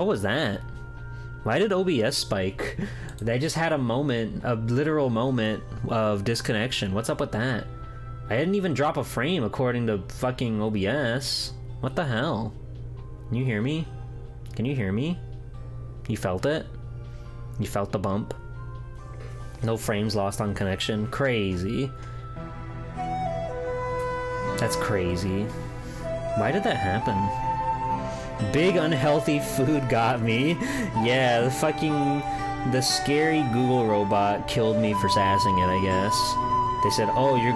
What was that? Why did OBS spike? I just had a moment, a literal moment of disconnection. What's up with that? I didn't even drop a frame according to fucking OBS. What the hell? Can you hear me? Can you hear me? You felt it? You felt the bump? No frames lost on connection? Crazy. That's crazy. Why did that happen? Big unhealthy food got me. Yeah, the scary Google robot killed me for sassing it, I guess. They said, "Oh, you're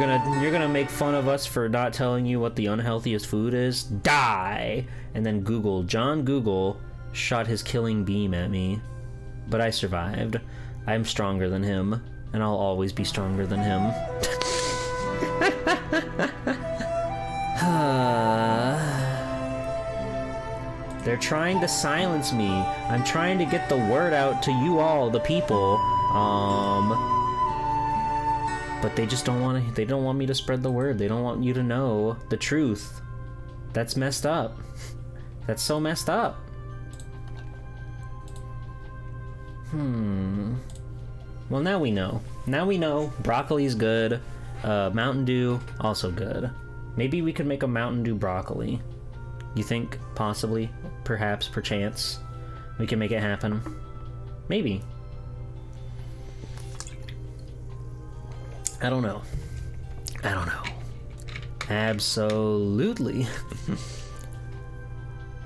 gonna make fun of us for not telling you what the unhealthiest food is? Die!" And then John Google shot his killing beam at me. But I survived. I'm stronger than him, and I'll always be stronger than him. They're trying to silence me. I'm trying to get the word out to you all, the people. But they just don't want to. They don't want me to spread the word. They don't want you to know the truth. That's messed up. That's so messed up. Well, now we know. Now we know broccoli's good. Mountain Dew, also good. Maybe we could make a Mountain Dew broccoli. You think, possibly, perhaps, perchance, we can make it happen? Maybe. I don't know. I don't know. Absolutely.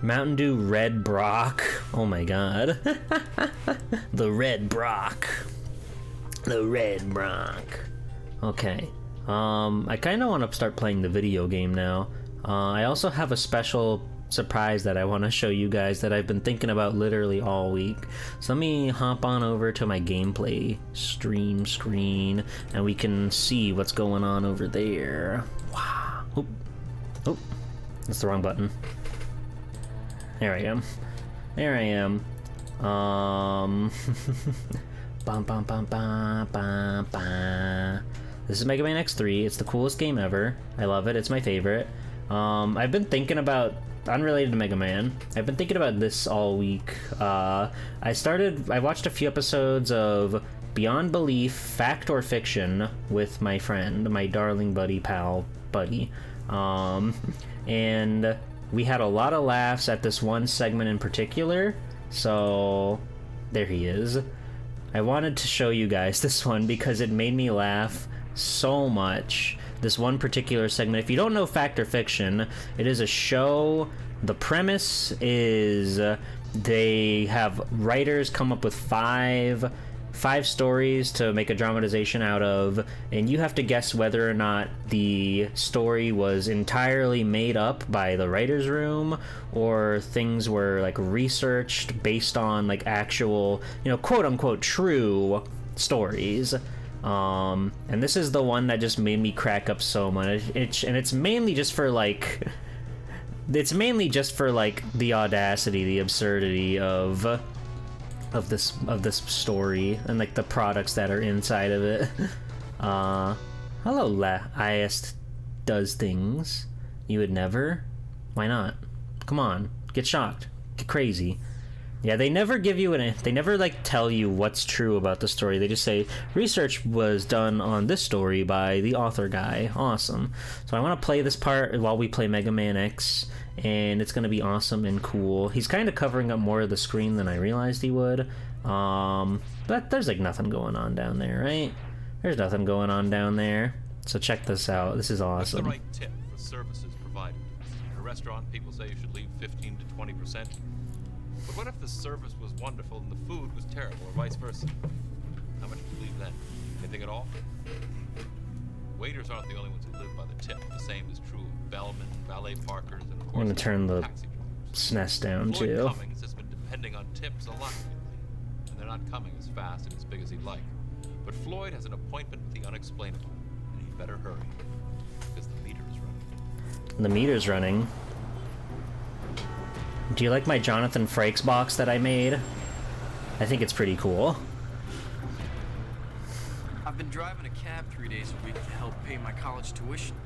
Mountain Dew Red Brock. Oh my god. The Red Brock. The Red Brock. Okay. I kind of want to start playing the video game now. I also have a special surprise that I want to show you guys that I've been thinking about literally all week. So let me hop on over to my gameplay stream screen and we can see what's going on over there. Wow. Oop. Oh, that's the wrong button. There I am. There I am. Bum, bum, bum, bum, bum, bum. This is Mega Man X3. It's the coolest game ever. I love it. It's my favorite. I've been thinking about, unrelated to Mega Man, I've been thinking about this all week. I watched a few episodes of Beyond Belief, Fact or Fiction with my friend, my darling buddy. And we had a lot of laughs at this one segment in particular, so there he is. I wanted to show you guys this one because it made me laugh so much. This one particular segment. If you don't know Fact or Fiction, it is a show. The premise is they have writers come up with five stories to make a dramatization out of, and you have to guess whether or not the story was entirely made up by the writer's room or things were like researched based on like actual, you know, quote unquote true stories. And this is the one that just made me crack up so much. It's mainly just for like the audacity, the absurdity of this story and like the products that are inside of it. Hello, IS does things you would never. Why not? Come on, get shocked, get crazy. Yeah, they never give you they never like tell you what's true about the story. They just say research was done on this story by the author guy. Awesome. So I want to play this part while we play Mega Man X, and it's gonna be awesome and cool. He's kind of covering up more of the screen than I realized he would. But there's like nothing going on down there, right? There's nothing going on down there. So check this out. This is awesome. What's the right tip for services provided? In a restaurant, people say you should leave 15 to 20%. But what if the service was wonderful and the food was terrible, or vice versa? How much would you leave then? Anything at all? Waiters aren't the only ones who live by the tip. The same is true of bellmen, valet parkers, and of course, I'm gonna turn the taxi drivers. SNES down Floyd too. Cummings has been depending on tips a lot lately, and they're not coming as fast and as big as he'd like. But Floyd has an appointment with the unexplainable, and he better hurry, because the meter is running. The meter's running. Do you like my Jonathan Frakes box that I made? I think it's pretty cool. I've been driving a cab 3 days a week to help pay my college tuition.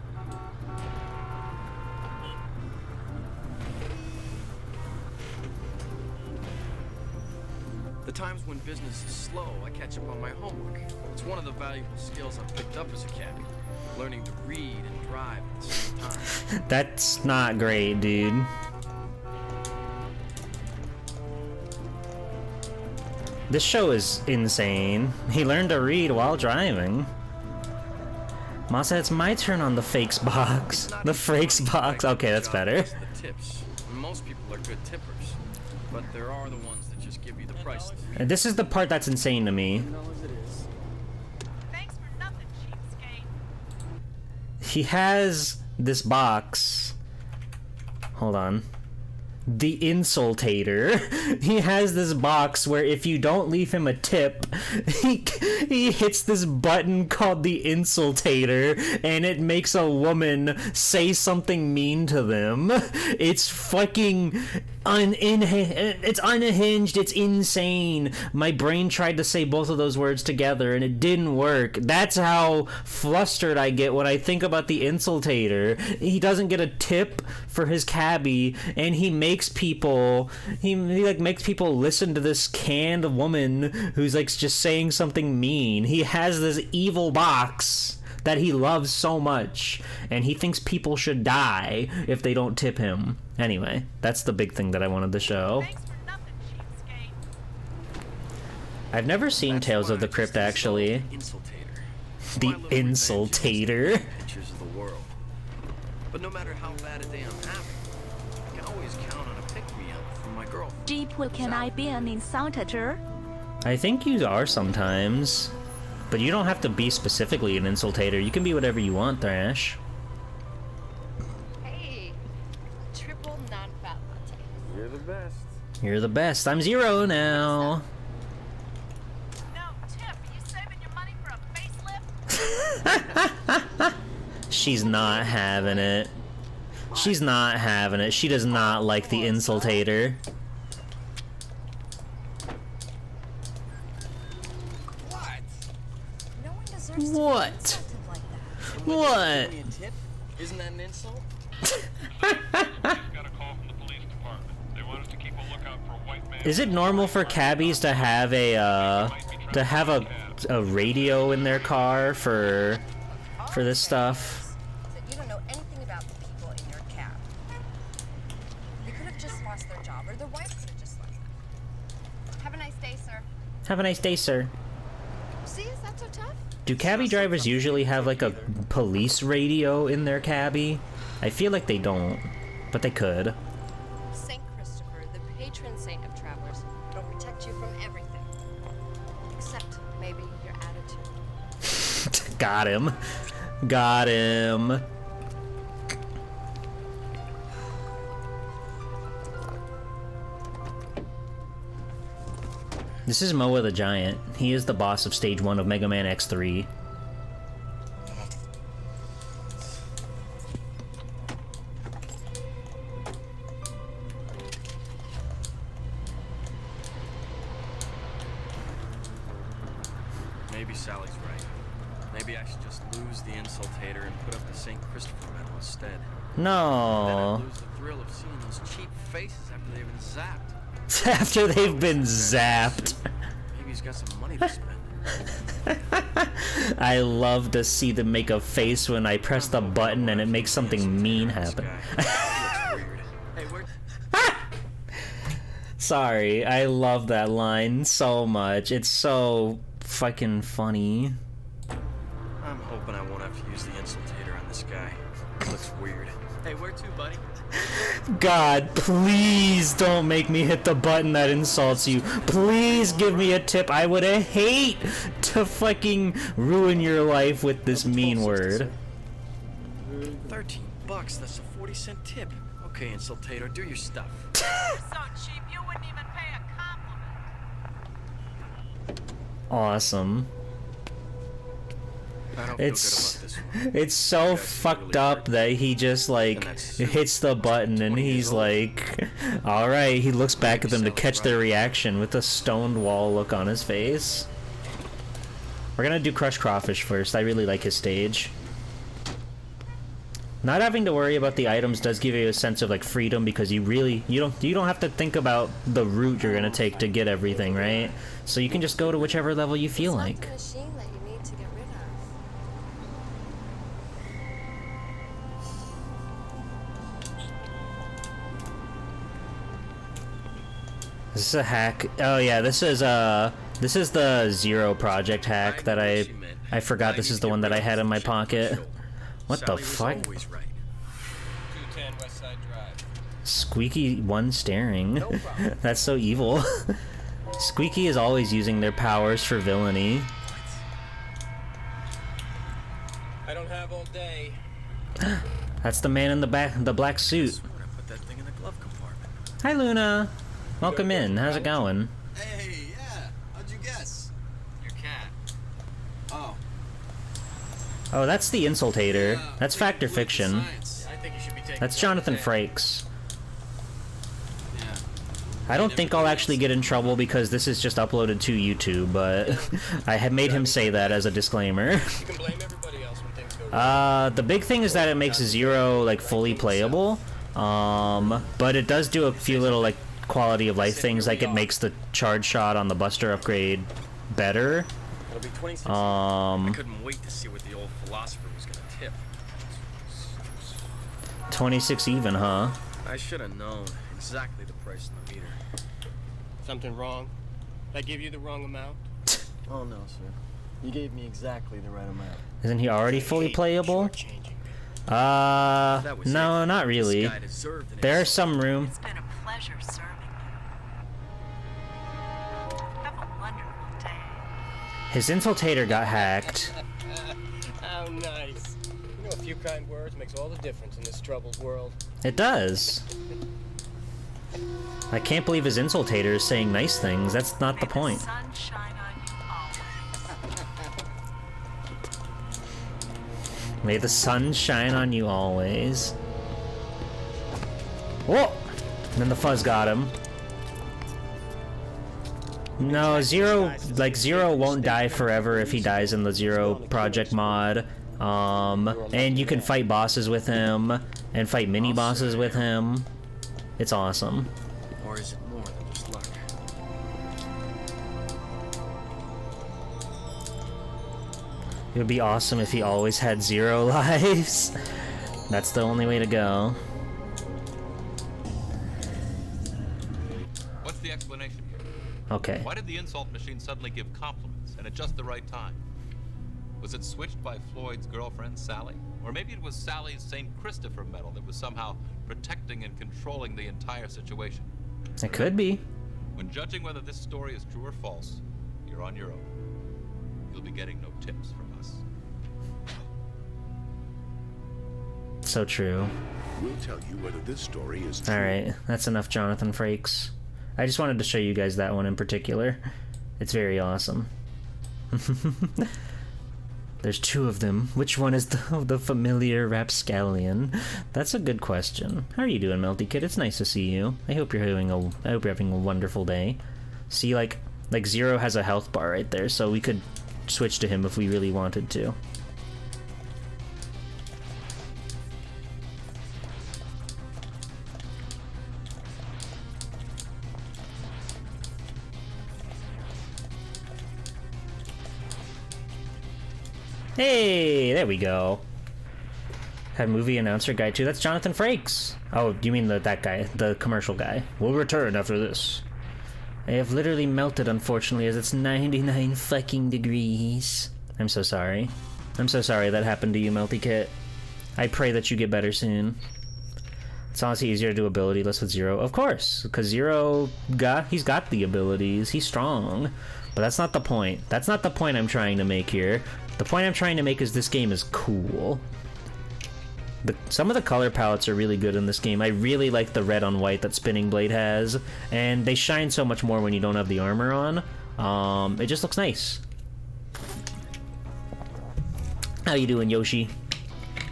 The times when business is slow, I catch up on my homework. It's one of the valuable skills I've picked up as a cabbie. Learning to read and drive at the same time. That's not great, dude. This show is insane. He learned to read while driving. Masa, it's my turn on the fakes box. The fakes box. Okay, that's better. The tips. Most people are good tippers, but there are the ones that just give you the price. And this is the part that's insane to me. Thanks for nothing, cheapskate. He has this box. Hold on. The Insultator. He has this box where if you don't leave him a tip, he hits this button called the Insultator, and it makes a woman say something mean to them. It's fucking it's unhinged. It's insane. My brain tried to say both of those words together and it didn't work. That's how flustered I get when I think about the Insultator. He doesn't get a tip for his cabbie, and he makes people he like makes people listen to this canned woman who's like just saying something mean. He has this evil box that he loves so much, and he thinks people should die if they don't tip him. Anyway, that's the big thing that I wanted to show. Thanks for nothing, cheapskate. I've never seen Tales of the Crypt, actually. The Insultator. Pictures of the world. But no matter how bad a day I'm having, I can always count on a pick-me-up from my girlfriend. Jeep, can I be an insulter? I think you are sometimes. But you don't have to be specifically an Insultator. You can be whatever you want, Thrash. Hey, triple non-fat latte. You're the best. You're the best. I'm Zero now. No, Tip, are you saving your money for a facelift? She's not having it. She's not having it. She does not like the Insultator. No one deserves to be What? insulted like that. What? Give me a tip? Isn't that an insult? Got a call from the police department. They want us to keep a lookout for a white man. Is it normal for cabbies to have a radio in their car for this stuff? That you don't know anything about the people in your cab. They could have just lost their job, or their wife could have just left them. Have a nice day, sir. Have a nice day, sir. See, is that so tough? Do cabbie drivers usually have like a police radio in their cabbie? I feel like they don't, but they could. Saint Christopher, the patron saint of travelers, will protect you from everything. Except maybe your attitude. Got him. Got him. This is Moa the Giant. He is the boss of Stage 1 of Mega Man X3. Maybe Sally's right. Maybe I should just lose the Insultator and put up the St. Christopher medal instead. Then No. I'd lose the thrill of seeing those cheap faces after they've been zapped. After they've been zapped. Maybe he's got some money to spend. I love to see them make a face when I press the button and it makes something mean happen. He looks weird. Hey, where? Sorry, I love that line so much. It's so fucking funny. I'm hoping I won't have to use the Insultator on this guy. He looks weird. Hey, where to, buddy? God, please don't make me hit the button that insults you. Please give me a tip. I would hate to fucking ruin your life with this mean word. $13. That's a 40-cent tip. Okay, Insultator, do your stuff. So cheap, you wouldn't even pay a compliment. Awesome. I don't feel good about It's this one. it's so fucked up that he just like hits the button and he's like, all right. He looks back at them to catch their reaction with a stoned wall look on his face. We're gonna do Crush Crawfish first. I really like his stage. Not having to worry about the items does give you a sense of like freedom, because you don't have to think about the route you're gonna take to get everything, right? So you can just go to whichever level you feel It's not like. the machine that you need to get rid of. This is a hack. Oh yeah, this is the Zero project hack that I forgot this is the one that I had in my pocket. What the Sally was fuck? always right. 210 West Side Drive. Squeaky one staring. That's so evil. Squeaky is always using their powers for villainy. I don't have all day. That's the man in the black suit. Swear I put that thing in the glove compartment. Hi Luna. Welcome in. How's it going? Hey, yeah. How'd you guess? Your cat. Oh. Oh, that's the Insultator. That's Fact or Fiction. Science. I think you should be taking That's care of Jonathan that. Frakes. Yeah. I don't think I'll actually get in trouble because this is just uploaded to YouTube, but I have made him say that as a disclaimer. You can blame everybody else when things go wrong. The big thing is that it makes Zero like fully playable, but it does do a few little like quality of life things, like it makes the charge shot on the Buster upgrade better. It'll be 26. Um, I couldn't wait to see what the old philosopher was gonna tip. 26 even, huh? I should have known exactly the price on the meter. Something wrong? I give you the wrong amount? Oh no, sir. You gave me exactly the right amount. Isn't he already fully playable? Shortchanging me. That was No, it. not really. This guy deserved an There's insult. some room. It's been a pleasure serving you. Have a wonderful day. His Infiltrator got hacked. How nice. You know, a few kind words makes all the difference in this troubled world. It does. I can't believe his Insultator is saying nice things. That's not the point. The sun shine on you always. May the sun shine on you always. Whoa! And then the fuzz got him. No, Zero won't die forever if he dies in the Zero Project mod. And you can fight bosses with him, and fight mini-bosses with him. It's awesome. Or is it more than just luck? It would be awesome if he always had 0 lives. That's the only way to go. What's the explanation here? Okay. Why did the insult machine suddenly give compliments, and at just the right time? Was it switched by Floyd's girlfriend, Sally? Or maybe it was Sally's St. Christopher medal that was somehow protecting and controlling the entire situation. It could be. When judging whether this story is true or false, you're on your own. You'll be getting no tips from us. So true. We'll tell you whether this story is true. Alright, that's enough Jonathan Frakes. I just wanted to show you guys that one in particular. It's very awesome. There's 2 of them. Which one is the familiar rapscallion? That's a good question. How are you doing, Melty Kid? It's nice to see you. I hope you're having a wonderful day. See, like Zero has a health bar right there, so we could switch to him if we really wanted to. Hey, there we go. Had movie announcer guy too. That's Jonathan Frakes. Oh, you mean that guy, the commercial guy? We'll return after this. I have literally melted, unfortunately, as it's 99 fucking degrees. I'm so sorry. I'm so sorry that happened to you, Melty Kit. I pray that you get better soon. It's honestly easier to do ability-less with Zero. Of course, because Zero he's got the abilities. He's strong. But that's not the point. That's not the point I'm trying to make here. The point I'm trying to make is this game is cool. Some of the color palettes are really good in this game. I really like the red on white that Spinning Blade has, and they shine so much more when you don't have the armor on. It just looks nice. How you doing, Yoshi?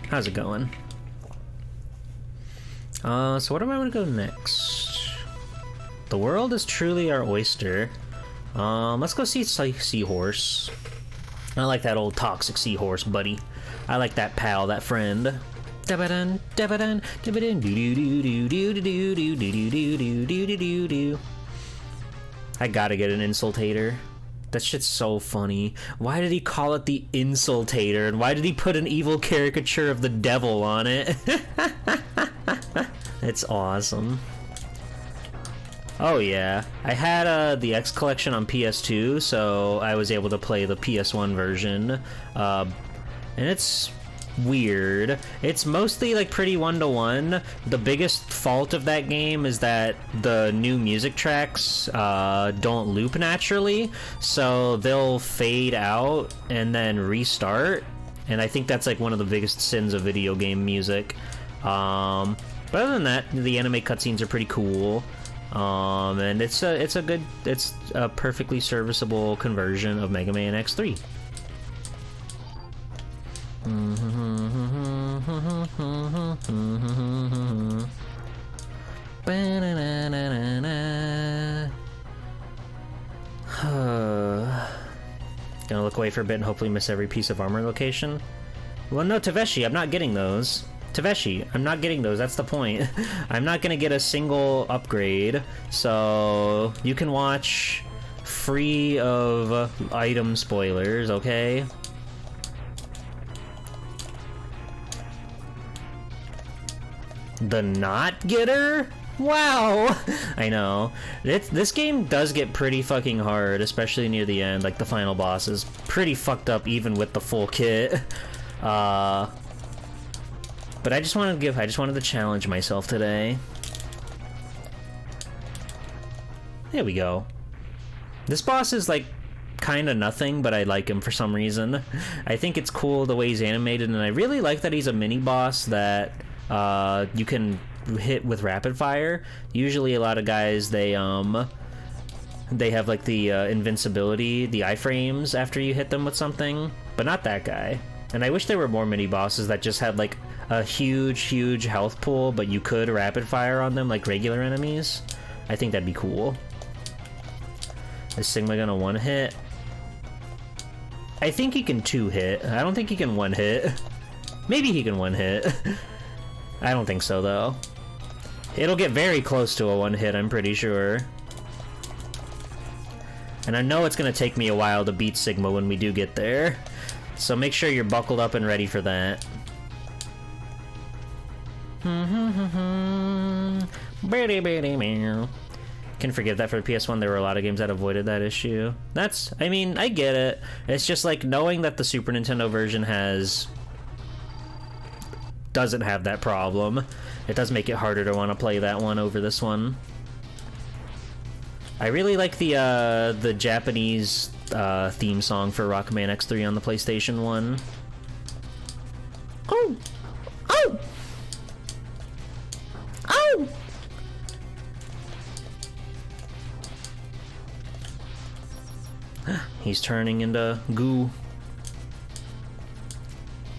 How's it going? So what am I gonna go next? The world is truly our oyster. Let's go see Seahorse. I like that old toxic seahorse, buddy. I like that pal, that friend. Dabadun, dabadun, dabadun, doo-doo-doo-doo-doo-doo-doo-doo-doo-doo-doo-doo-doo-doo. I gotta get an insultator. That shit's so funny. Why did he call it the insultator? And why did he put an evil caricature of the devil on it? It's awesome. Oh yeah, I had the X Collection on PS2, so I was able to play the PS1 version. And it's weird. It's mostly like pretty one-to-one. The biggest fault of that game is that the new music tracks don't loop naturally, so they'll fade out and then restart, and I think that's like one of the biggest sins of video game music. But other than that, the anime cutscenes are pretty cool, and it's a perfectly serviceable conversion of Mega Man X3. Gonna look away for a bit and hopefully miss every piece of armor location. Well, no, Taveshi, I'm not getting those. Taveshi, I'm not getting those, that's the point. I'm not gonna get a single upgrade, so you can watch free of item spoilers, okay? The not getter? Wow! I know. This game does get pretty fucking hard, especially near the end. Like, the final boss is pretty fucked up even with the full kit. But I just wanted to challenge myself today. There we go. This boss is like kinda nothing, but I like him for some reason. I think it's cool the way he's animated, and I really like that he's a mini boss that you can hit with rapid fire. Usually a lot of guys, they have like the invincibility, the iframes after you hit them with something, but not that guy. And I wish there were more mini bosses that just had like a huge health pool, but you could rapid fire on them like regular enemies. I think that'd be cool. Is Sigma gonna one hit? I think he can two hit. I don't think he can one hit. Maybe he can one hit. I don't think so though. It'll get very close to a one hit, I'm pretty sure. And I know it's gonna take me a while to beat Sigma when we do get there. So make sure you're buckled up and ready for that. Can forgive that for the PS1. There were a lot of games that avoided that issue. I mean, I get it. It's just like knowing that the Super Nintendo version doesn't have that problem. It does make it harder to want to play that one over this one. I really like the Japanese theme song for Rockman X3 on the PlayStation 1. Oh! Oh! Oh! He's turning into goo.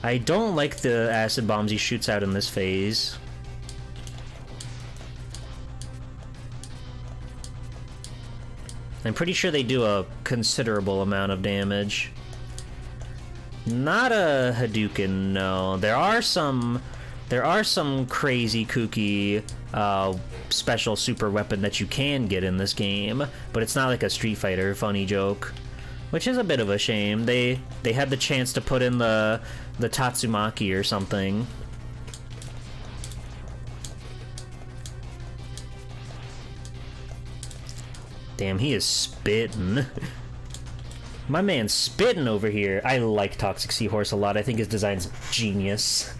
I don't like the acid bombs he shoots out in this phase. I'm pretty sure they do a considerable amount of damage. Not a Hadouken, no. There are some crazy kooky special super weapon that you can get in this game, but it's not like a Street Fighter funny joke, which is a bit of a shame. They had the chance to put in the Tatsumaki or something. Damn, he is spitting. My man's spitting over here. I like Toxic Seahorse a lot. I think his design's genius.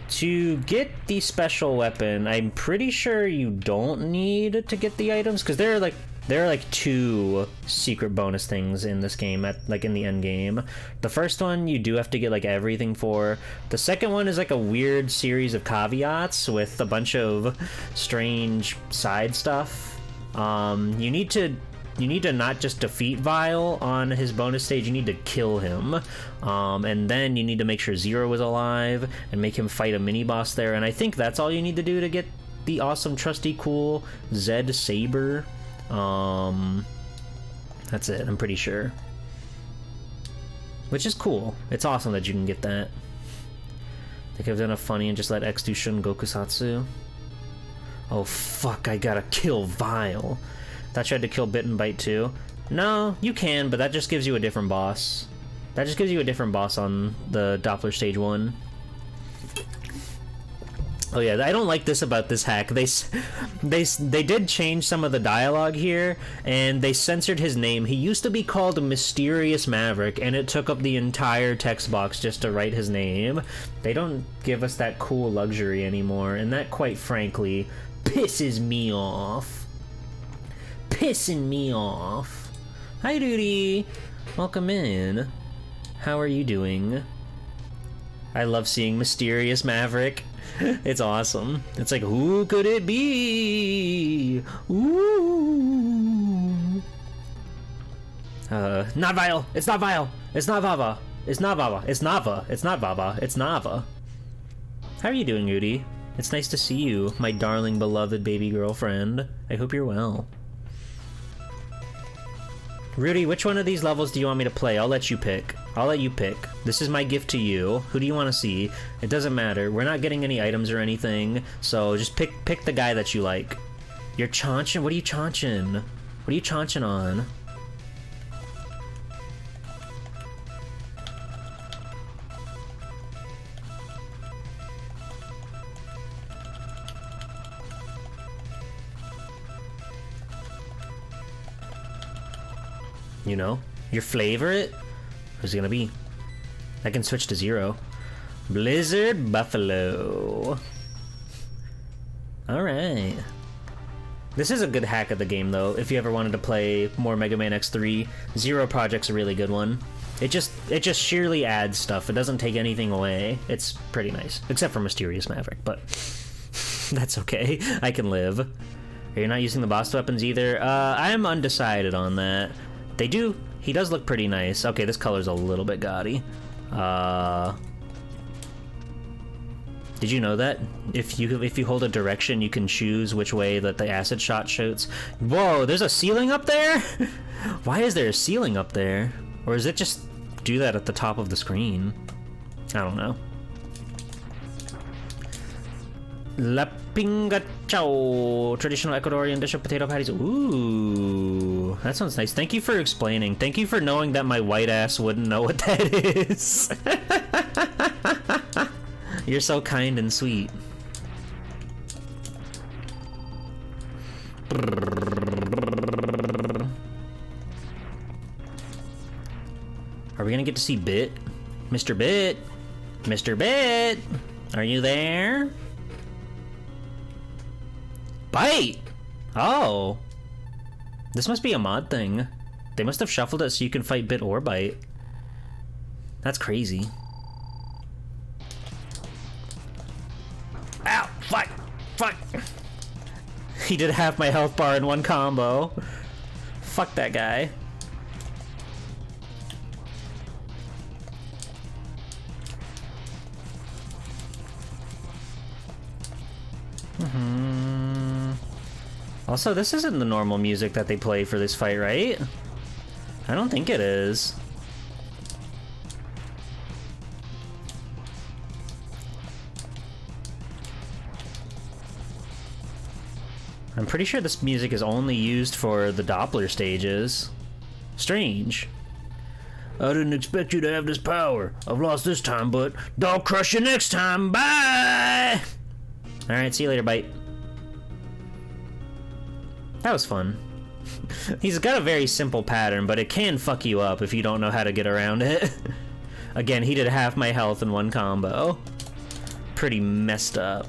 To get the special weapon, I'm pretty sure you don't need to get the items, because there are like two secret bonus things in this game, in the end game. The first one you do have to get like everything for. The second one is like a weird series of caveats with a bunch of strange side stuff. You need to not just defeat Vile on his bonus stage, you need to kill him. And then you need to make sure Zero is alive and make him fight a mini-boss there. And I think that's all you need to do to get the awesome, trusty, cool Zed Saber. That's it, I'm pretty sure. which is cool. It's awesome that you can get that. They could have done a funny and just let X do Shun Gokusatsu. Oh fuck, I gotta kill Vile. Thought you had to kill Bit and Bite too. No, you can, but that just gives you a different boss. That just gives you a different boss on the Doppler Stage 1. Oh yeah, I don't like this about this hack. They did change some of the dialogue here, and they censored his name. He used to be called Mysterious Maverick, and it took up the entire text box just to write his name. They don't give us that cool luxury anymore, and that, quite frankly, pisses me off. Pissing me off. Hi, Duty. Welcome in. How are you doing? I love seeing Mysterious Maverick. It's awesome. It's like, who could it be? Ooh. Not Vile. It's not Vile. It's not Vava. It's not Vava. It's Nava. It's not Vava. It's Nava. How are you doing, Rudy? It's nice to see you, my darling, beloved baby girlfriend. I hope you're well. Rudy, which one of these levels do you want me to play? I'll let you pick. I'll let you pick. This is my gift to you. Who do you want to see? It doesn't matter. We're not getting any items or anything, so just pick the guy that you like. You're chaunching? What are you chaunching? What are you chaunching on? You know? Your favorite? Who's it gonna be? I can switch to 0. Blizzard Buffalo. Alright. This is a good hack of the game, though. If you ever wanted to play more Mega Man X3, Zero Project's a really good one. It just sheerly adds stuff. It doesn't take anything away. It's pretty nice. Except for Mysterious Maverick, but that's okay. I can live. You're not using the boss weapons either? I'm undecided on that. He does look pretty nice. Okay, this color's a little bit gaudy. Did you know that? If you hold a direction, you can choose which way that the acid shot shoots. Whoa, there's a ceiling up there? Why is there a ceiling up there? Or is it just do that at the top of the screen? I don't know. La Pinga Chow. Traditional Ecuadorian dish of potato patties. Ooh, that sounds nice. Thank you for explaining. Thank you for knowing that my white ass wouldn't know what that is. You're so kind and sweet. Are we gonna get to see Bit? Mr. Bit? Mr. Bit? Are you there? Bite! Oh. This must be a mod thing. They must have shuffled it so you can fight Bit or Bite. That's crazy. Ow! Fuck! Fuck! He did half my health bar in one combo. Fuck that guy. Also, this isn't the normal music that they play for this fight, right? I don't think it is. I'm pretty sure this music is only used for the Doppler stages. Strange. I didn't expect you to have this power. I've lost this time, but I'll crush you next time. Bye! Alright, see you later, Bite. That was fun. He's got a very simple pattern, but it can fuck you up if you don't know how to get around it. Again, he did half my health in one combo. Pretty messed up.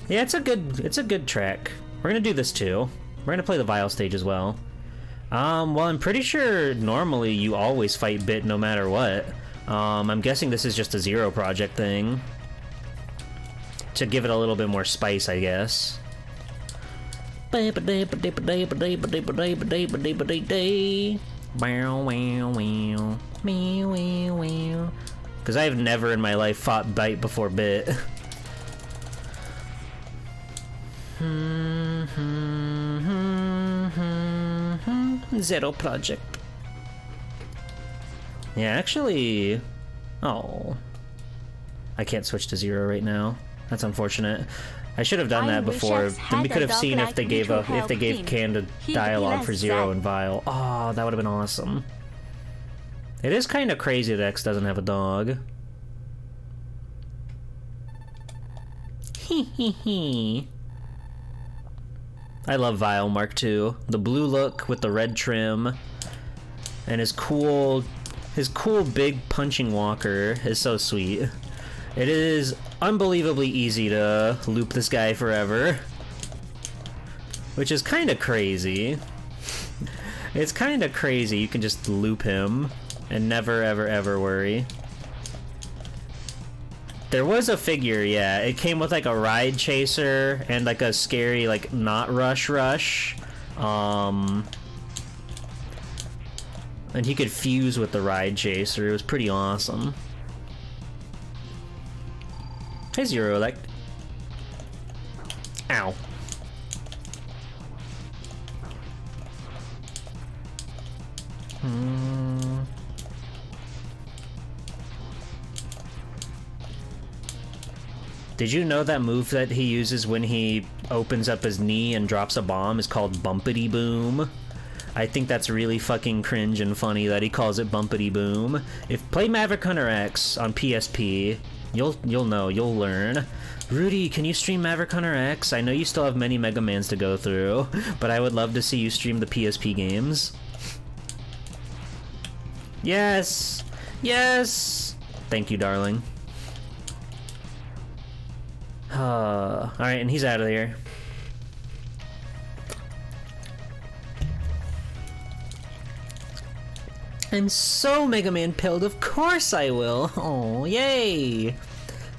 Yeah, it's a good track. We're gonna do this too. We're gonna play the Vile stage as well. Well, I'm pretty sure normally you always fight Bit no matter what. I'm guessing this is just a Zero Project thing. To give it a little bit more spice, I guess. Because I've never in my life fought Bite before Bit. Zero Project. Yeah, actually... Oh. I can't switch to Zero right now. That's unfortunate. I should have done that before. Then we could have seen if they gave canned dialogue for Zero and Vile. Oh, that would have been awesome. It is kind of crazy that X doesn't have a dog. Hee. I love Vile Mark II. The blue look with the red trim and his cool big punching walker is so sweet. It is unbelievably easy to loop this guy forever, which is kind of crazy. It's kind of crazy. You can just loop him and never ever worry. There was a figure, yeah. It came with like a ride chaser and like a scary like not rush. And he could fuse with the ride chaser. It was pretty awesome. Hey, Zero Elect. Ow. Did you know that move that he uses when he opens up his knee and drops a bomb is called Bumpity Boom? I think that's really fucking cringe and funny that he calls it Bumpity Boom. If play Maverick Hunter X on PSP, you'll know, you'll learn. Rudy, can you stream Maverick Hunter X? I know you still have many Mega Mans to go through, but I would love to see you stream the PSP games. Yes! Yes! Thank you, darling. Alright, and he's out of here. I'm so Mega Man pilled, of course I will. Oh, yay!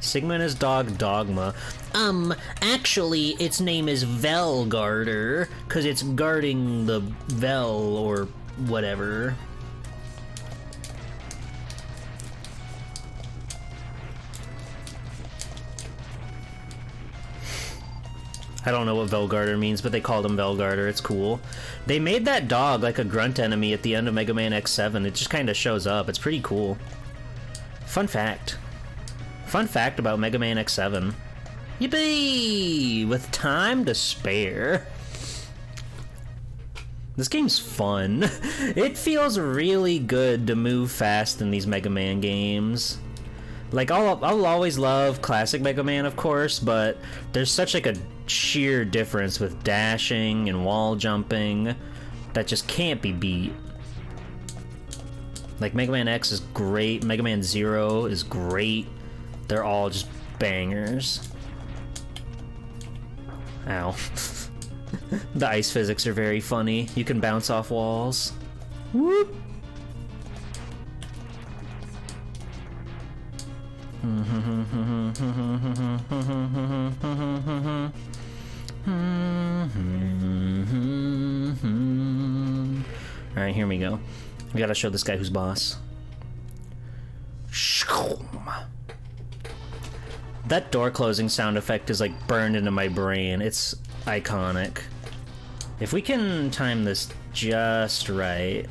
Sigma and his dog Dogma. Actually, its name is Velgarder, cause it's guarding the Vel or whatever. I don't know what Velgarder means, but they called him Velgarder. It's cool. They made that dog like a grunt enemy at the end of Mega Man X7. It just kind of shows up. It's pretty cool. Fun fact. Fun fact about Mega Man X7. Yippee! With time to spare. This game's fun. It feels really good to move fast in these Mega Man games. Like, I'll always love classic Mega Man, of course, but there's such like a sheer difference with dashing and wall jumping that just can't be beat. Like, Mega Man X is great, Mega Man Zero is great. They're all just bangers. Ow. The ice physics are very funny. You can bounce off walls. Whoop! Alright, here we go. We gotta show this guy who's boss. That door closing sound effect is like burned into my brain. It's iconic. If we can time this just right.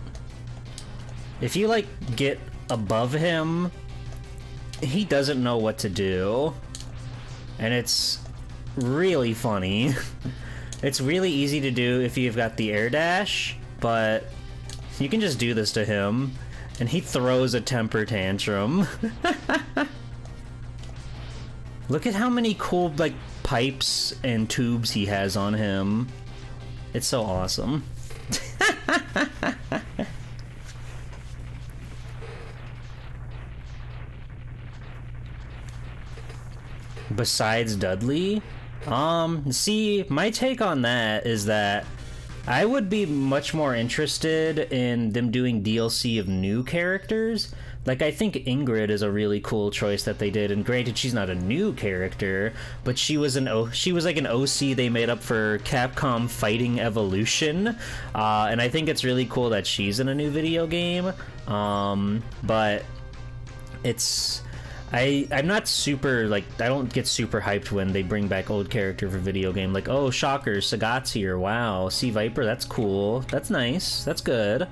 If you like get above him, he doesn't know what to do. And it's really funny. It's really easy to do if you've got the air dash, but you can just do this to him and he throws a temper tantrum. Look at how many cool like pipes and tubes he has on him. It's so awesome. Besides Dudley? See, my take on that is that I would be much more interested in them doing DLC of new characters. Like, I think Ingrid is a really cool choice that they did, and granted, she's not a new character, but she was like an OC they made up for Capcom Fighting Evolution, and I think it's really cool that she's in a new video game, but it's... I'm not super, like, I don't get super hyped when they bring back old character for video game. Like, oh, shocker, Sagat's here. Wow, Sea Viper, that's cool. That's nice. That's good.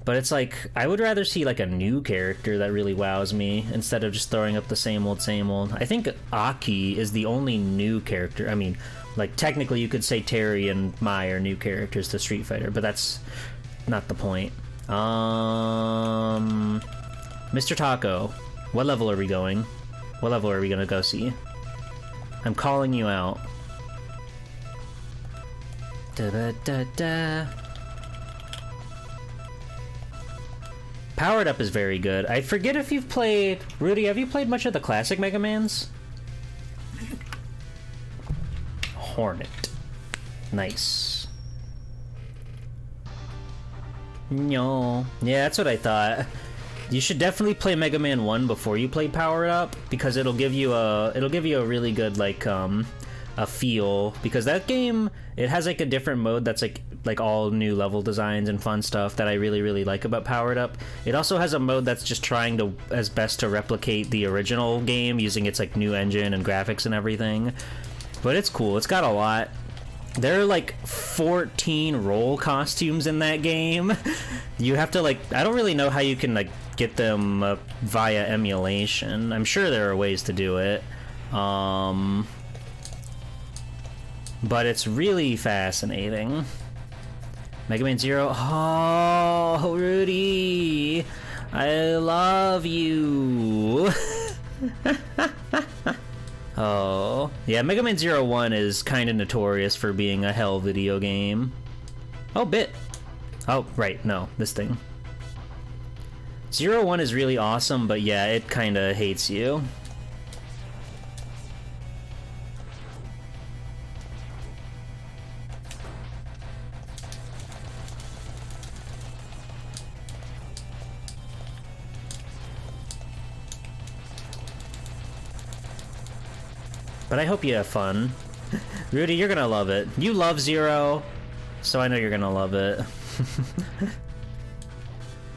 But it's like, I would rather see like a new character that really wows me instead of just throwing up the same old, same old. I think Aki is the only new character. I mean, like, technically you could say Terry and Mai are new characters to Street Fighter, but that's not the point. Mr. Taco, what level are we going? What level are we gonna go see? I'm calling you out. Da-da-da-da. Powered Up is very good. I forget if you've played... Rudy, have you played much of the classic Mega Mans? Hornet. Nice. No. Yeah, that's what I thought. You should definitely play Mega Man 1 before you play Powered Up, because it'll give you a really good, like, a feel, because that game, it has like a different mode that's like all new level designs and fun stuff that I really like about Powered Up. It also has a mode that's just trying to as best to replicate the original game using its like new engine and graphics and everything. But it's cool. It's got a lot. There are like 14 role costumes in that game. You have to like, I don't really know how you can like get them via emulation. I'm sure there are ways to do it. But it's really fascinating. Mega Man Zero. Oh, Rudy, I love you. Oh, yeah, Mega Man Zero 1 is kind of notorious for being a hell video game. Oh, Bit. Oh, right, no, this thing. Zero 1 is really awesome, but yeah, it kind of hates you. But I hope you have fun. Rudy, you're gonna love it. You love Zero, so I know you're gonna love it.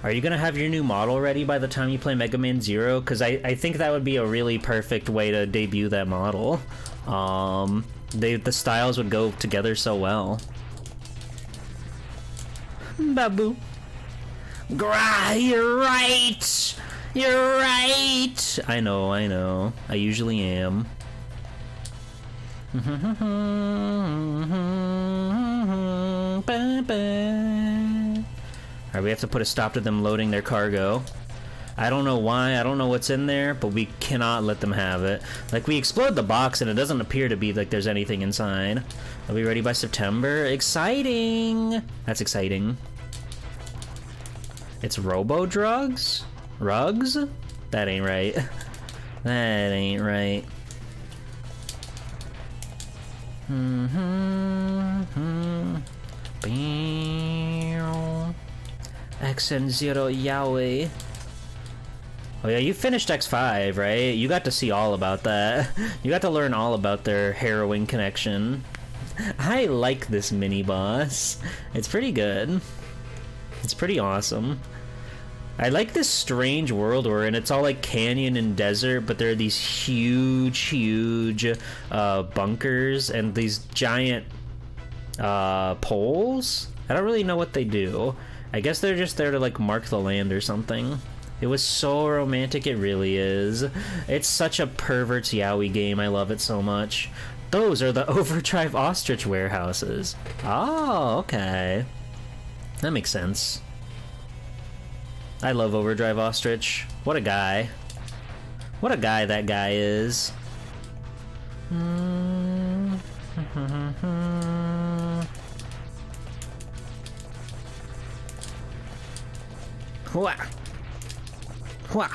Are you gonna have your new model ready by the time you play Mega Man Zero? Because I think that would be a really perfect way to debut that model. The styles would go together so well. Babu. You're right! You're right! I know. I usually am. Alright, we have to put a stop to them loading their cargo. I don't know why, I don't know what's in there, but we cannot let them have it. Like, we explode the box and it doesn't appear to be like there's anything inside. Are we ready by September? Exciting! That's exciting. It's robo-drugs? Rugs? That ain't right. That ain't right. XN0 Yahweh. Oh yeah, you finished X5, right? You got to see all about that. You got to learn all about their harrowing connection. I like this mini-boss. It's pretty good. It's pretty awesome. I like this strange world we're in. It's all like canyon and desert, but there are these huge bunkers and these giant poles. I don't really know what they do. I guess they're just there to like mark the land or something. It was so romantic, it really is. It's such a pervert's yaoi game. I love it so much. Those are the Overdrive Ostrich warehouses. Oh, okay. That makes sense. I love Overdrive Ostrich. What a guy. What a guy that guy is. Wah. Wah.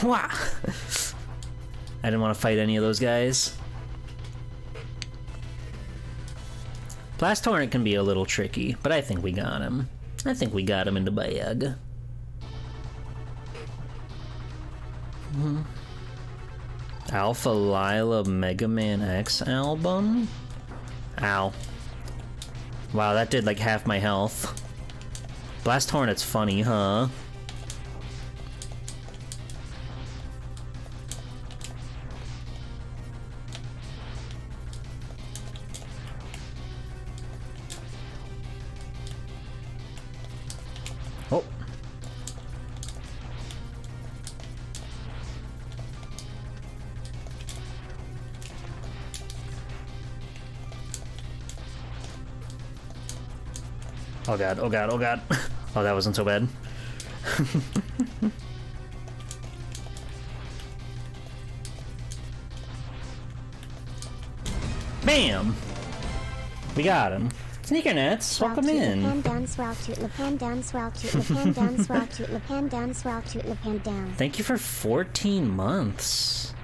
Wah. I didn't want to fight any of those guys. Blast Torrent can be a little tricky, but I think we got him. I think we got him in the bag. Alpha Lila Mega Man X album? Ow. Wow, that did like half my health. Blast Hornet's funny, huh? Oh god, oh god, oh god. Oh, that wasn't so bad. Bam! We got him. Sneaker Nets, welcome in. Thank you for 14 months.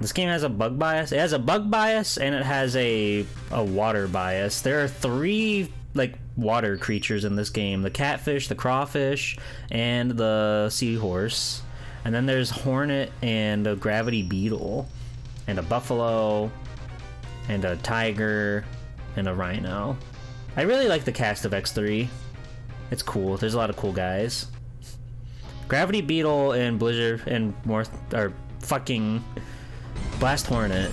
This game has a bug bias. It has a bug bias and it has a water bias. There are 3 like water creatures in this game: the catfish, the crawfish, and the seahorse. And then there's hornet and a gravity beetle, and a buffalo, and a tiger, and a rhino. I really like the cast of X3. It's cool. There's a lot of cool guys. Gravity beetle and blizzard and more are fucking blast hornet.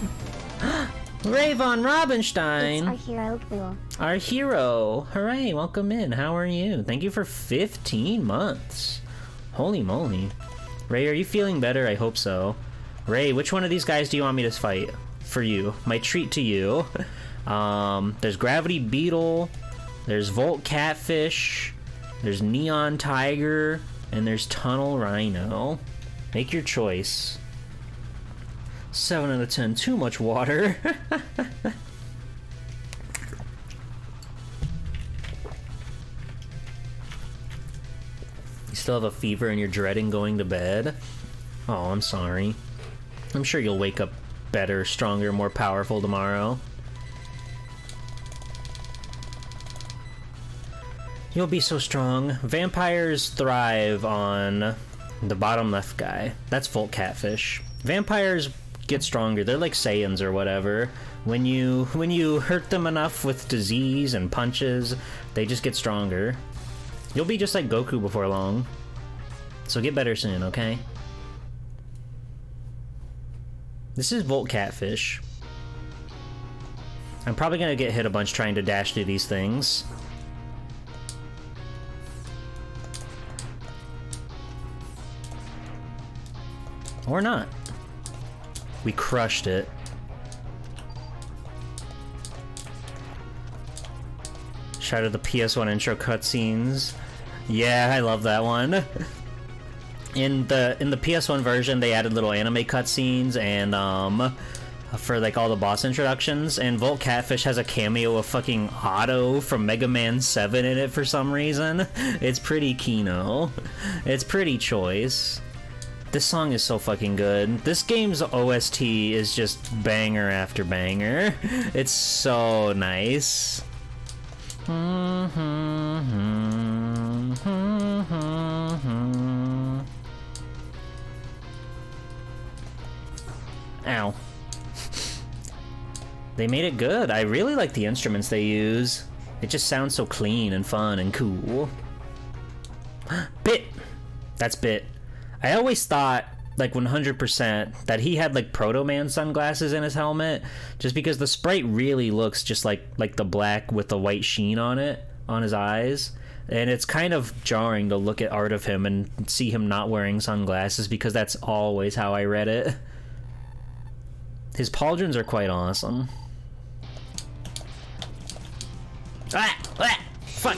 Ray von Robinstein! It's our hero, Will. Our hero! Hooray, welcome in. How are you? Thank you for 15 months. Holy moly. Ray, are you feeling better? I hope so. Ray, which one of these guys do you want me to fight? For you. My treat to you. There's Gravity Beetle, there's Volt Catfish, there's Neon Tiger, and there's Tunnel Rhino. Make your choice. 7 out of 10, too much water. You still have a fever and you're dreading going to bed? Oh, I'm sorry. I'm sure you'll wake up better, stronger, more powerful tomorrow. You'll be so strong. Vampires thrive on the bottom left guy. That's Volt Catfish. Vampires get stronger. They're like Saiyans or whatever. When you hurt them enough with disease and punches, they just get stronger. You'll be just like Goku before long. So get better soon, okay? This is Volt Catfish. I'm probably gonna get hit a bunch trying to dash through these things. Or not. We crushed it. Shout out the PS1 intro cutscenes. Yeah, I love that one. In the PS1 version, they added little anime cutscenes and for like all the boss introductions. And Volt Catfish has a cameo of fucking Otto from Mega Man 7 in it for some reason. It's pretty kino. It's pretty choice. This song is so fucking good. This game's OST is just banger after banger. It's so nice. Ow. They made it good. I really like the instruments they use. It just sounds so clean and fun and cool. Bit! That's Bit. I always thought, like 100%, that he had like Proto Man sunglasses in his helmet, just because the sprite really looks just like the black with the white sheen on it, on his eyes. And it's kind of jarring to look at art of him and see him not wearing sunglasses, because that's always how I read it. His pauldrons are quite awesome. Ah! Ah! Fuck!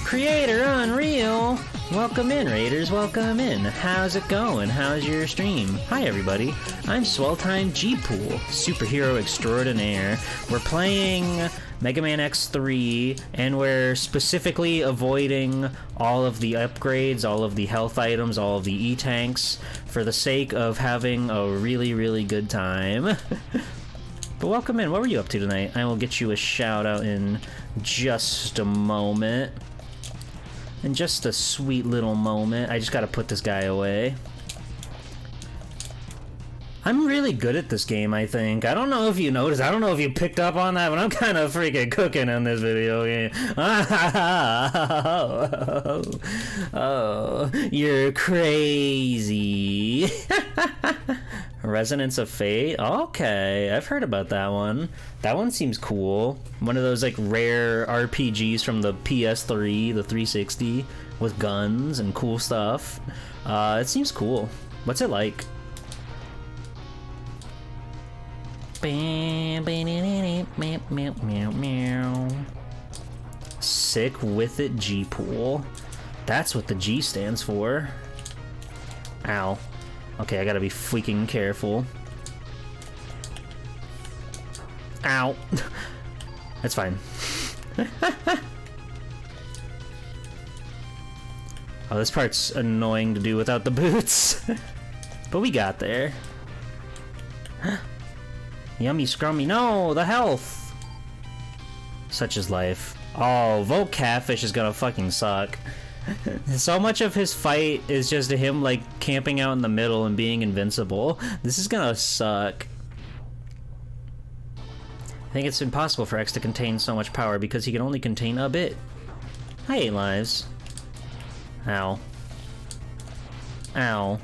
Creator Unreal! Welcome in, Raiders, welcome in. How's it going? How's your stream? Hi, everybody. I'm Swelltime G-Pool, superhero extraordinaire. We're playing Mega Man X3, and we're specifically avoiding all of the upgrades, all of the health items, all of the E-tanks, for the sake of having a really, really good time. But welcome in. What were you up to tonight? I will get you a shout-out in just a moment. In just a sweet little moment. I just gotta put this guy away. I'm really good at this game, I think. I don't know if you noticed. I don't know if you picked up on that, but I'm kind of freaking cooking in this video game. Oh, you're crazy. Resonance of Fate? Okay, I've heard about that one. That one seems cool. One of those like rare RPGs from the PS3, the 360, with guns and cool stuff. It seems cool. What's it like? sick with it G pool. That's what the G stands for. Ow. Okay, I gotta be freaking careful. Ow. That's fine. Oh, this part's annoying to do without the boots. But we got there. Yummy scrummy. No, the health. Such is life. Oh, Vote Catfish is gonna fucking suck. So much of his fight is just him, like, camping out in the middle and being invincible. This is gonna suck. I think it's impossible for X to contain so much power because he can only contain a bit. Hi, 8 lives. Ow. Ow.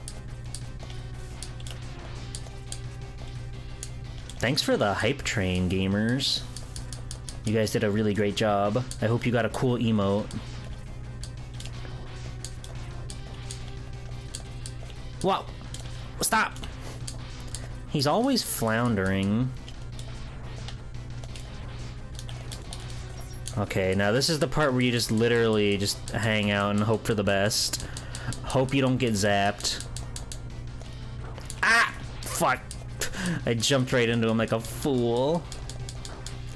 Thanks for the hype train, gamers. You guys did a really great job. I hope you got a cool emote. Whoa! Stop! He's always floundering. Okay, now this is the part where you just literally just hang out and hope for the best. Hope you don't get zapped. Ah! Fuck! I jumped right into him like a fool.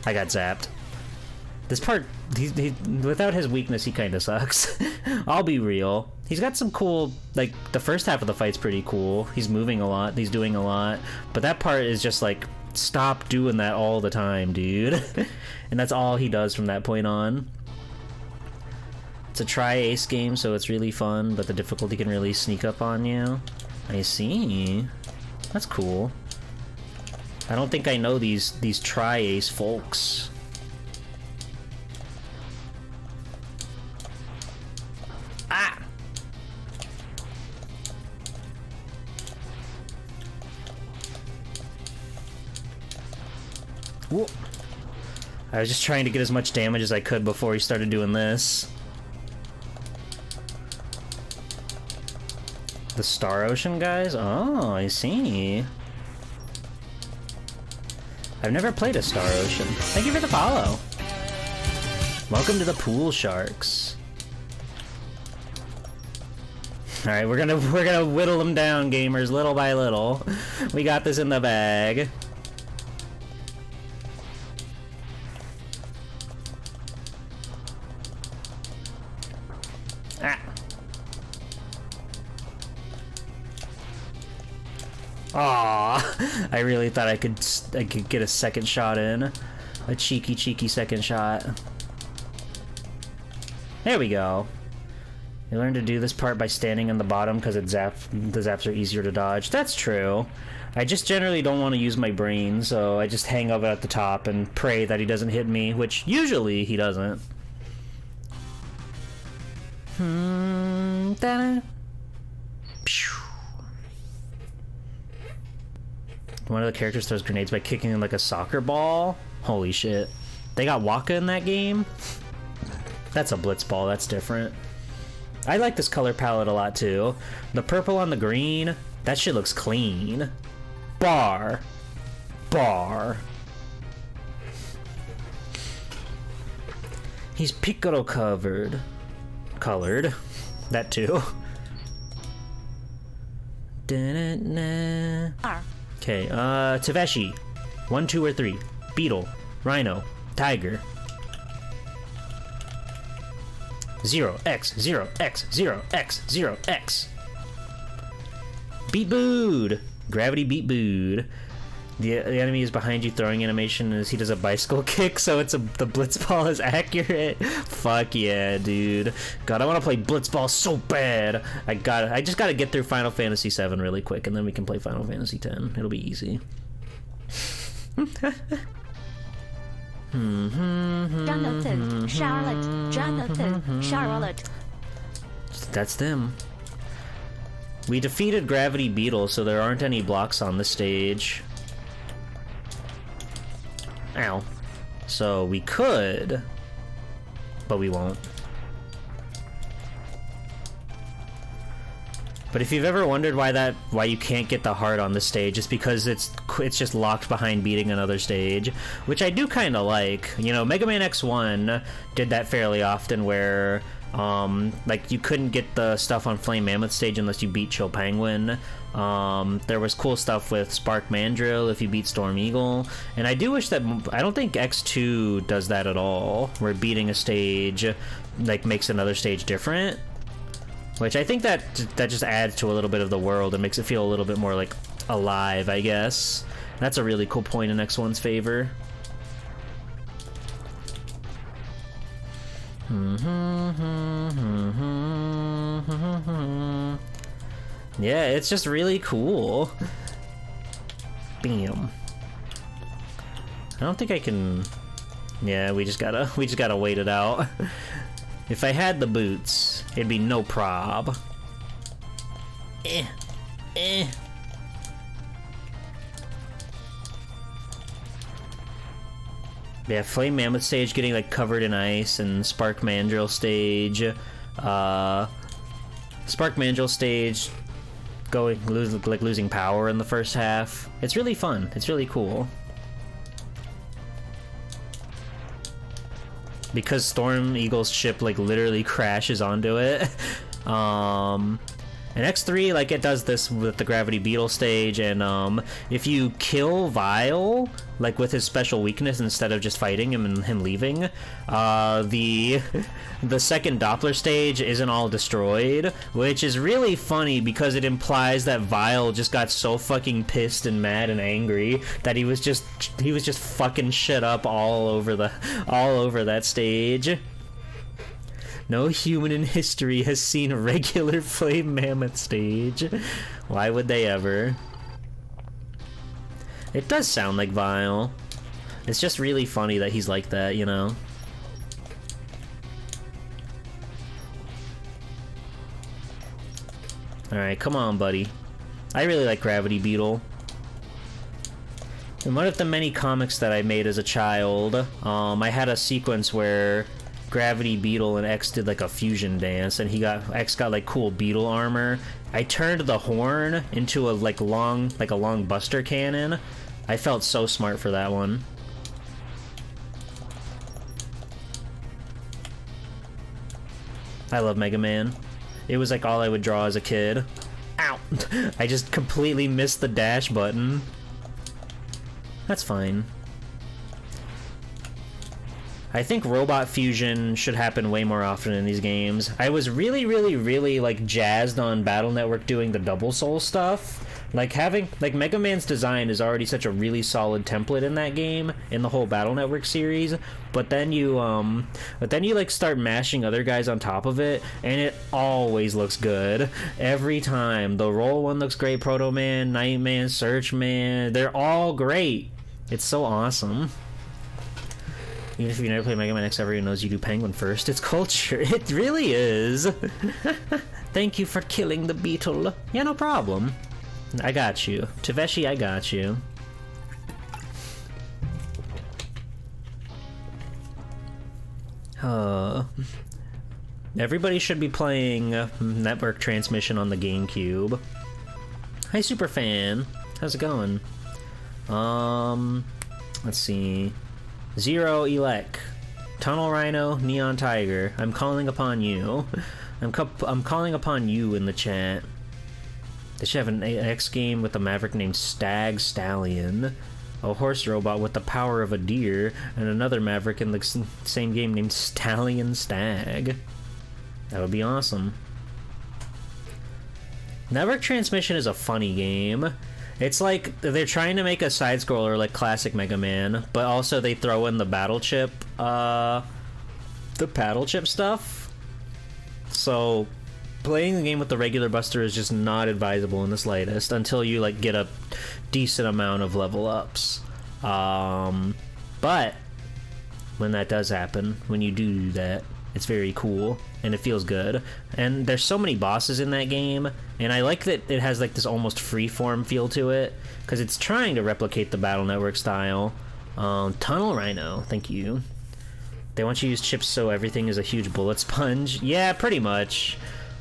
I got zapped. This part, he without his weakness, he kinda sucks. I'll be real. He's got some cool, like, the first half of the fight's pretty cool. He's moving a lot, he's doing a lot. But that part is just like, stop doing that all the time, dude. And that's all he does from that point on. It's a try-ace game, so it's really fun, but the difficulty can really sneak up on you. I see. That's cool. I don't think I know these try-ace folks. Ah! Whoa. I was just trying to get as much damage as I could before he started doing this. The Star Ocean guys? Oh, I see. I've never played a Star Ocean. Thank you for the follow. Welcome to the Pool Sharks. All right, we're gonna whittle them down, gamers, little by little. We got this in the bag. Ah. Aw, I really thought I could get a second shot in. A cheeky second shot. There we go. You learn to do this part by standing on the bottom because the zaps are easier to dodge. That's true. I just generally don't want to use my brain, so I just hang up at the top and pray that he doesn't hit me, which usually he doesn't. Ta-da. One of the characters throws grenades by kicking in like a soccer ball. Holy shit. They got Waka in that game? That's a blitz ball, that's different. I like this color palette a lot too. The purple on the green, that shit looks clean. Bar. He's Piccolo colored. That too. Okay, Taveshi. 1, 2, or 3. Beetle. Rhino. Tiger. 0x 0x 0x 0x. Beat booed. Gravity beat booed. The enemy is behind you throwing animation as he does a bicycle kick, so the blitz ball is accurate. Fuck yeah, dude. God, I want to play blitz ball so bad. I just gotta get through Final Fantasy VII really quick, and then we can play Final Fantasy X. It'll be easy. Jonathan, Charlotte. That's them. We defeated Gravity Beetle, so there aren't any blocks on the stage. Ow. So we could, but we won't. But if you've ever wondered why you can't get the heart on the stage, it's because it's just locked behind beating another stage, which I do kind of like. You know, Mega Man X1 did that fairly often, where like you couldn't get the stuff on Flame Mammoth stage unless you beat Chill Penguin. There was cool stuff with Spark Mandrill if you beat Storm Eagle, and I do wish that I don't think X2 does that at all, where beating a stage like makes another stage different, which I think that just adds to a little bit of the world and makes it feel a little bit more like alive, I guess. That's a really cool point in X1's favor. Yeah, it's just really cool. Bam. I don't think I can... Yeah, we just gotta wait it out. If I had the boots, it'd be no prob. Yeah, Flame Mammoth stage getting like covered in ice, and Spark Mandrill stage, losing power in the first half. It's really fun. It's really cool. Because Storm Eagle's ship like literally crashes onto it. And X3, like, it does this with the Gravity Beetle stage, and if you kill Vile, like with his special weakness, instead of just fighting him and him leaving, the second Doppler stage isn't all destroyed, which is really funny because it implies that Vile just got so fucking pissed and mad and angry that he was just fucking shit up all over that stage. No human in history has seen a regular Flame Mammoth stage. Why would they ever? It does sound like Vile. It's just really funny that he's like that, you know? Alright, come on, buddy. I really like Gravity Beetle. In one of the many comics that I made as a child, I had a sequence where Gravity Beetle and X did like a fusion dance, and X got like cool beetle armor. I turned the horn into a long Buster cannon. I felt so smart for that one. I love Mega Man. It was like all I would draw as a kid. Ow! I just completely missed the dash button. That's fine. I think robot fusion should happen way more often in these games. I was really like jazzed on Battle Network doing the Double Soul stuff. Like Mega Man's design is already such a really solid template in that game, in the whole Battle Network series, but then you like start mashing other guys on top of it, and it always looks good. Every time. The Roll one looks great, Proto Man, Nightman, Search Man, they're all great. It's so awesome. Even if you never play Mega Man X, everyone knows you do Penguin first. It's culture. It really is. Thank you for killing the beetle. Yeah, no problem. I got you. Taveshi, I got you. Everybody should be playing Network Transmission on the GameCube. Hi, Superfan. How's it going? Let's see. Zero Elec, Tunnel Rhino, Neon Tiger. I'm calling upon you. I'm calling upon you in the chat. They should have an X game with a maverick named Stag Stallion, a horse robot with the power of a deer, and another maverick in the same game named Stallion Stag. That would be awesome. Network Transmission is a funny game. It's like they're trying to make a side-scroller like classic Mega Man, but also they throw in the paddle chip stuff. So playing the game with the regular Buster is just not advisable in the slightest until you like get a decent amount of level ups. But when that does happen, when you do that, it's very cool and it feels good. And there's so many bosses in that game, and I like that it has like this almost freeform feel to it because it's trying to replicate the Battle Network style. Tunnel Rhino, thank you. They want you to use chips so everything is a huge bullet sponge. Yeah, pretty much.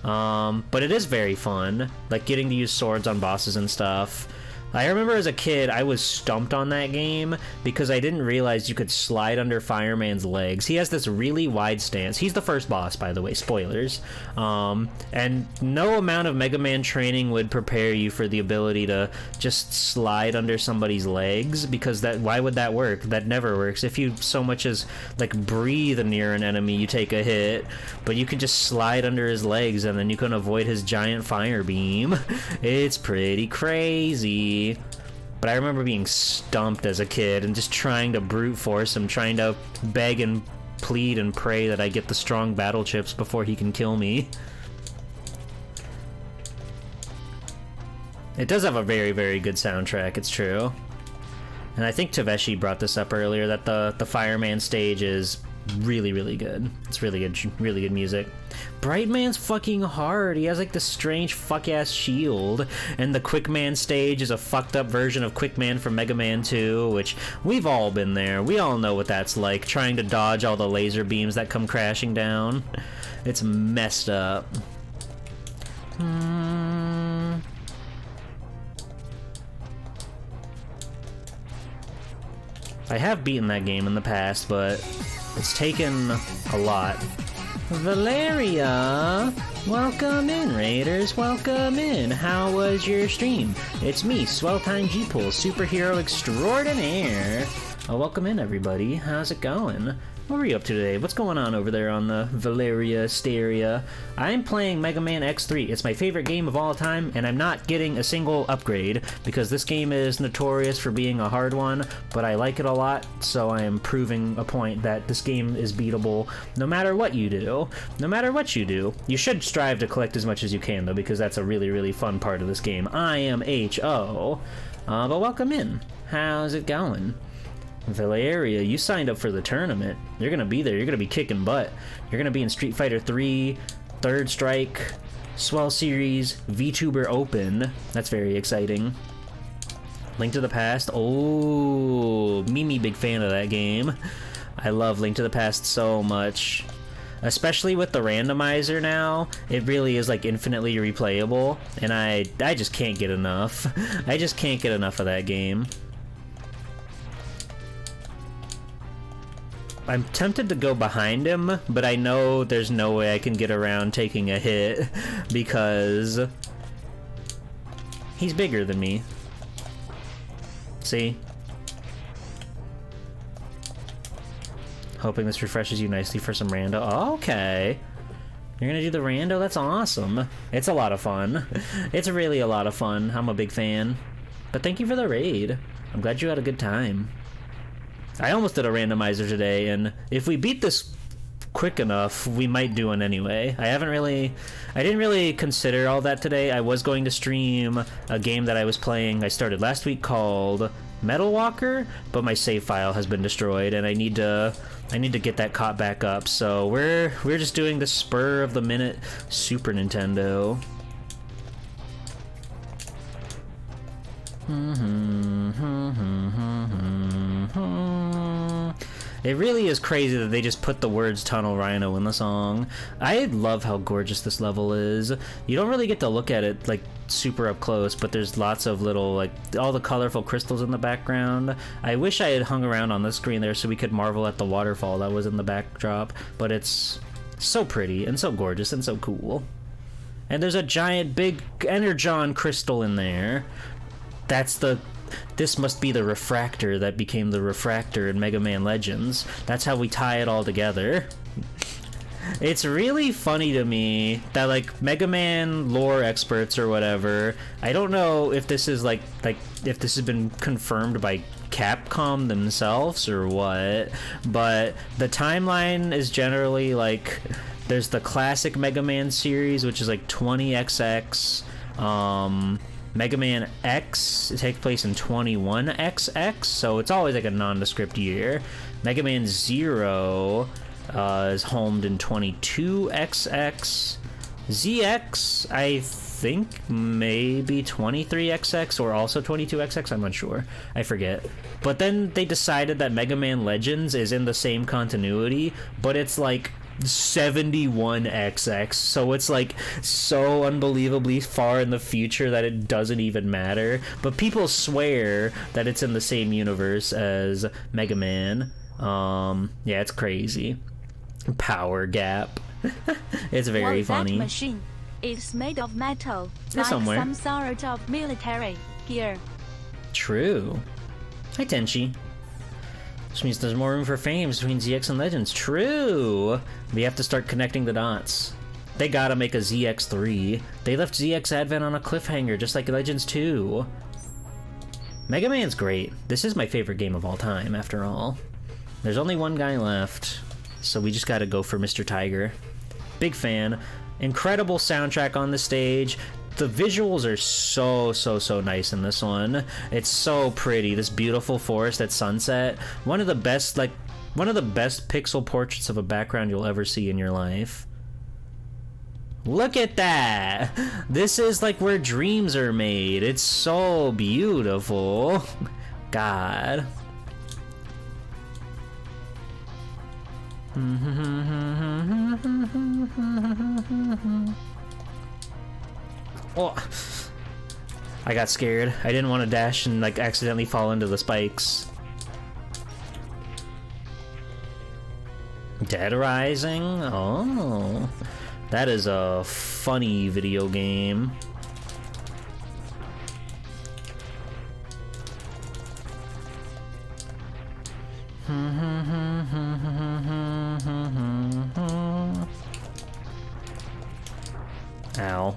But it is very fun, like getting to use swords on bosses and stuff. I remember as a kid, I was stumped on that game because I didn't realize you could slide under Fireman's legs. He has this really wide stance. He's the first boss, by the way, spoilers. And no amount of Mega Man training would prepare you for the ability to just slide under somebody's legs, because why would that work? That never works. If you so much as like breathe near an enemy, you take a hit, but you can just slide under his legs and then you can avoid his giant fire beam. It's pretty crazy. But I remember being stumped as a kid and just trying to brute force him, trying to beg and plead and pray that I get the strong battle chips before he can kill me. It does have a very, very good soundtrack, it's true. And I think Taveshi brought this up earlier, that the Fireman stage is really, really good. It's really good music. Brightman's fucking hard. He has like this strange fuck-ass shield, and the Quickman stage is a fucked up version of Quickman from Mega Man 2, which we've all been there. We all know what that's like, trying to dodge all the laser beams that come crashing down. It's messed up. I have beaten that game in the past, but it's taken a lot. Valeria! Welcome in, Raiders, welcome in. How was your stream? It's me, Swelltime G-Pool, superhero extraordinaire. Oh, welcome in, everybody. How's it going? What were you up to today? What's going on over there on the Valeria Stereo? I'm playing Mega Man X3. It's my favorite game of all time, and I'm not getting a single upgrade because this game is notorious for being a hard one, but I like it a lot, so I am proving a point that this game is beatable no matter what you do. No matter what you do. You should strive to collect as much as you can, though, because that's a really, really fun part of this game. I am H.O. But welcome in. How's it going? Valeria, you signed up for the tournament. You're gonna be there. You're gonna be kicking butt. You're gonna be in Street Fighter 3, Third Strike, Swell Series, VTuber Open. That's very exciting. Link to the Past. Oh, Mimi, big fan of that game. I love Link to the Past so much. Especially with the randomizer now, it really is like infinitely replayable, and I just can't get enough. I just can't get enough of that game. I'm tempted to go behind him, but I know there's no way I can get around taking a hit because he's bigger than me. See? Hoping this refreshes you nicely for some rando. Oh, okay. You're gonna do the rando? That's awesome. It's a lot of fun. It's really a lot of fun. I'm a big fan. But thank you for the raid. I'm glad you had a good time. I almost did a randomizer today, and if we beat this quick enough, we might do one anyway. I didn't really consider all that today. I was going to stream a game that I was playing. I started last week called Metal Walker, but my save file has been destroyed, and I need to get that caught back up. So we're just doing the spur of the minute Super Nintendo. It really is crazy that they just put the words Tunnel Rhino in the song. I love how gorgeous this level is. You don't really get to look at it like super up close, but there's lots of little, like, all the colorful crystals in the background. I wish I had hung around on the screen there so we could marvel at the waterfall that was in the backdrop, but it's so pretty and so gorgeous and so cool. And there's a giant big Energon crystal in there. This must be the refractor that became the refractor in Mega Man Legends. That's how we tie it all together. It's really funny to me that, like, Mega Man lore experts or whatever, I don't know if this is like if this has been confirmed by Capcom themselves or what, but the timeline is generally like there's the classic Mega Man series, which is like 20XX. Mega Man X, it takes place in 21XX, so it's always like a nondescript year. Mega Man Zero is homed in 22XX. ZX, I think maybe 23XX or also 22XX, I'm unsure. I forget. But then they decided that Mega Man Legends is in the same continuity, but it's like 71XX, so it's like so unbelievably far in the future that it doesn't even matter, but people swear that it's in the same universe as Mega Man. Yeah, it's crazy. Power gap. It's very funny. That machine is made of metal, Yeah, like somewhere. some sort of military gear. True. Hi, Tenchi. Which means there's more room for fame between ZX and Legends. True! We have to start connecting the dots. They gotta make a ZX3. They left ZX Advent on a cliffhanger, just like Legends 2. Mega Man's great. This is my favorite game of all time, after all. There's only one guy left, so we just gotta go for Mr. Tiger. Big fan. Incredible soundtrack on the stage. The visuals are so nice in this one. It's so pretty. This beautiful forest at sunset. One of the best pixel portraits of a background you'll ever see in your life. Look at that! This is like where dreams are made. It's so beautiful. God. Oh, I got scared. I didn't want to dash and like accidentally fall into the spikes. Dead Rising? Oh, that is a funny video game. Ow.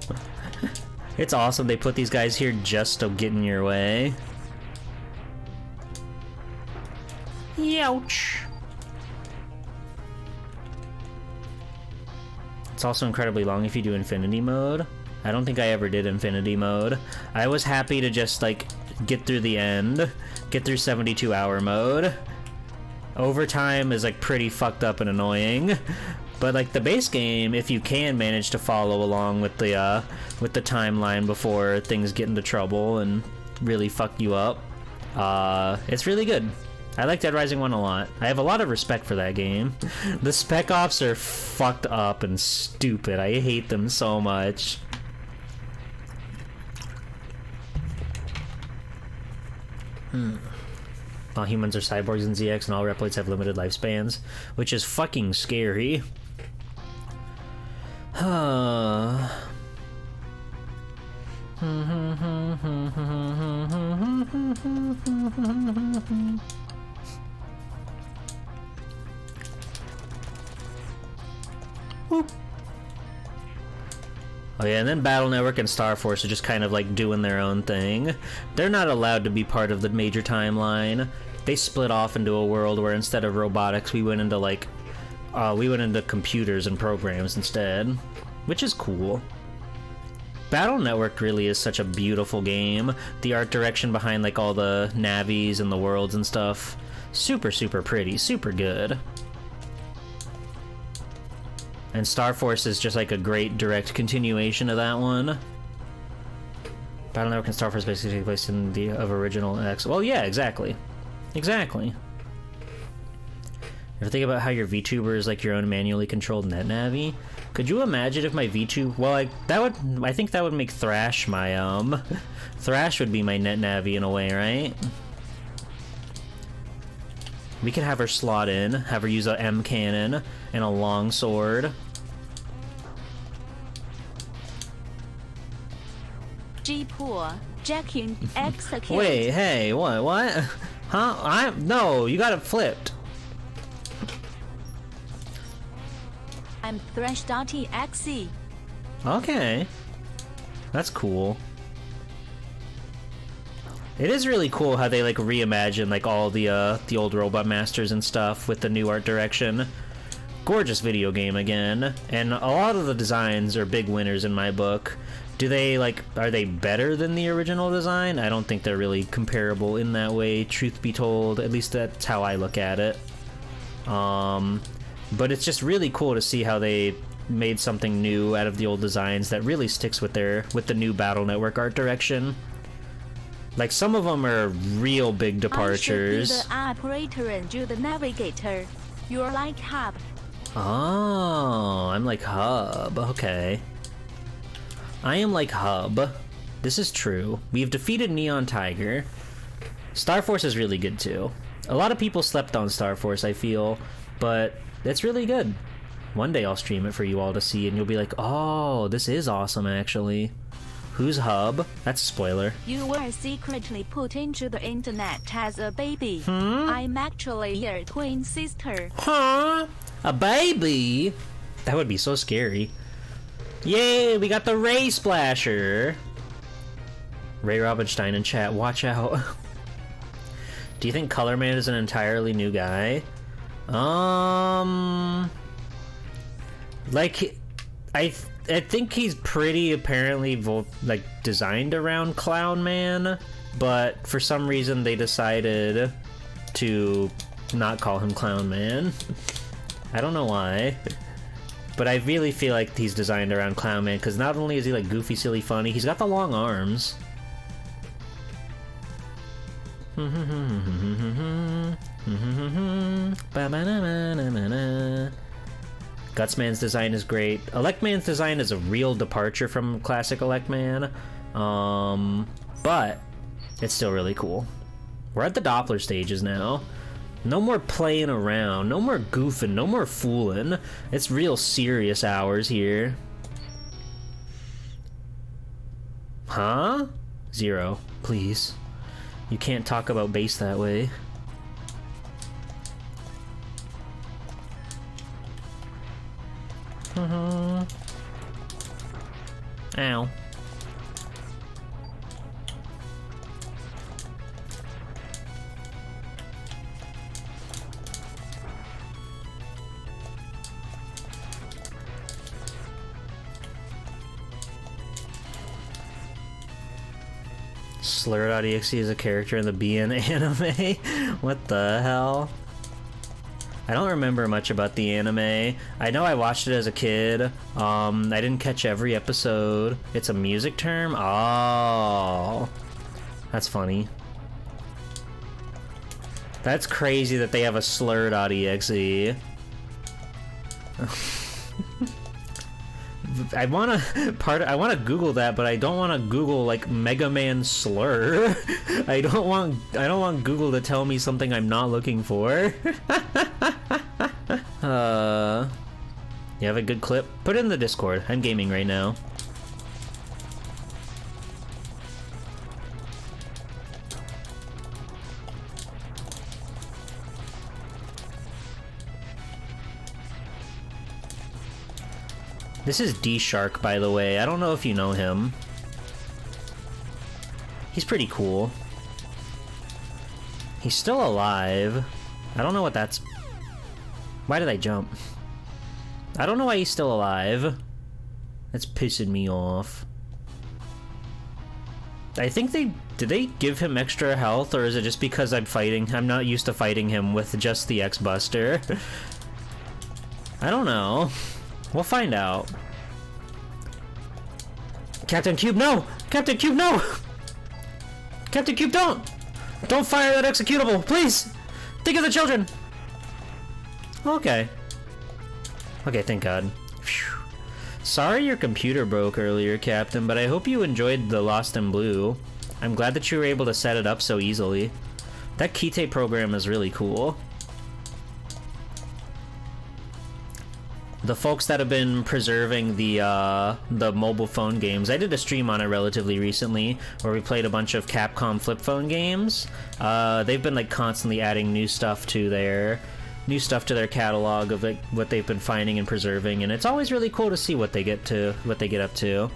It's awesome they put these guys here just to get in your way. Youch. It's also incredibly long if you do infinity mode. I don't think I ever did infinity mode. I was happy to just like get through the end, get through 72-hour mode. Overtime is like pretty fucked up and annoying. But like the base game, if you can manage to follow along with the timeline before things get into trouble and really fuck you up, it's really good. I like Dead Rising 1 a lot. I have a lot of respect for that game. The Spec Ops are fucked up and stupid. I hate them so much. All humans are cyborgs in ZX and all replicates have limited lifespans, which is fucking scary. Oh yeah, and then Battle Network and Star Force are just kind of like doing their own thing. They're not allowed to be part of the major timeline. They split off into a world where instead of robotics, we went into computers and programs instead, which is cool. Battle Network really is such a beautiful game. The art direction behind like all the navies and the worlds and stuff, super pretty, super good. And Star Force is just like a great direct continuation of that one. Battle Network and Star Force basically take place in the original X. Well, yeah, exactly. Exactly. Ever think about how your VTuber is like your own manually controlled net navi? Could you imagine if my VTuber... Well, I think that would make Thrash my, Thrash would be my net navi in a way, right? We could have her slot in, have her use a M cannon and a long sword. G-Poor, Jacking, execute. Wait, hey, what? Huh? No, you got it flipped. I'm Thrash.exe. Okay. That's cool. It is really cool how they like reimagine like all the old Robot Masters and stuff with the new art direction. Gorgeous video game again, and a lot of the designs are big winners in my book. Are they better than the original design? I don't think they're really comparable in that way, truth be told. At least that's how I look at it. But it's just really cool to see how they made something new out of the old designs that really sticks with the new Battle Network art direction. Like some of them are real big departures. I should be the operator and you the navigator. You're like hub. Oh, I'm like Hub. Okay. I am like Hub. This is true. We've defeated Neon Tiger. Star Force is really good too. A lot of people slept on Star Force, I feel, but it's really good. One day I'll stream it for you all to see and you'll be like, oh, this is awesome actually. Who's Hub? That's a spoiler. You were secretly put into the internet as a baby. Hmm? I'm actually your twin sister. Huh? A baby? That would be so scary. Yay, we got the Ray Splasher. Ray Robinstein in chat, watch out. Do you think Color Man is an entirely new guy? Like, I think he's pretty apparently like designed around Clown Man, but for some reason they decided to not call him Clown Man. I don't know why, but I really feel like he's designed around Clown Man because not only is he like goofy, silly, funny, he's got the long arms. Gutsman's design is great. Electman's design is a real departure from classic Electman, but it's still really cool. We're at the Doppler stages now. No more playing around, no more goofing, no more fooling. It's real serious hours here. Huh? 0, please. You can't talk about bass that way. Ow. Slur.exe is a character in the BN anime? What the hell? I don't remember much about the anime. I know I watched it as a kid. I didn't catch every episode. It's a music term? Oh. That's funny. That's crazy that they have a slur.exe. I wanna Google that, but I don't wanna Google like Mega Man slur. I don't want Google to tell me something I'm not looking for. You have a good clip? Put it in the Discord. I'm gaming right now. This is D-Shark, by the way. I don't know if you know him. He's pretty cool. He's still alive. I don't know what that's... Why did I jump? I don't know why he's still alive. That's pissing me off. I think did they give him extra health, or is it just because I'm not used to fighting him with just the X-Buster? I don't know. We'll find out. Captain Cube, no! Captain Cube, no! Captain Cube, don't! Don't fire that executable, please! Think of the children! Okay. Okay, thank God. Phew. Sorry your computer broke earlier, Captain, but I hope you enjoyed the Lost in Blue. I'm glad that you were able to set it up so easily. That Kite program is really cool. The folks that have been preserving the mobile phone games, I did a stream on it relatively recently where we played a bunch of Capcom flip phone games. They've been like constantly adding new stuff to their catalog of like what they've been finding and preserving, and it's always really cool to see what they get up to. You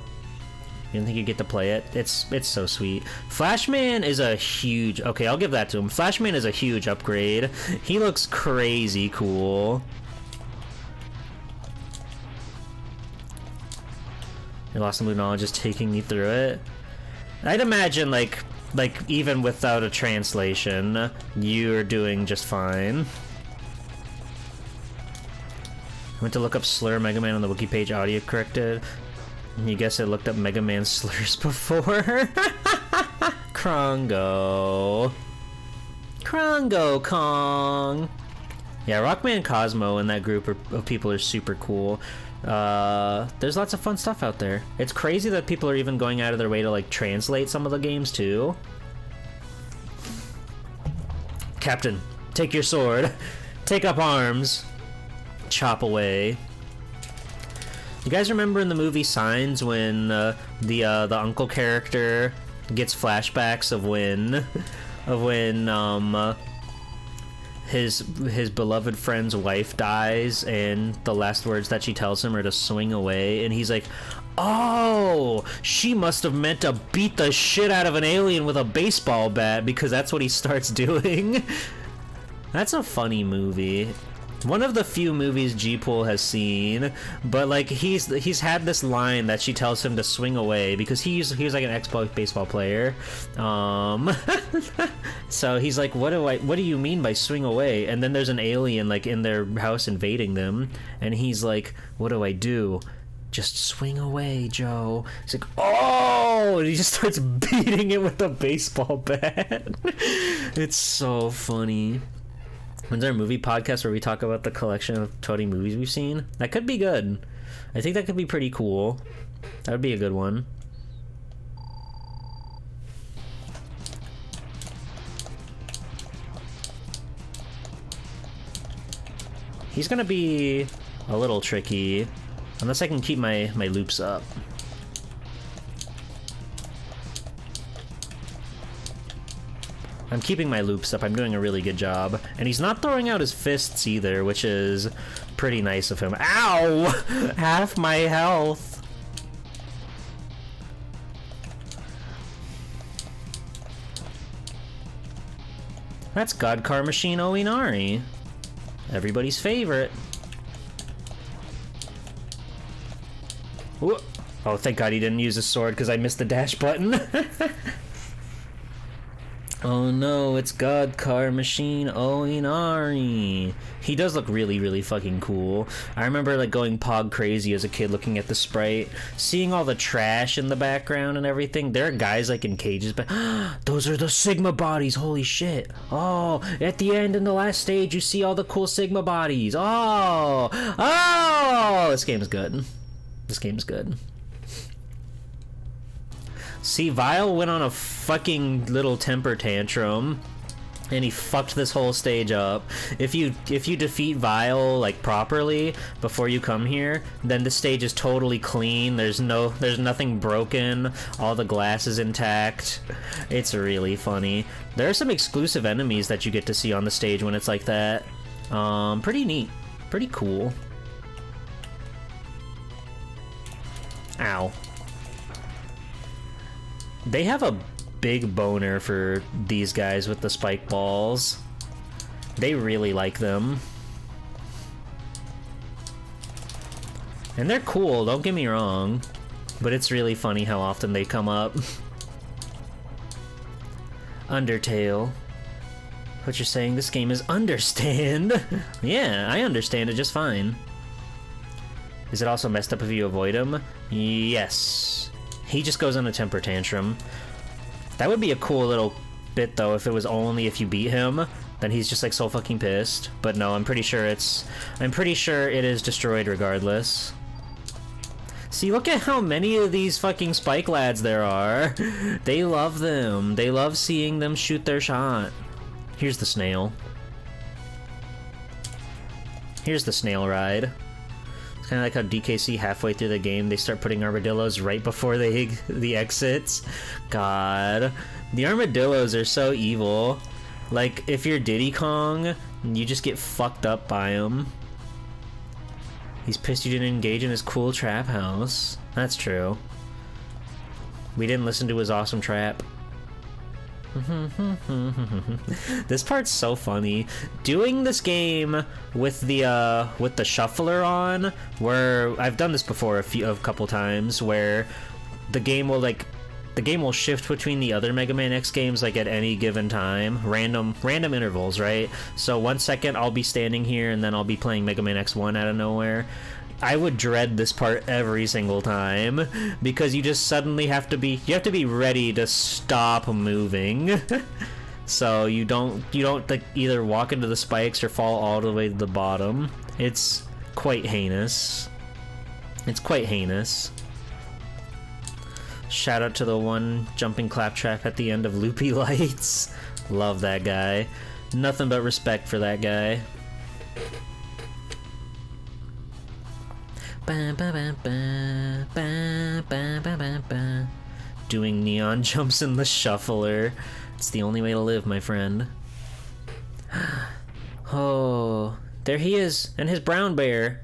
didn't think you'd get to play it? It's so sweet. Flashman is a huge... Okay, I'll give that to him. Flashman is a huge upgrade. He looks crazy cool. Your Lost in Blue knowledge is taking me through it. I'd imagine, like even without a translation, you're doing just fine. I went to look up slur Mega Man on the wiki page, audio corrected. You guess I looked up Mega Man slurs before? Krongo. Krongo Kong. Yeah, Rockman Cosmo and that group of people are super cool. There's lots of fun stuff out there. It's crazy that people are even going out of their way to like translate some of the games too. Captain, take your sword. Take up arms. Chop away. You guys remember in the movie Signs when the uncle character gets flashbacks of when his beloved friend's wife dies, and the last words that she tells him are to swing away, and he's like, oh, she must have meant to beat the shit out of an alien with a baseball bat, because that's what he starts doing. That's a funny movie. One of the few movies G-Pool has seen, but like he's had this line that she tells him to swing away because he was like an ex-baseball player. So he's like, what do you mean by swing away? And then there's an alien like in their house invading them, and he's like, what do I do? Just swing away, Joe. He's like, oh, and he just starts beating it with a baseball bat. It's so funny. When's there a movie podcast where we talk about the collection of 20 movies we've seen? That could be good. I think that could be pretty cool. That would be a good one. He's gonna be a little tricky, unless I can keep my loops up. I'm keeping my loops up. I'm doing a really good job. And he's not throwing out his fists either, which is pretty nice of him. Ow! Half my health. That's Godcar Machine Oinari. Everybody's favorite. Ooh. Oh, thank God he didn't use his sword because I missed the dash button. Oh no, it's Godcar Machine Oinari. He does look really, really fucking cool. I remember like going pog crazy as a kid looking at the sprite, seeing all the trash in the background and everything. There are guys like in cages, but those are the Sigma bodies, holy shit. Oh, at the end in the last stage you see all the cool Sigma bodies. Oh, this game's good. This game's good. See, Vile went on a fucking little temper tantrum, and he fucked this whole stage up. If you defeat Vile like properly before you come here, then the stage is totally clean. There's nothing broken. All the glass is intact. It's really funny. There are some exclusive enemies that you get to see on the stage when it's like that. Pretty neat. Pretty cool. Ow. They have a big boner for these guys with the spike balls. They really like them. And they're cool, don't get me wrong. But it's really funny how often they come up. Undertale. What you're saying, this game is understand? Yeah, I understand it just fine. Is it also messed up if you avoid him? Yes. He just goes on a temper tantrum. That would be a cool little bit though if it was only if you beat him. Then he's just like so fucking pissed. But no, I'm pretty sure it is destroyed regardless. See, look at how many of these fucking spike lads there are. They love them. They love seeing them shoot their shot. Here's the snail. Here's the snail ride. It's kind of like how DKC halfway through the game they start putting armadillos right before the exits. God, the armadillos are so evil. Like if you're Diddy Kong, you just get fucked up by them. He's pissed you didn't engage in his cool trap house. That's true. We didn't listen to his awesome trap. This part's so funny. Doing this game with the shuffler on, where I've done this before a couple times, where the game will shift between the other Mega Man X games like at any given time, random intervals, right? So 1 second I'll be standing here and then I'll be playing Mega Man X1 out of nowhere. I would dread this part every single time because you just suddenly have to be ready to stop moving. So you don't like either walk into the spikes or fall all the way to the bottom. It's quite heinous. It's quite heinous. Shout out to the one jumping claptrap at the end of Loopy Lights. Love that guy. Nothing but respect for that guy. Ba, ba, ba, ba, ba, ba, ba, ba, ba. Doing neon jumps in the shuffler. It's the only way to live, my friend. Oh, there he is, and his brown bear.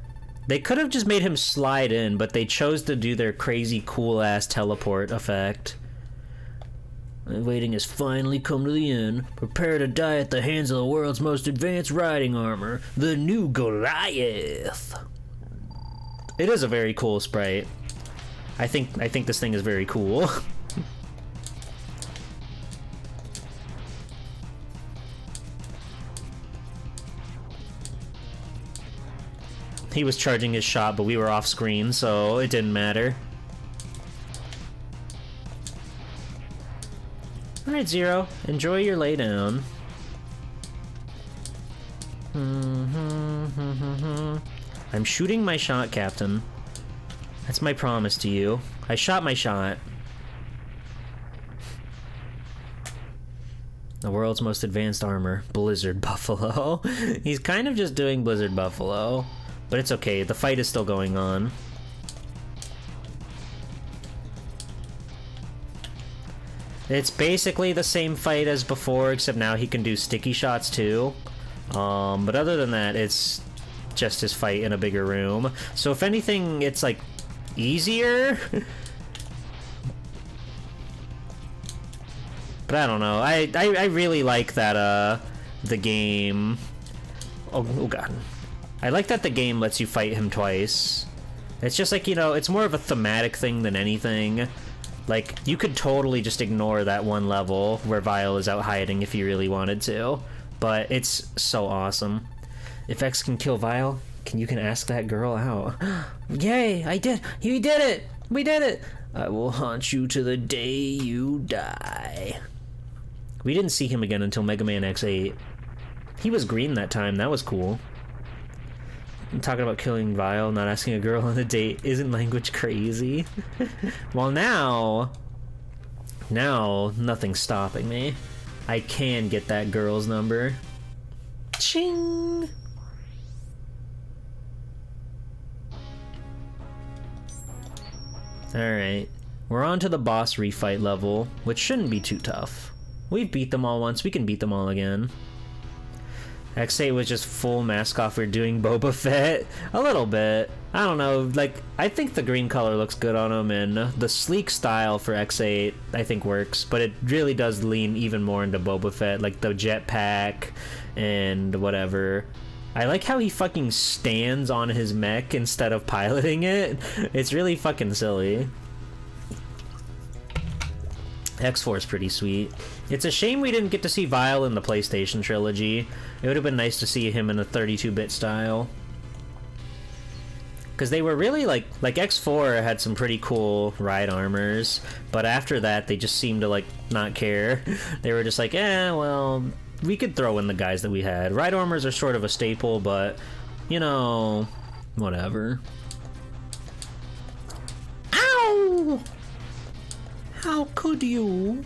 They could have just made him slide in, but they chose to do their crazy cool-ass teleport effect. Waiting has finally come to the end. Prepare to die at the hands of the world's most advanced riding armor, the new Goliath. It is a very cool sprite. I think this thing is very cool. He was charging his shot, but we were off screen, so it didn't matter. Alright, Zero. Enjoy your laydown. I'm shooting my shot, Captain. That's my promise to you. I shot my shot. The world's most advanced armor, Blizzard Buffalo. He's kind of just doing Blizzard Buffalo. But it's okay, the fight is still going on. It's basically the same fight as before, except now he can do sticky shots too. But other than that, it's just his fight in a bigger room. So if anything, it's like easier. But I don't know. I really like that the game. Oh god. I like that the game lets you fight him twice. It's just like, you know, it's more of a thematic thing than anything. Like, you could totally just ignore that one level where Vile is out hiding if you really wanted to. But it's so awesome. If X can kill Vile, you can ask that girl out. Yay, I did! You did it! We did it! I will haunt you to the day you die. We didn't see him again until Mega Man X8. He was green that time, that was cool. I'm talking about killing Vile, not asking a girl on a date. Isn't language crazy? Well, now, nothing's stopping me. I can get that girl's number. Ching! Alright. We're on to the boss refight level, which shouldn't be too tough. We've beat them all once, we can beat them all again. X8 was just full mask off. We're doing Boba Fett. A little bit. I don't know, like, I think the green color looks good on him, and the sleek style for X8 I think works, but it really does lean even more into Boba Fett, like the jetpack and whatever. I like how he fucking stands on his mech instead of piloting it. It's really fucking silly. X4 is pretty sweet. It's a shame we didn't get to see Vile in the PlayStation trilogy. It would have been nice to see him in a 32-bit style. Because they were really like X4 had some pretty cool ride armors, but after that they just seemed to like not care. They were just like, well, we could throw in the guys that we had. Ride armors are sort of a staple, but, you know, whatever. Ow! How could you?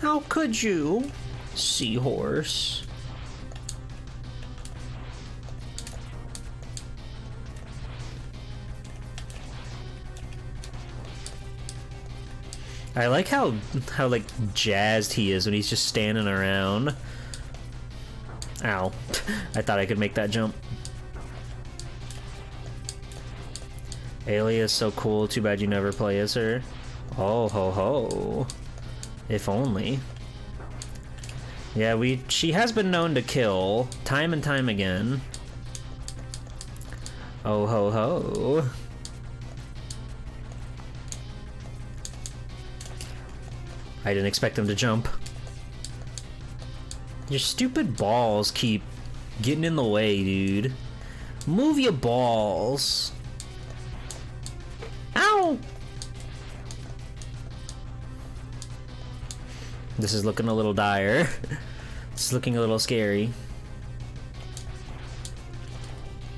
How could you? Seahorse. I like how like jazzed he is when he's just standing around. Ow. I thought I could make that jump. Ayla is so cool, too bad you never play as her. Oh ho ho. If only. Yeah, she has been known to kill, time and time again. Oh ho ho. I didn't expect him to jump. Your stupid balls keep getting in the way, dude. Move your balls. Ow! This is looking a little dire. It's looking a little scary.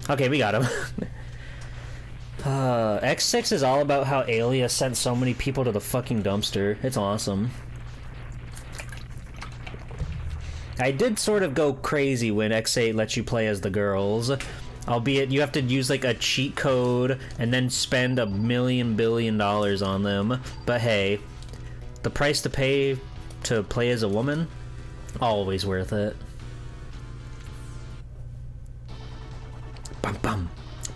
Okay, we got him. X6 is all about how Alias sent so many people to the fucking dumpster. It's awesome. I did sort of go crazy when X8 lets you play as the girls. Albeit you have to use like a cheat code and then spend $1 billion on them. But hey, the price to pay to play as a woman, always worth it. Bum bum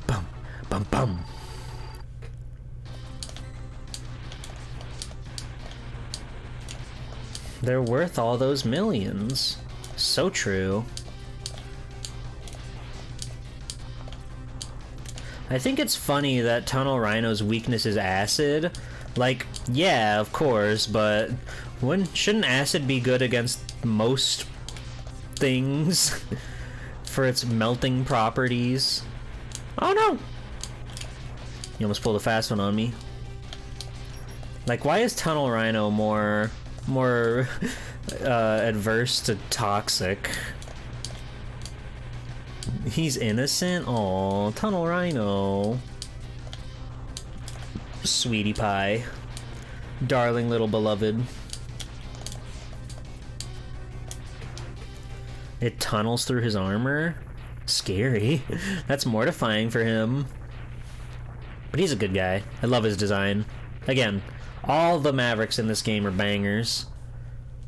bum bum bum. They're worth all those millions. So true. I think it's funny that Tunnel Rhino's weakness is acid. Like, yeah, of course, but shouldn't acid be good against most things for its melting properties? Oh no! You almost pulled a fast one on me. Like, why is Tunnel Rhino more adverse to toxic? He's innocent? Aw, Tunnel Rhino. Sweetie pie. Darling little beloved. It tunnels through his armor? Scary. That's mortifying for him. But he's a good guy. I love his design. Again, all the Mavericks in this game are bangers.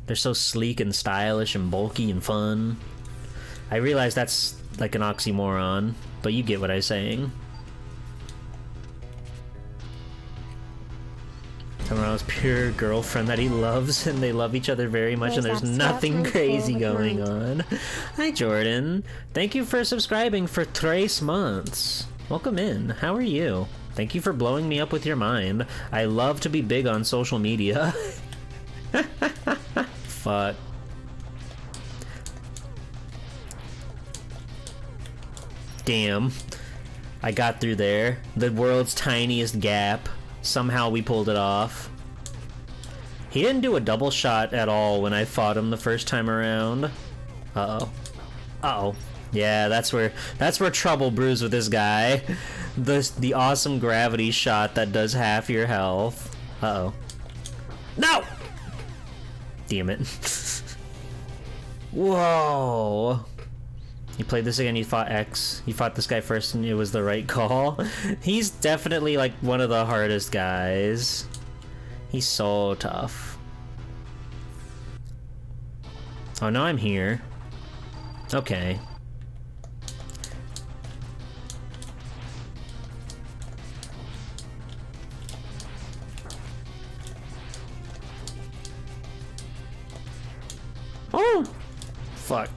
They're so sleek and stylish and bulky and fun. I realize that's like an oxymoron, but you get what I'm saying. Tomorrow's pure girlfriend that he loves, and they love each other very much, and there's nothing crazy going on. Hi, Jordan. Thank you for subscribing for 3 months. Welcome in. How are you? Thank you for blowing me up with your mind. I love to be big on social media. Fuck. Damn. I got through there. The world's tiniest gap. Somehow we pulled it off. He didn't do a double shot at all when I fought him the first time around. Uh-oh. Uh-oh. Yeah, that's where trouble brews with this guy. The awesome gravity shot that does half your health. Uh-oh. No! Damn it. Whoa. You played this again, you fought X. You fought this guy first and it was the right call. He's definitely like one of the hardest guys. He's so tough. Oh, now I'm here. Okay. Oh! Fuck.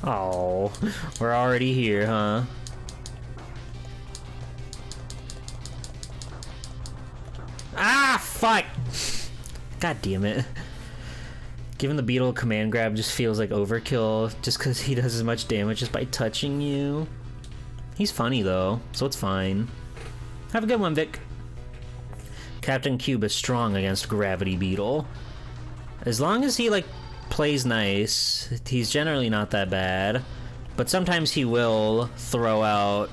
Oh, we're already here, huh? Ah, fuck! God damn it. Giving the beetle a command grab just feels like overkill just because he does as much damage just by touching you. He's funny though, so it's fine. Have a good one, Vic. Captain Cube is strong against Gravity Beetle. As long as he, like, plays nice, he's generally not that bad. But sometimes he will throw out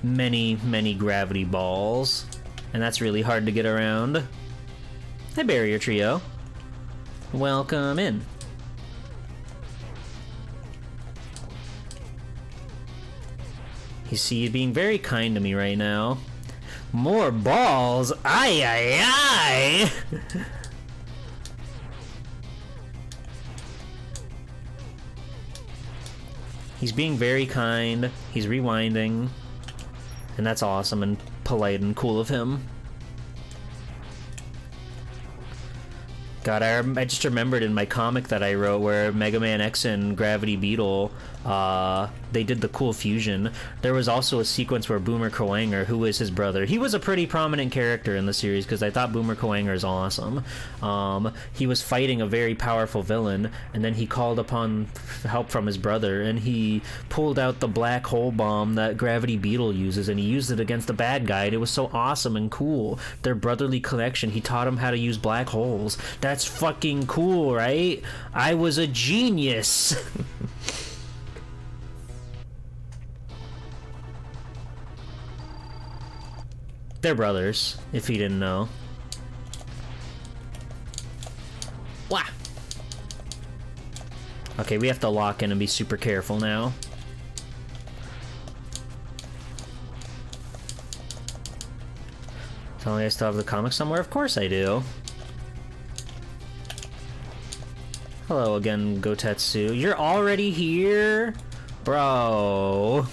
many, many gravity balls. And that's really hard to get around. Hi, Barrier Trio. Welcome in. He's being very kind to me right now. More balls? Aye, aye, aye! He's being very kind. He's rewinding. And that's awesome and polite and cool of him. God, I just remembered in my comic that I wrote where Mega Man X and Gravity Beetle, they did the cool fusion. There was also a sequence where Boomer Kuwanger, who is his brother, he was a pretty prominent character in the series because I thought Boomer Kuwanger is awesome. He was fighting a very powerful villain, and then he called upon help from his brother, and he pulled out the black hole bomb that Gravity Beetle uses, and he used it against the bad guy, and it was so awesome and cool. Their brotherly connection, he taught him how to use black holes. That's fucking cool, right? I was a genius. They're brothers, if you didn't know. Wah! Okay, we have to lock in and be super careful now. Tell me I still have the comic somewhere? Of course I do. Hello again, Gotetsu. You're already here? Bro.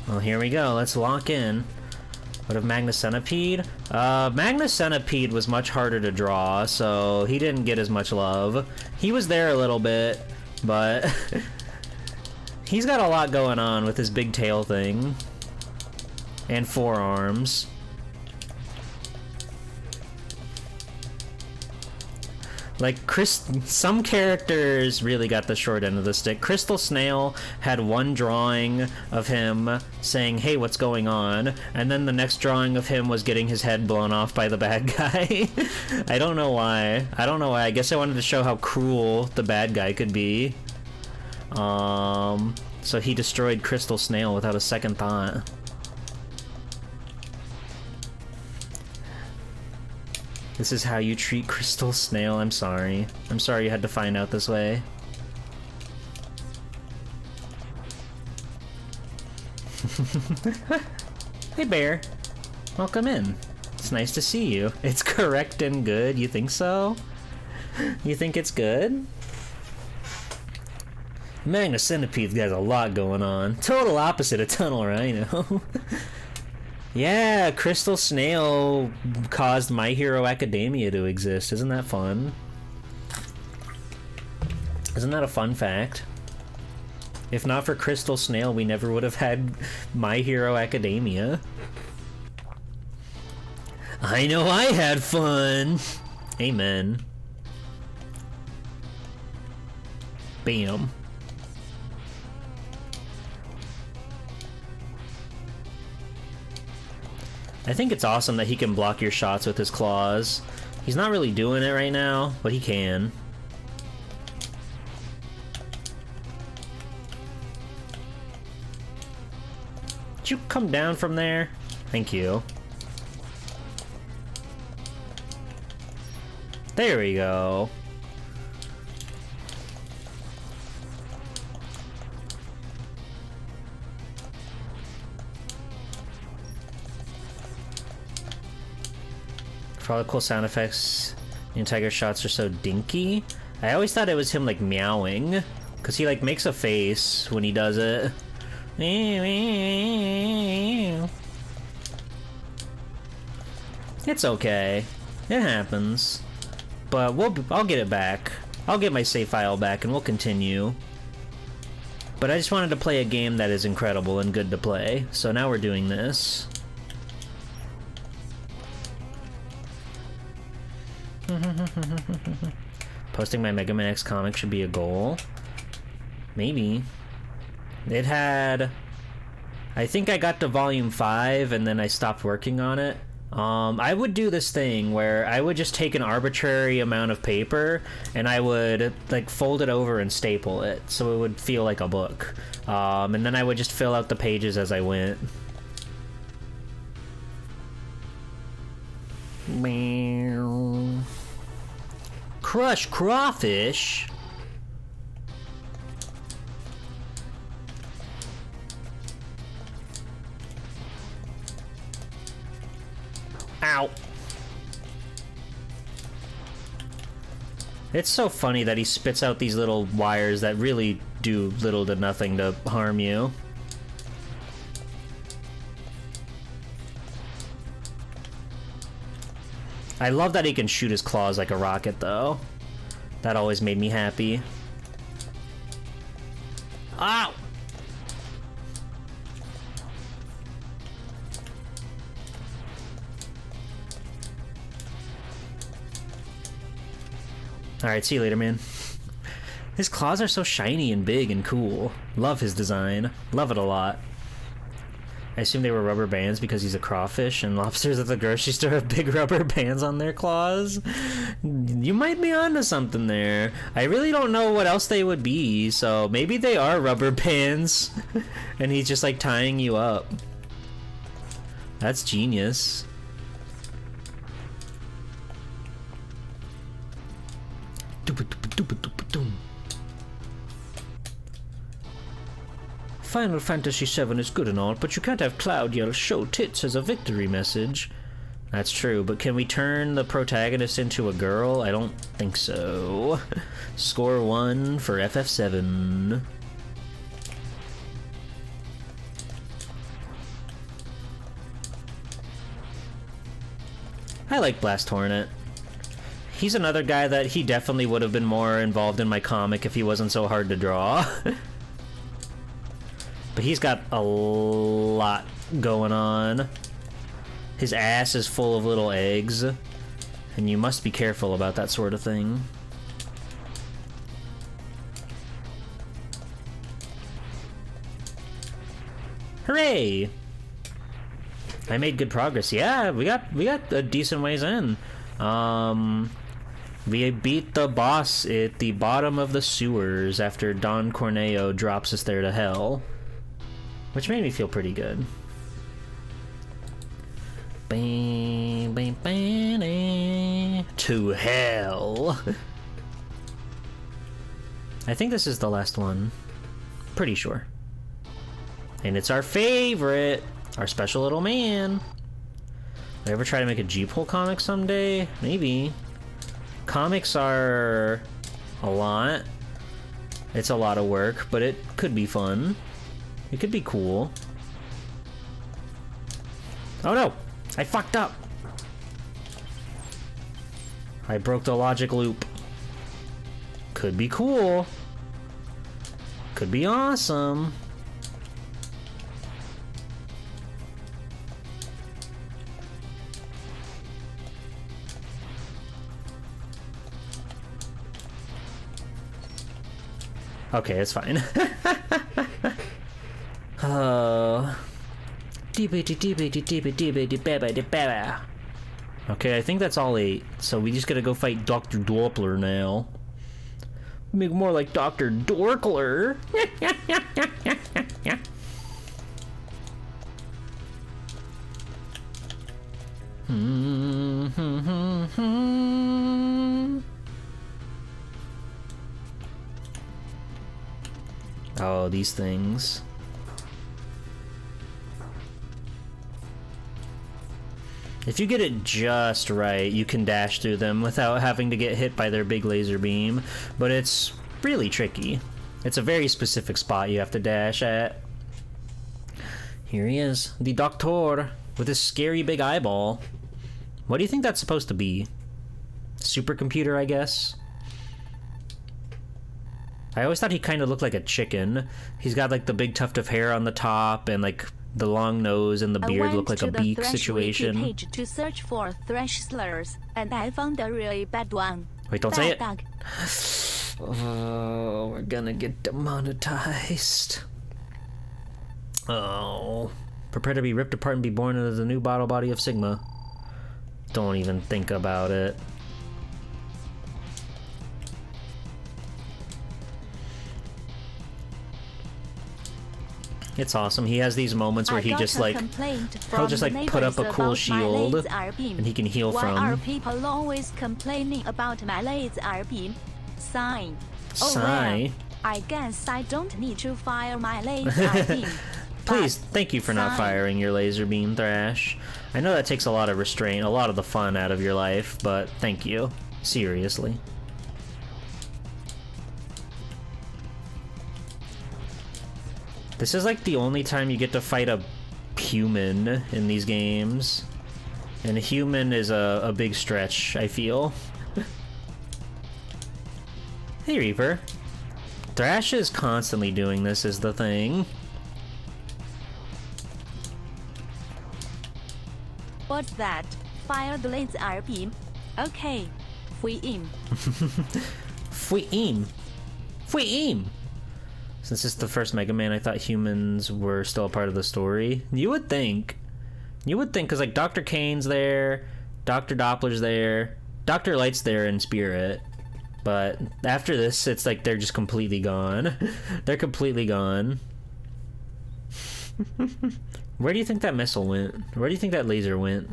Well, here we go. Let's lock in. What of Magna Centipede? Magna Centipede was much harder to draw, so he didn't get as much love. He was there a little bit, but he's got a lot going on with his big tail thing. And forearms. Like, some characters really got the short end of the stick. Crystal Snail had one drawing of him saying, hey, what's going on? And then the next drawing of him was getting his head blown off by the bad guy. I don't know why. I guess I wanted to show how cruel the bad guy could be. So he destroyed Crystal Snail without a second thought. This is how you treat Crystal Snail. I'm sorry. I'm sorry you had to find out this way. Hey, Bear. Welcome in. It's nice to see you. It's correct and good. You think so? You think it's good? Magna Centipede's got a lot going on. Total opposite of Tunnel Rhino. Yeah, Crystal Snail caused My Hero Academia to exist. Isn't that fun? Isn't that a fun fact? If not for Crystal Snail, we never would have had My Hero Academia. I know I had fun! Amen. Bam. I think it's awesome that he can block your shots with his claws. He's not really doing it right now, but he can. Did you come down from there? Thank you. There we go. For all the cool sound effects, the Tiger shots are so dinky. I always thought it was him like meowing, because he like makes a face when he does it. It's okay. It happens. But I'll get it back. I'll get my save file back and we'll continue. But I just wanted to play a game that is incredible and good to play. So now we're doing this. Posting my Mega Man X comic should be a goal. Maybe. It had... I think I got to volume 5 and then I stopped working on it. I would do this thing where I would just take an arbitrary amount of paper and I would like fold it over and staple it so it would feel like a book. And then I would just fill out the pages as I went. Crush crawfish? Ow. It's so funny that he spits out these little wires that really do little to nothing to harm you. I love that he can shoot his claws like a rocket, though. That always made me happy. Ow! Alright, see you later, man. His claws are so shiny and big and cool. Love his design. Love it a lot. I assume they were rubber bands because he's a crawfish and lobsters at the grocery store have big rubber bands on their claws. You might be onto something there. I really don't know what else they would be, so maybe they are rubber bands and he's just like tying you up. That's genius. Final Fantasy VII is good and all, but you can't have Cloud yell "show tits" as a victory message. That's true, but can we turn the protagonist into a girl? I don't think so. Score 1 for FF7. I like Blast Hornet. He's another guy that he definitely would have been more involved in my comic if he wasn't so hard to draw. But he's got a lot going on. His ass is full of little eggs, and you must be careful about that sort of thing. Hooray! I made good progress. Yeah, we got a decent ways in. We beat the boss at the bottom of the sewers after Don Corneo drops us there to hell. Which made me feel pretty good. To hell. I think this is the last one. Pretty sure. And it's our favorite. Our special little man. Did I ever try to make a Jeep-hole comic someday? Maybe. Comics are a lot. It's a lot of work, but it could be fun. It could be cool. Oh no! I fucked up! I broke the logic loop. Could be cool. Could be awesome. Okay, it's fine. Okay, I think that's all 8. So we just gotta go fight Dr. Doppler now. Make more like Dr. Dorkler. Oh, these things. If you get it just right, you can dash through them without having to get hit by their big laser beam, but it's really tricky. It's a very specific spot you have to dash at. Here he is, the Doctor, with his scary big eyeball. What do you think that's supposed to be? Supercomputer, I guess? I always thought he kind of looked like a chicken. He's got like the big tuft of hair on the top and like the long nose and the beard look like a beak situation. I went to the Thresh Wiki page to search for Thresh slurs, and I found a really bad one. Wait, don't say it. Dog. Oh, we're gonna get demonetized. Oh. Prepare to be ripped apart and be born into the new bottle body of Sigma. Don't even think about it. It's awesome. He has these moments where he just like he'll just like put up a cool shield and he can heal from. Why are people always complaining about my laser beam? Sign. Oh well, I guess I don't need to fire my laser beam. Please, thank you for not firing your laser beam, Thrash. I know that takes a lot of restraint, a lot of the fun out of your life, but thank you. Seriously. This is like the only time you get to fight a human in these games. And human is a big stretch, I feel. Hey, Reaper. Thrash is constantly doing this, is the thing. What's that? Fire blades RP. Okay. Free aim. Free aim. Free aim. Since it's the first Mega Man, I thought humans were still a part of the story. You would think. You would think, because like Dr. Kane's there, Dr. Doppler's there, Dr. Light's there in spirit. But after this, it's like they're just completely gone. They're completely gone. Where do you think that missile went? Where do you think that laser went?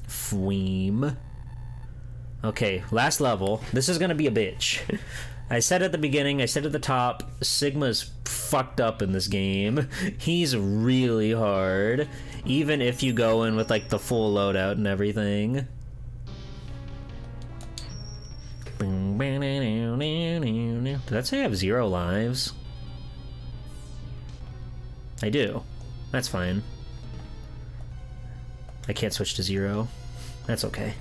Fweem. Okay, last level. This is gonna be a bitch. I said at the beginning, I said at the top, Sigma's fucked up in this game. He's really hard, even if you go in with like the full loadout and everything. Did that say I have 0 lives? I do. That's fine. I can't switch to 0. That's okay.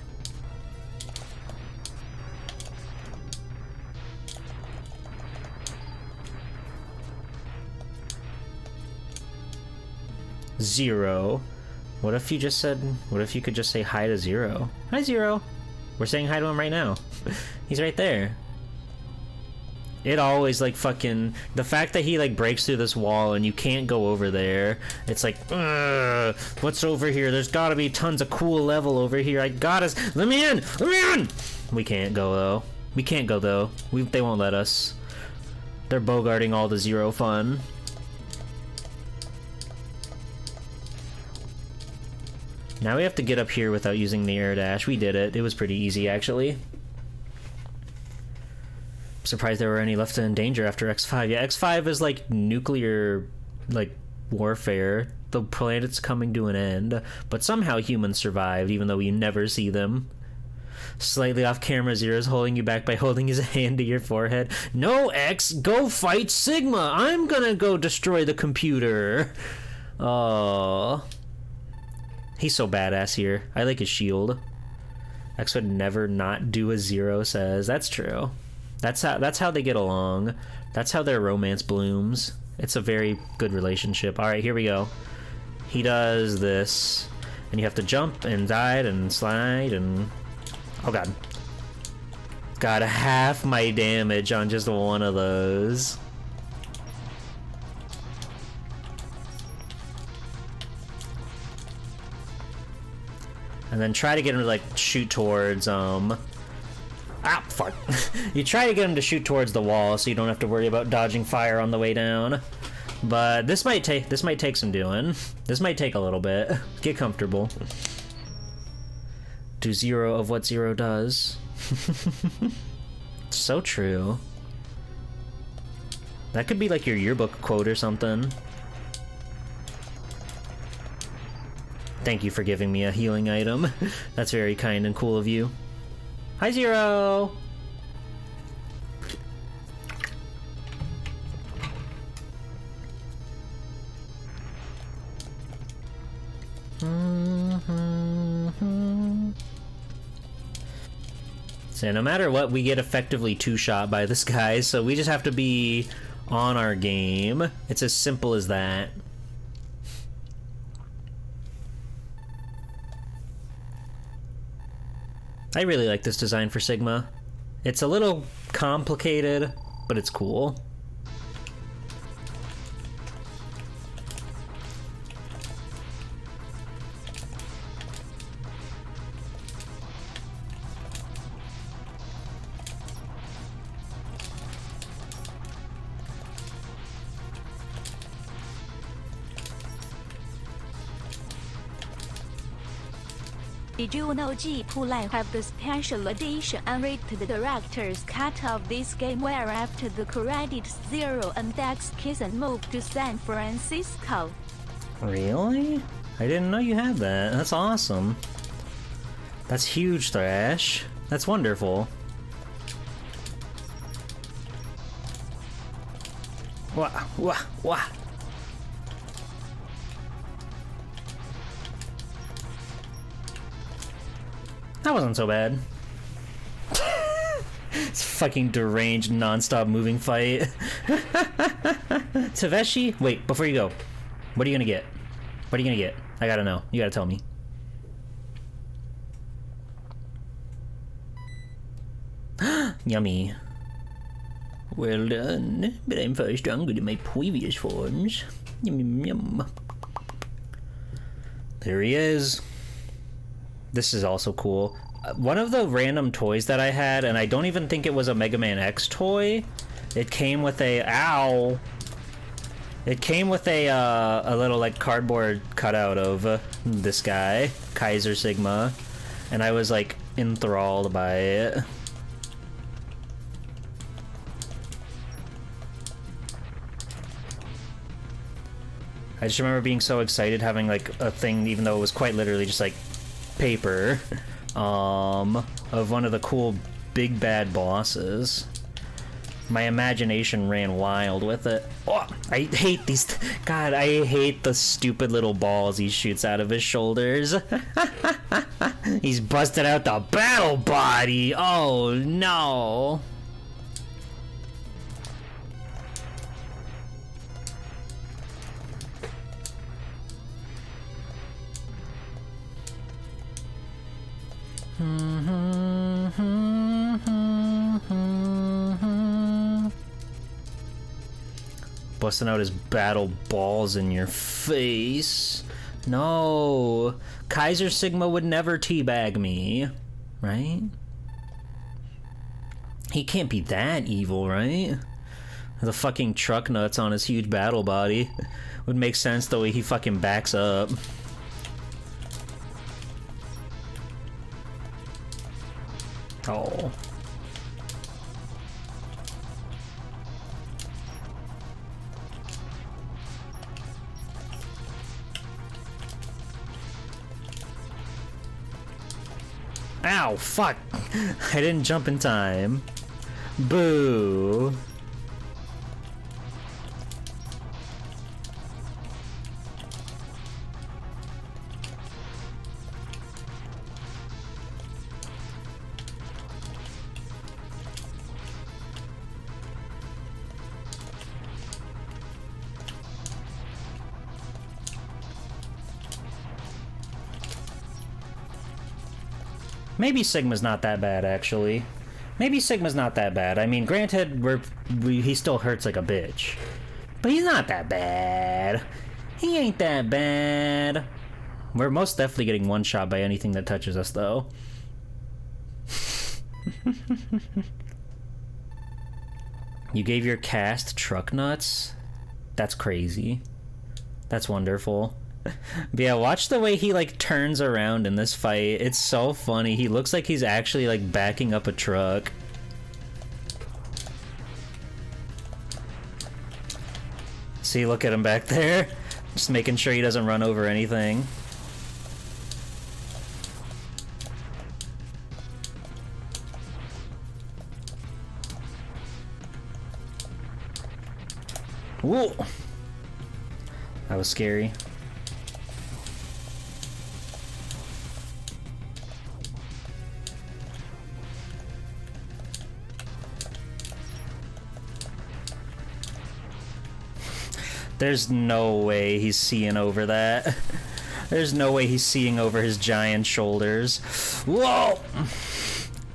Zero. What if you just said, what if you could just say hi to Zero? Hi, Zero. We're saying hi to him right now. He's right there. It always, like, fucking... The fact that he, like, breaks through this wall and you can't go over there. It's like, ugh, what's over here? There's gotta be tons of cool level over here. I gotta... Let me in! Let me in! We can't go, though. We can't go, though. They won't let us. They're bogarting all the Zero fun. Now we have to get up here without using the air dash. We did it. It was pretty easy, actually. Surprised there were any left in danger after X5. Yeah, X5 is like nuclear, like, warfare. The planet's coming to an end, but somehow humans survived, even though we never see them. Slightly off camera, Zero's holding you back by holding his hand to your forehead. No, X, go fight Sigma! I'm gonna go destroy the computer! Oh, he's so badass here. I like his shield. X would never not do as Zero says. That's true. That's how they get along. That's how their romance blooms. It's a very good relationship. Alright, here we go. He does this. And you have to jump and dive and slide and... Oh god. Got half my damage on just one of those. And then try to get him to, like, shoot towards, Ah, fuck. You try to get him to shoot towards the wall so you don't have to worry about dodging fire on the way down. But this might take some doing. This might take a little bit. Get comfortable. Do 0 of what 0 does. So true. That could be like your yearbook quote or something. Thank you for giving me a healing item. That's very kind and cool of you. Hi, Zero! So no matter what, we get effectively 2-shot by this guy, so we just have to be on our game. It's as simple as that. I really like this design for Sigma. It's a little complicated, but it's cool. Did you know G-Pull have the special edition unrated director's cut of this game where after the credits Zero and Dex kiss and move to San Francisco? Really? I didn't know you had that. That's awesome. That's huge, Thrash. That's wonderful. Wah, wah, wah. That wasn't so bad. It's fucking deranged, non-stop moving fight. Taveshi? Wait, before you go. What are you gonna get? What are you gonna get? I gotta know. You gotta tell me. Yummy. Well done. But I'm far stronger than my previous forms. Yum yum yum. There he is. This is also cool. One of the random toys that I had, and I don't even think it was a Mega Man X toy. It came with a It came with a little like cardboard cutout of this guy, Kaiser Sigma, and I was like enthralled by it. I just remember being so excited having like a thing, even though it was quite literally just like paper, of one of the cool big bad bosses. My imagination ran wild with it. Oh, I hate these. God, I hate the stupid little balls he shoots out of his shoulders. He's busted out the battle body. Oh no. Busting out his battle balls in your face. No. Kaiser Sigma would never teabag me. Right? He can't be that evil, right? The fucking truck nuts on his huge battle body. Would make sense the way he fucking backs up. Oh. Ow, fuck. I didn't jump in time. Boo. Maybe Sigma's not that bad, actually. Maybe Sigma's not that bad. I mean, granted, he still hurts like a bitch. But he's not that bad. He ain't that bad. We're most definitely getting one-shot by anything that touches us, though. You gave your cast truck nuts? That's crazy. That's wonderful. But yeah, watch the way he like turns around in this fight. It's so funny. He looks like he's actually like backing up a truck. See, look at him back there. Just making sure he doesn't run over anything. Whoa! That was scary. There's no way he's seeing over that. There's no way he's seeing over his giant shoulders. Whoa!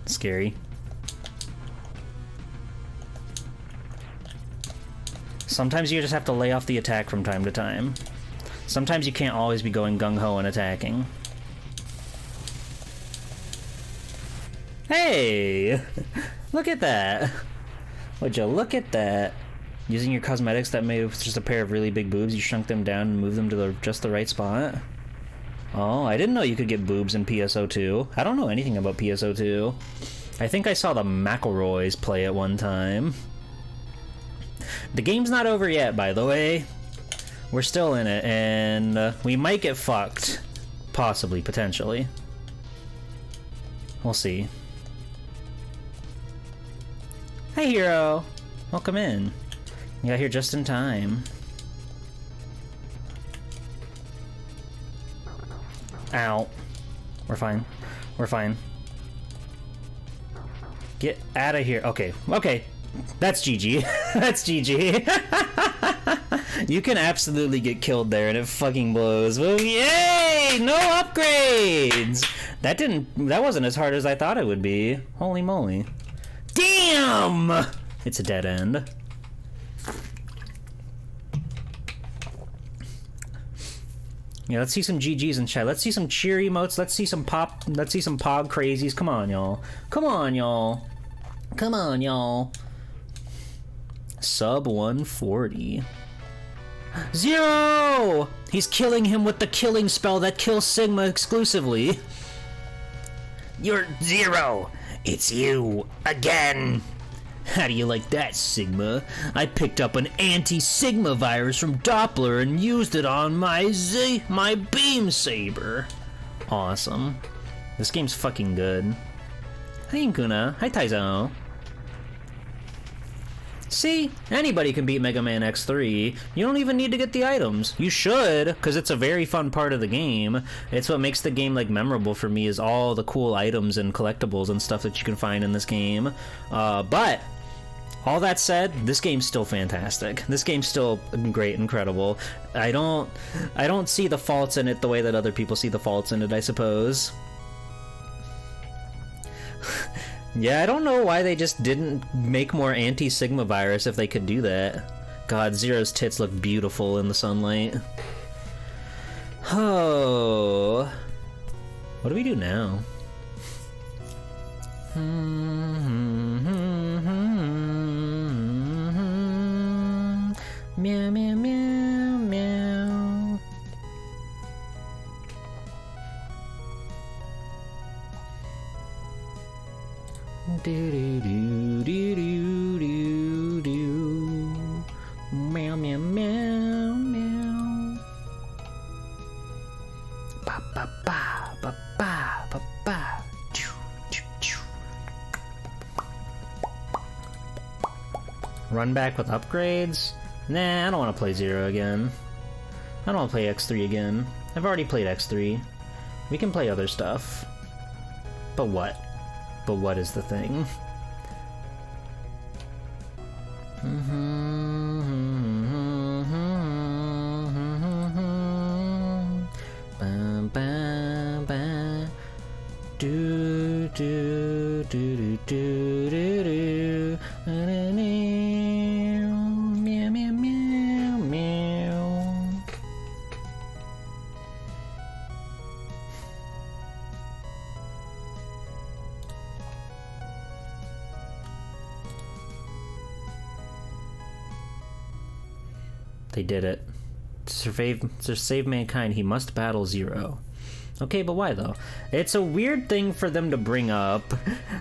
Scary. Sometimes you just have to lay off the attack from time to time. Sometimes you can't always be going gung-ho and attacking. Hey! Look at that! Would you look at that? Using your cosmetics that made just a pair of really big boobs, you shrunk them down and moved them to just the right spot? Oh, I didn't know you could get boobs in PSO2. I don't know anything about PSO2. I think I saw the McElroys play at one time. The game's not over yet, by the way. We're still in it, and we might get fucked. Possibly, potentially. We'll see. Hey, hero! Welcome in. You got here just in time. Ow. We're fine. We're fine. Get out of here. Okay, okay. That's GG. That's GG. You can absolutely get killed there and it fucking blows. Well, yay! No upgrades! That wasn't as hard as I thought it would be. Holy moly. Damn! It's a dead end. Yeah, let's see some GGs in chat. Let's see some cheer emotes. Let's see some pop. Let's see some pog crazies. Come on, y'all. Come on, y'all. Come on, y'all. Sub 140. Zero! He's killing him with the killing spell that kills Sigma exclusively. You're Zero. It's you again. How do you like that, Sigma? I picked up an anti-Sigma virus from Doppler and used it on my beam saber. Awesome. This game's fucking good. Hi, Inkuna. Hi, Taizo. See? Anybody can beat Mega Man X3. You don't even need to get the items. You should, because it's a very fun part of the game. It's what makes the game, like, memorable for me, is all the cool items and collectibles and stuff that you can find in this game. But all that said, this game's still fantastic. This game's still great, incredible. I don't see the faults in it the way that other people see the faults in it, I suppose. Yeah, I don't know why they just didn't make more anti-Sigma virus if they could do that. God, Zero's tits look beautiful in the sunlight. Oh. What do we do now? Meow, meow, meow, meow. Do do do do do do do. Meow meow meow meow. Ba ba ba ba ba ba ba. Choo choo choo. Run back with upgrades? Nah, I don't want to play Zero again. I don't want to play X3 again. I've already played X3. We can play other stuff. But what? But what is the thing? Do do do do do do do. Meow meow meow meow. They did it. To save mankind, he must battle Zero. Okay, but why though? It's a weird thing for them to bring up,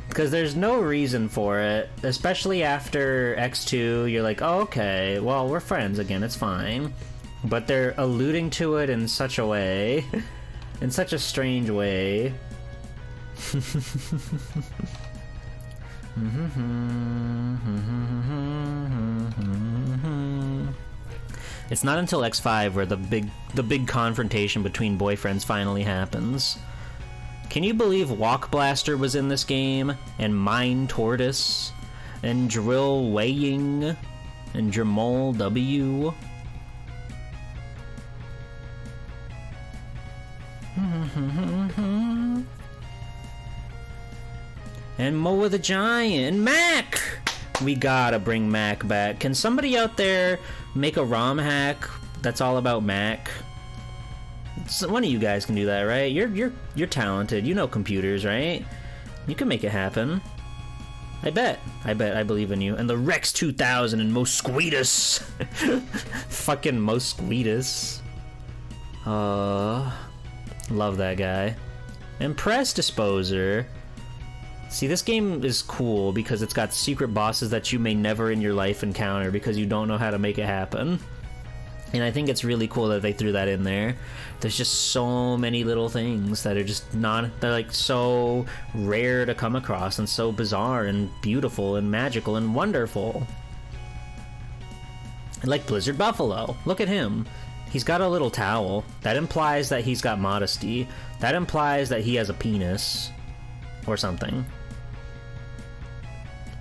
because there's no reason for it, especially after X2, you're like, oh, okay, well, we're friends again, it's fine. But they're alluding to it in such a way, in such a strange way. It's not until X5 where the big confrontation between boyfriends finally happens. Can you believe Walk Blaster was in this game? And Mine Tortoise? And Drill Weighing? And Dremel W? And Moa the Giant! And Mac! We gotta bring Mac back. Can somebody out there make a ROM hack that's all about Mac? One of you guys can do that, right? You're talented. You know computers, right? You can make it happen. I bet. I believe in you. And the Rex 2000 and Mosquitus. Fucking Mosquitus. Love that guy. And Press Disposer. See, this game is cool because it's got secret bosses that you may never in your life encounter because you don't know how to make it happen. And I think it's really cool that they threw that in there. There's just so many little things that are just they're like so rare to come across and so bizarre and beautiful and magical and wonderful. Like Blizzard Buffalo. Look at him. He's got a little towel. That implies that he's got modesty. That implies that he has a penis. Or something.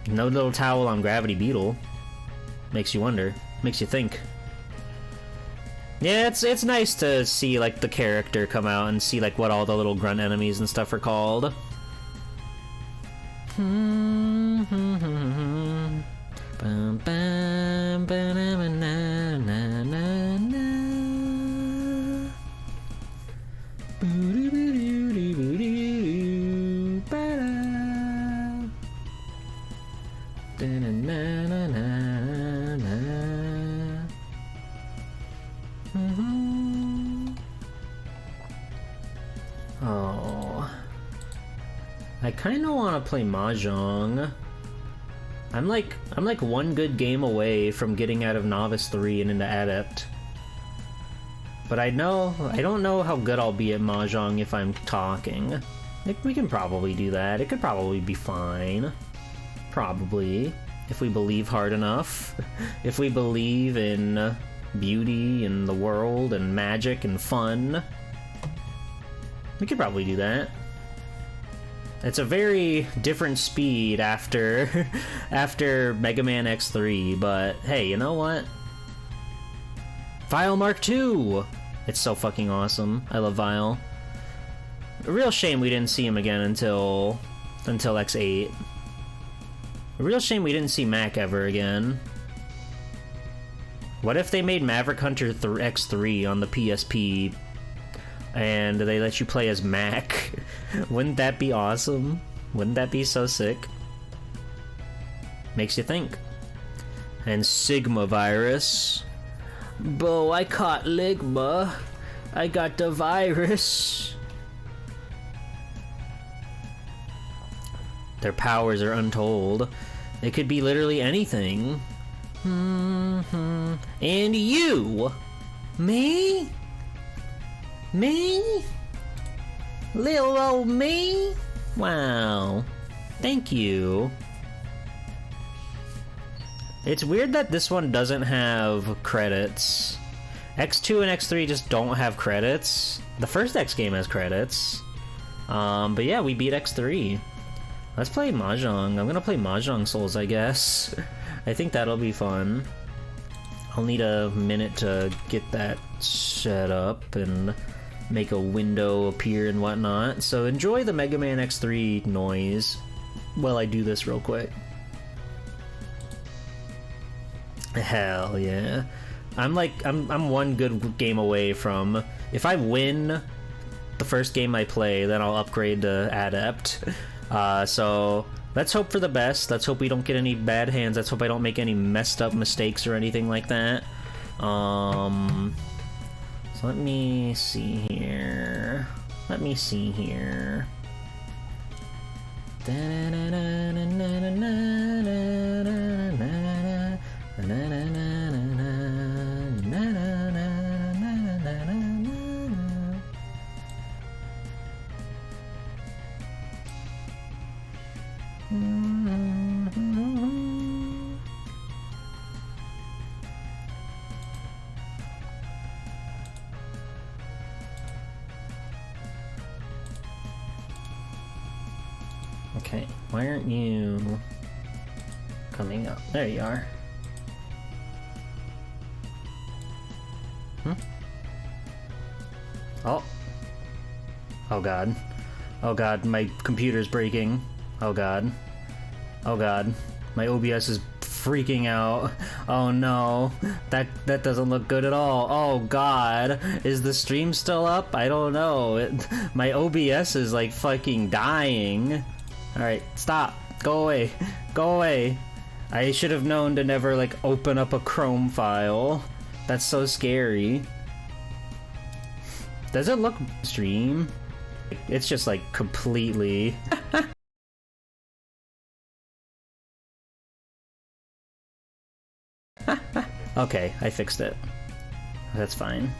No little towel on Gravity Beetle. Makes you wonder. Makes you think. Yeah, it's nice to see like the character come out and see like what all the little grunt enemies and stuff are called. Oh, I kind of want to play Mahjong. I'm like one good game away from getting out of Novice 3 and into Adept. But I don't know how good I'll be at Mahjong if I'm talking. We can probably do that. It could probably be fine. Probably. If we believe hard enough. If we believe in beauty and the world and magic and fun. We could probably do that. It's a very different speed after after Mega Man X3, but hey, you know what? Vile Mark II! It's so fucking awesome. I love Vile. A real shame we didn't see him again until X8. A real shame we didn't see Mac ever again. What if they made Maverick Hunter X3 on the PSP and they let you play as Mac? Wouldn't that be awesome? Wouldn't that be so sick? Makes you think. And Sigma virus. Bo, I caught Ligma. I got the virus. Their powers are untold. They could be literally anything. And you! Me? Me? Little old me? Wow. Thank you. It's weird that this one doesn't have credits. X2 and X3 just don't have credits. The first X game has credits. But yeah, we beat X3. Let's play Mahjong. I'm gonna play Mahjong Souls, I guess. I think that'll be fun. I'll need a minute to get that set up and make a window appear and whatnot. So enjoy the Mega Man X3 noise while I do this real quick. Hell yeah. I'm one good game away from, if I win the first game I play, then I'll upgrade to Adept. So let's hope for the best. Let's hope we don't get any bad hands. Let's hope I don't make any messed up mistakes or anything like that. So let me see here. Okay, why aren't you coming up? There you are. Oh. Oh god. Oh god, my computer's breaking. Oh god. Oh god. My OBS is freaking out. Oh no. That doesn't look good at all. Oh god. Is the stream still up? I don't know. My OBS is like fucking dying. Alright, stop. Go away. Go away. I should have known to never like open up a Chrome file. That's so scary. Does it look stream? It's just like completely... Okay, I fixed it. That's fine.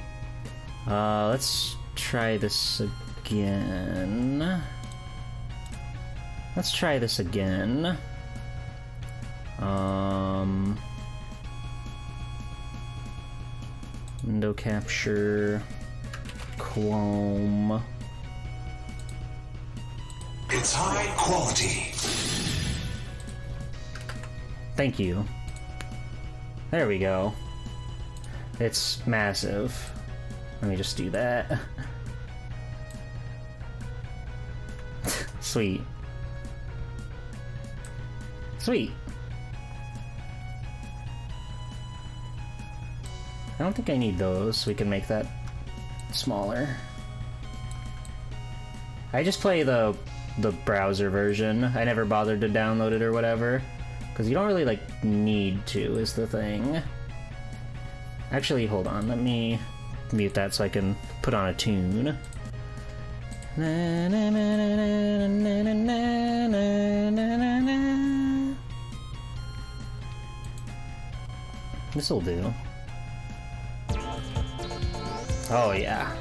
Let's try this again. Window capture, Chrome. It's high quality. Thank you. There we go. It's massive. Let me just do that. Sweet. Sweet. I don't think I need those. We can make that smaller. I just play the browser version. I never bothered to download it or whatever. Because you don't really, like, need to, is the thing. Actually, hold on. Let me mute that so I can put on a tune. This'll do. Oh, yeah.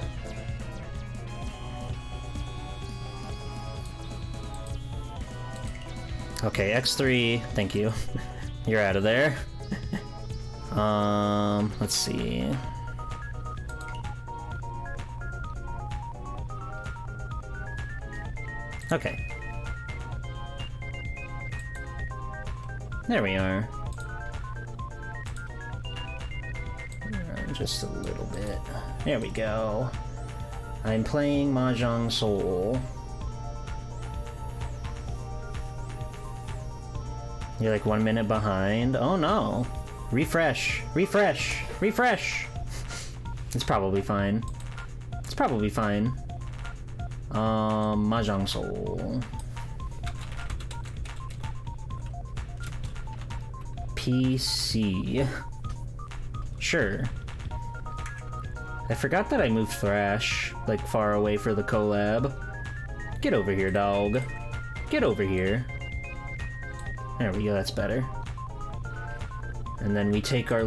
Okay, X3, thank you. You're out of there. Let's see. Okay. There we are. Just a little bit. There we go. I'm playing Mahjong Soul. You're like 1 minute behind? Oh no! Refresh! Refresh! Refresh! It's probably fine. It's probably fine. Mahjong Soul. PC. Sure. I forgot that I moved Thrash, like, far away for the collab. Get over here, dog. Get over here. There we go, that's better. And then we take our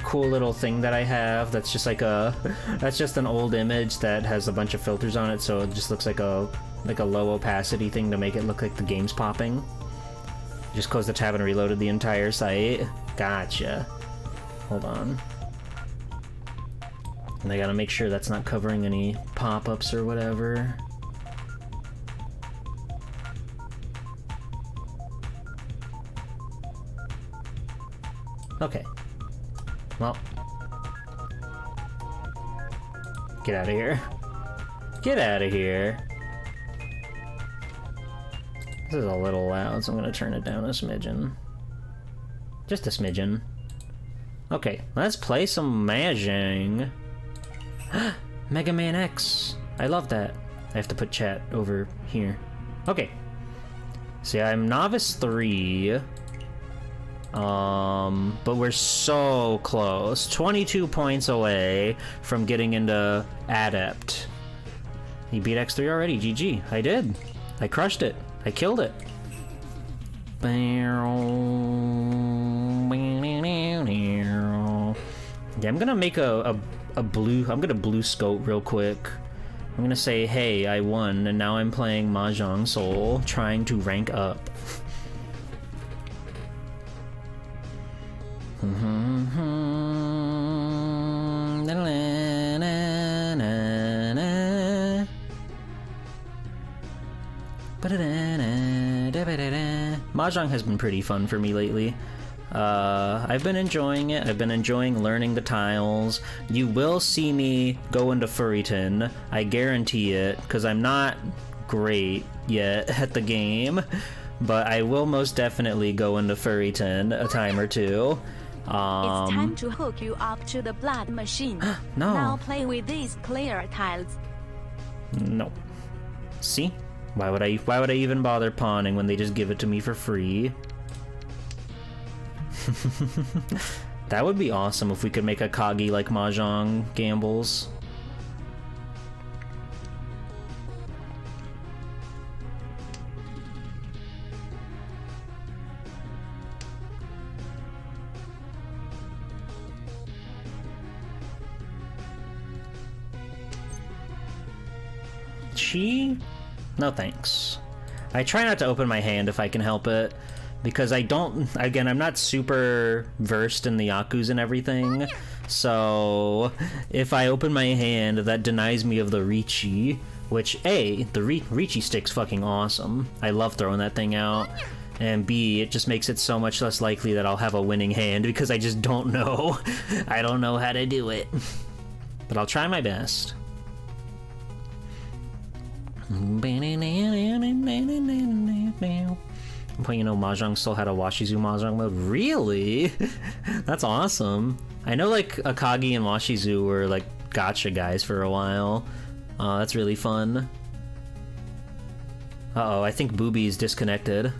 cool little thing that I have that's just like that's just an old image that has a bunch of filters on it, so it just looks like a low opacity thing to make it look like the game's popping. Just closed the tab and reloaded the entire site. Gotcha. Hold on. And I gotta make sure that's not covering any pop-ups or whatever. Okay. Well. Get out of here. Get out of here. This is a little loud, so I'm gonna turn it down a smidgen. Just a smidgen. Okay, let's play some Mahjong. Mega Man X. I love that. I have to put chat over here. Okay. See, I'm Novice 3. But we're so close. 22 points away from getting into Adept. You beat X3 already, GG. I did. I crushed it. I killed it. Yeah, I'm gonna make a blue... I'm gonna blue scope real quick. I'm gonna say, hey, I won, and now I'm playing Mahjong Soul, trying to rank up. Mahjong has been pretty fun for me lately. I've been enjoying it. I've been enjoying learning the tiles. You will see me go into Furryton. I guarantee it, because I'm not great yet at the game. But I will most definitely go into Furryton a time or two. It's time to hook you up to the blood machine. No. Now play with these clear tiles. No. See? Why would I even bother pawning when they just give it to me for free? That would be awesome if we could make a Kagi like Mahjong gambles. Chi? No thanks. I try not to open my hand if I can help it, because I don't, again, I'm not super versed in the Yakus and everything, so if I open my hand, that denies me of the Richi, which, the Richi stick's fucking awesome. I love throwing that thing out. And B, it just makes it so much less likely that I'll have a winning hand because I just don't know. I don't know how to do it. But I'll try my best. But you know, Mahjong still had a Washizu Mahjong mode. Really? That's awesome. I know like Akagi and Washizu were like gotcha guys for a while. That's really fun. Uh-oh, I think Booby's disconnected.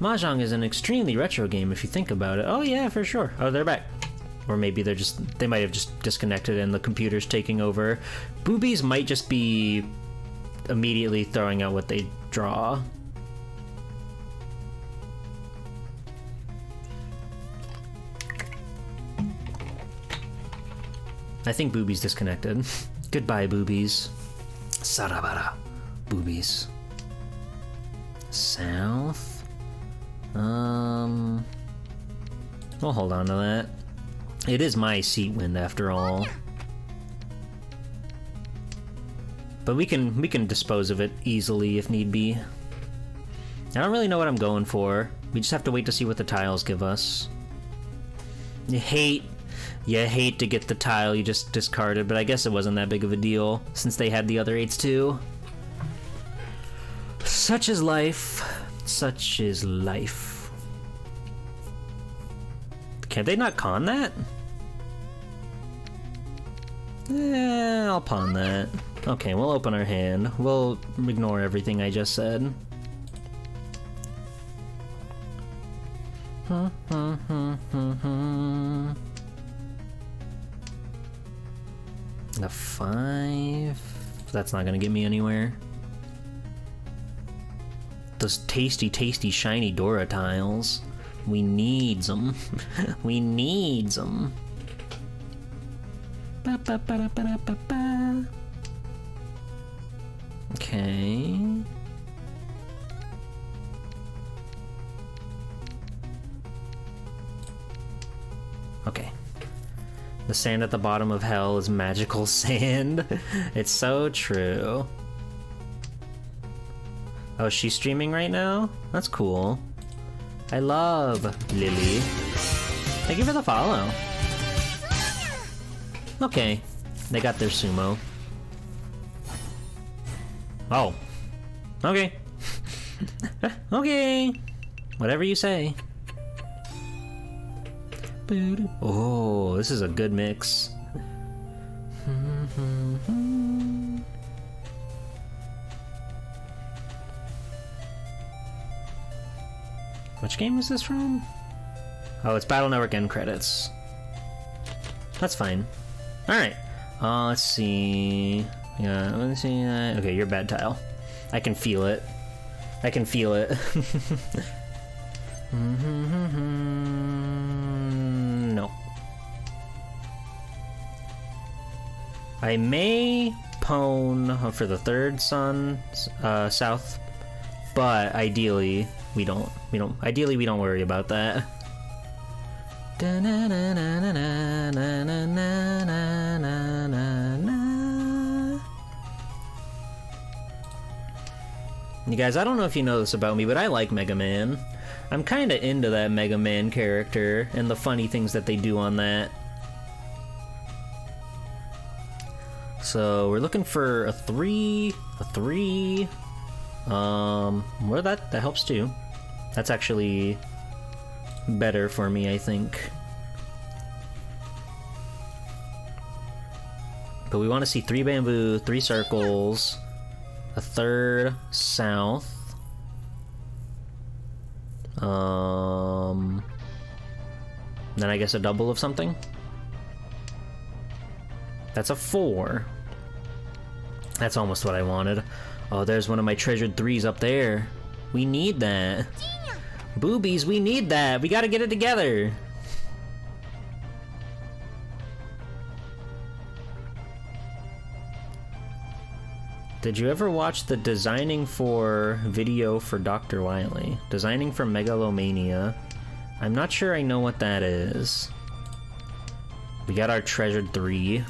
Mahjong is an extremely retro game if you think about it. Oh yeah, for sure. Oh, they're back. Or maybe they might have just disconnected and the computer's taking over. Boobies might just be immediately throwing out what they draw. I think Boobies disconnected. Goodbye, Boobies. Sarabara. Boobies. South. We'll hold on to that. It is my seat wind after all. But we can dispose of it easily if need be. I don't really know what I'm going for. We just have to wait to see what the tiles give us. You hate to get the tile you just discarded, but I guess it wasn't that big of a deal since they had the other 8s too. Such is life. Such is life. Can they not con that? I'll pawn that. Okay, we'll open our hand. We'll ignore everything I just said. A 5. That's not gonna get me anywhere. Those tasty, tasty, shiny Dora tiles. We need them. We need them. Okay. Okay. The sand at the bottom of hell is magical sand. It's so true. Oh, she's streaming right now? That's cool. I love Lily. Thank you for the follow. Okay, they got their sumo. Oh. Okay. Okay. Whatever you say. Oh, this is a good mix. Which game is this from? Oh, it's Battle Network end credits. That's fine. Alright. Let's see. Yeah, let's see. Okay, you're bad tile. I can feel it. I can feel it. No. I may pwn for the third sun south, but ideally we don't worry about that. You guys, I don't know if you know this about me, but I like Mega Man. I'm kinda into that Mega Man character and the funny things that they do on that. So we're looking for a 3. Well, that helps too. That's actually better for me, I think. But we want to see 3 bamboo, 3 circles, a 3rd south. Then I guess a double of something. That's a 4. That's almost what I wanted. Oh, there's one of my treasured 3s up there. We need that. Boobies, we need that. We gotta get it together. Did you ever watch the designing for video for Dr. Wily? Designing for Megalomania. I'm not sure I know what that is. We got our treasured 3.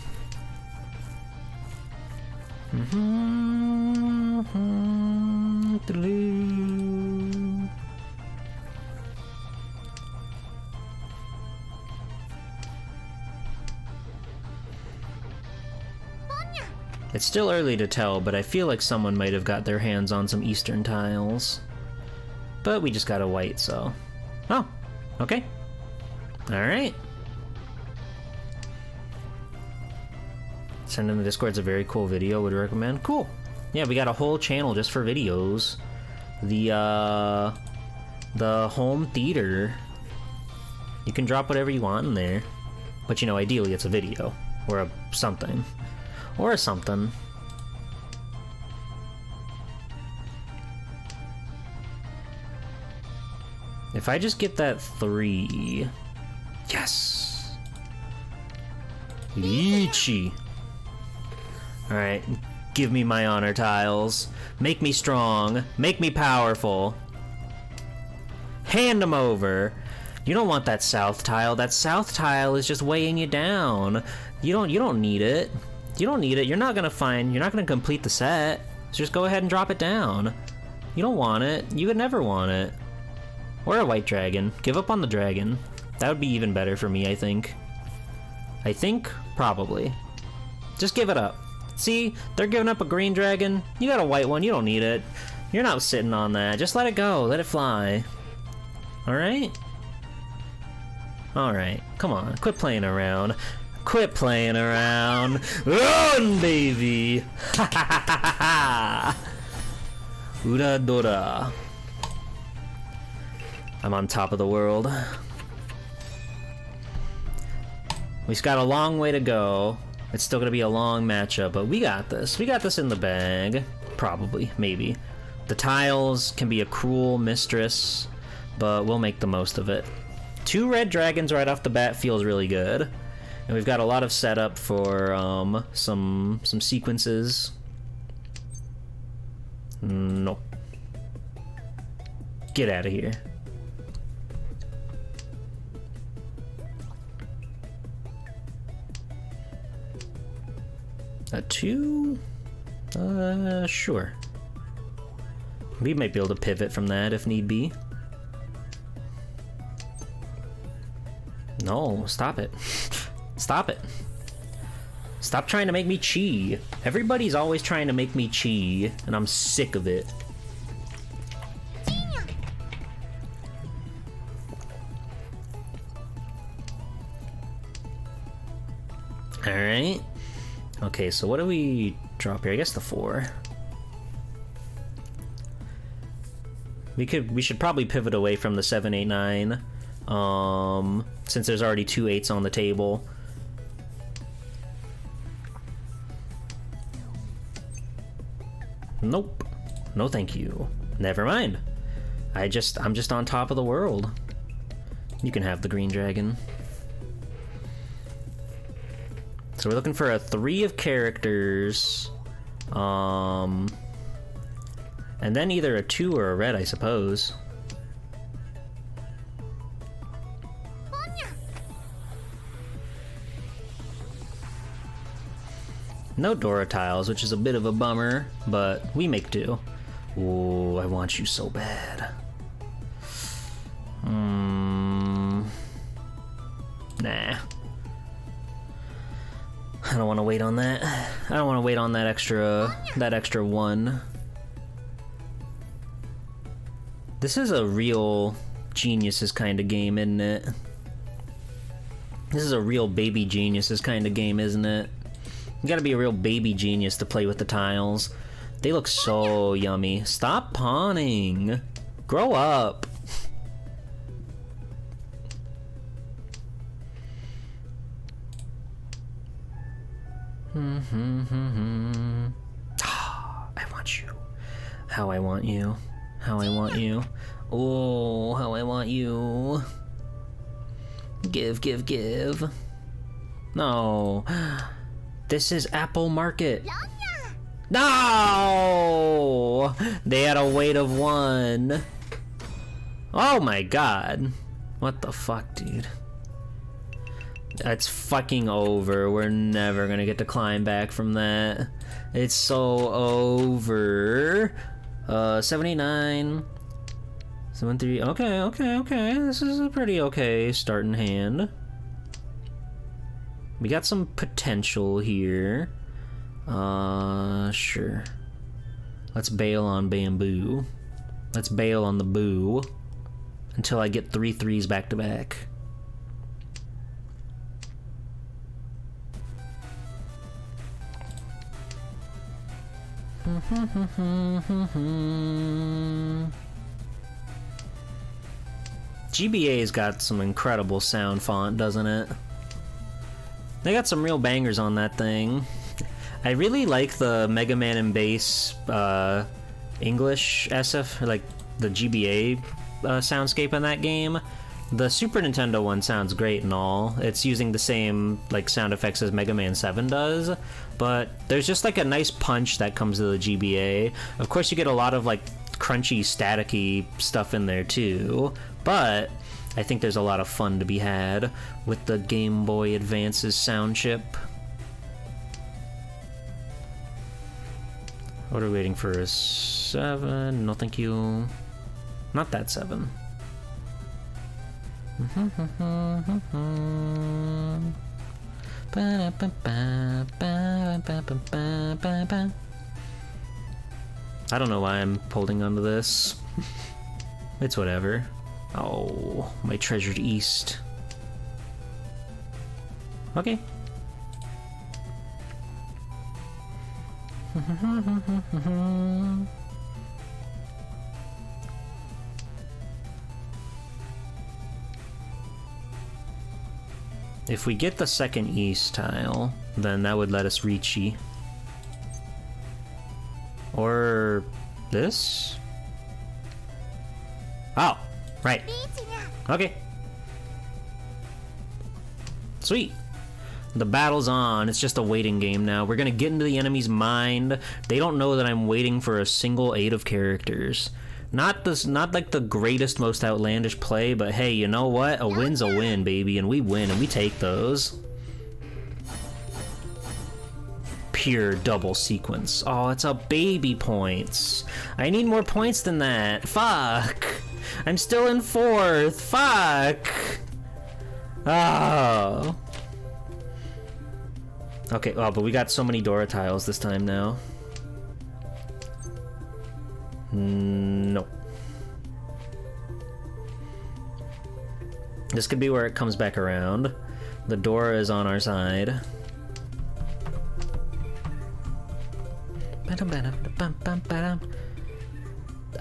It's still early to tell, but I feel like someone might have got their hands on some Eastern tiles. But we just got a white, so... Oh, okay. Alright. Send in the Discord's a very cool video, would recommend. Cool. Yeah, we got a whole channel just for videos. The home theater. You can drop whatever you want in there. But, you know, ideally it's a video. Or a something. Or a something. If I just get that 3... Yes! Ichi! Alright, give me my honor tiles. Make me strong. Make me powerful. Hand them over. You don't want that south tile. That south tile is just weighing you down. You don't need it. You don't need it. You're not gonna complete the set. So just go ahead and drop it down. You don't want it. You would never want it. Or a white dragon. Give up on the dragon. That would be even better for me, I think. Probably. Just give it up. See, they're giving up a green dragon. You got a white one, you don't need it. You're not sitting on that. Just let it go, let it fly. Alright? Alright, come on, quit playing around. Quit playing around. Run, baby! Ha ha ha ha ha! Uradora. I'm on top of the world. We've got a long way to go. It's still gonna be a long matchup, but we got this. We got this in the bag. Probably, maybe. The tiles can be a cruel mistress, but we'll make the most of it. 2 red dragons right off the bat feels really good. And we've got a lot of setup for some sequences. No. Get out of here. A 2? Sure. We might be able to pivot from that if need be. No, stop it. Stop it. Stop trying to make me chi. Everybody's always trying to make me chi, and I'm sick of it. Alright. Okay, so what do we drop here? I guess the 4. We should probably pivot away from the 7, 8, 9. Since there's already 2 8s on the table. Nope. No thank you. Never mind. I'm just on top of the world. You can have the green dragon. So we're looking for a 3 of characters. And then either a 2 or a red, I suppose. No Dora tiles, which is a bit of a bummer, but we make do. Ooh, I want you so bad. Nah. I don't want to wait on that. I don't want to wait on that extra 1. This is a real geniuses kind of game, isn't it? This is a real baby geniuses kind of game, isn't it? You gotta be a real baby genius to play with the tiles. They look so yummy. Stop pawning. Grow up. I want you. How I want you. How I want you. Oh, how I want you. Give, give, give. No. This is Apple Market. No! They had a weight of 1. Oh my god. What the fuck, dude? That's fucking over. We're never gonna get to climb back from that. It's so over. 79. 73. Okay. This is a pretty okay starting hand. We got some potential here. Sure. Let's bail on bamboo. Let's bail on the boo until I get 3 threes back to back. GBA's got some incredible sound font, doesn't it? They got some real bangers on that thing. I really like the Mega Man and Bass English SF, like the GBA soundscape in that game. The Super Nintendo one sounds great and all. It's using the same like sound effects as Mega Man 7 does, but there's just like a nice punch that comes to the GBA. Of course, you get a lot of like crunchy, staticky stuff in there too, but I think there's a lot of fun to be had with the Game Boy Advance's sound chip. What are we waiting for? A 7? No, thank you. Not that 7. I don't know why I'm holding onto this. It's whatever. Oh, my treasured east. Okay. If we get the second east tile, then that would let us reach E. Or this? Oh, right. Okay. Sweet. The battle's on. It's just a waiting game now. We're gonna get into the enemy's mind. They don't know that I'm waiting for a single 8 of characters. Not like the greatest, most outlandish play, but hey, you know what? A win's a win, baby, and we win, and we take those. Pure double sequence. Oh, it's a baby points. I need more points than that. Fuck. I'm still in 4th. Fuck. Oh. Okay, oh, but we got so many Dora tiles this time now. No. This could be where it comes back around. The Dora is on our side. I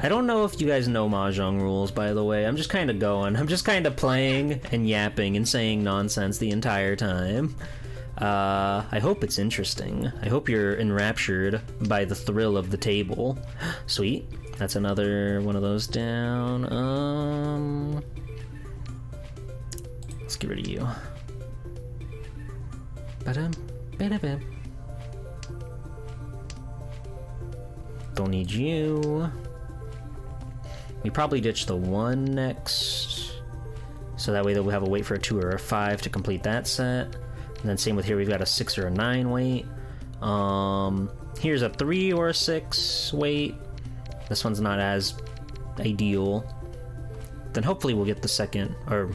don't know if you guys know Mahjong rules, by the way. I'm just kind of going. I'm just kind of playing and yapping and saying nonsense the entire time. I hope it's interesting. I hope you're enraptured by the thrill of the table. Sweet. That's another one of those down. Let's get rid of you. Don't need you. We probably ditch the 1 next. So that way we'll have a wait for a 2 or a 5 to complete that set. And then same with here, we've got a 6 or a 9 wait. Here's a 3 or a 6 wait. This one's not as ideal. Then hopefully we'll get the second, or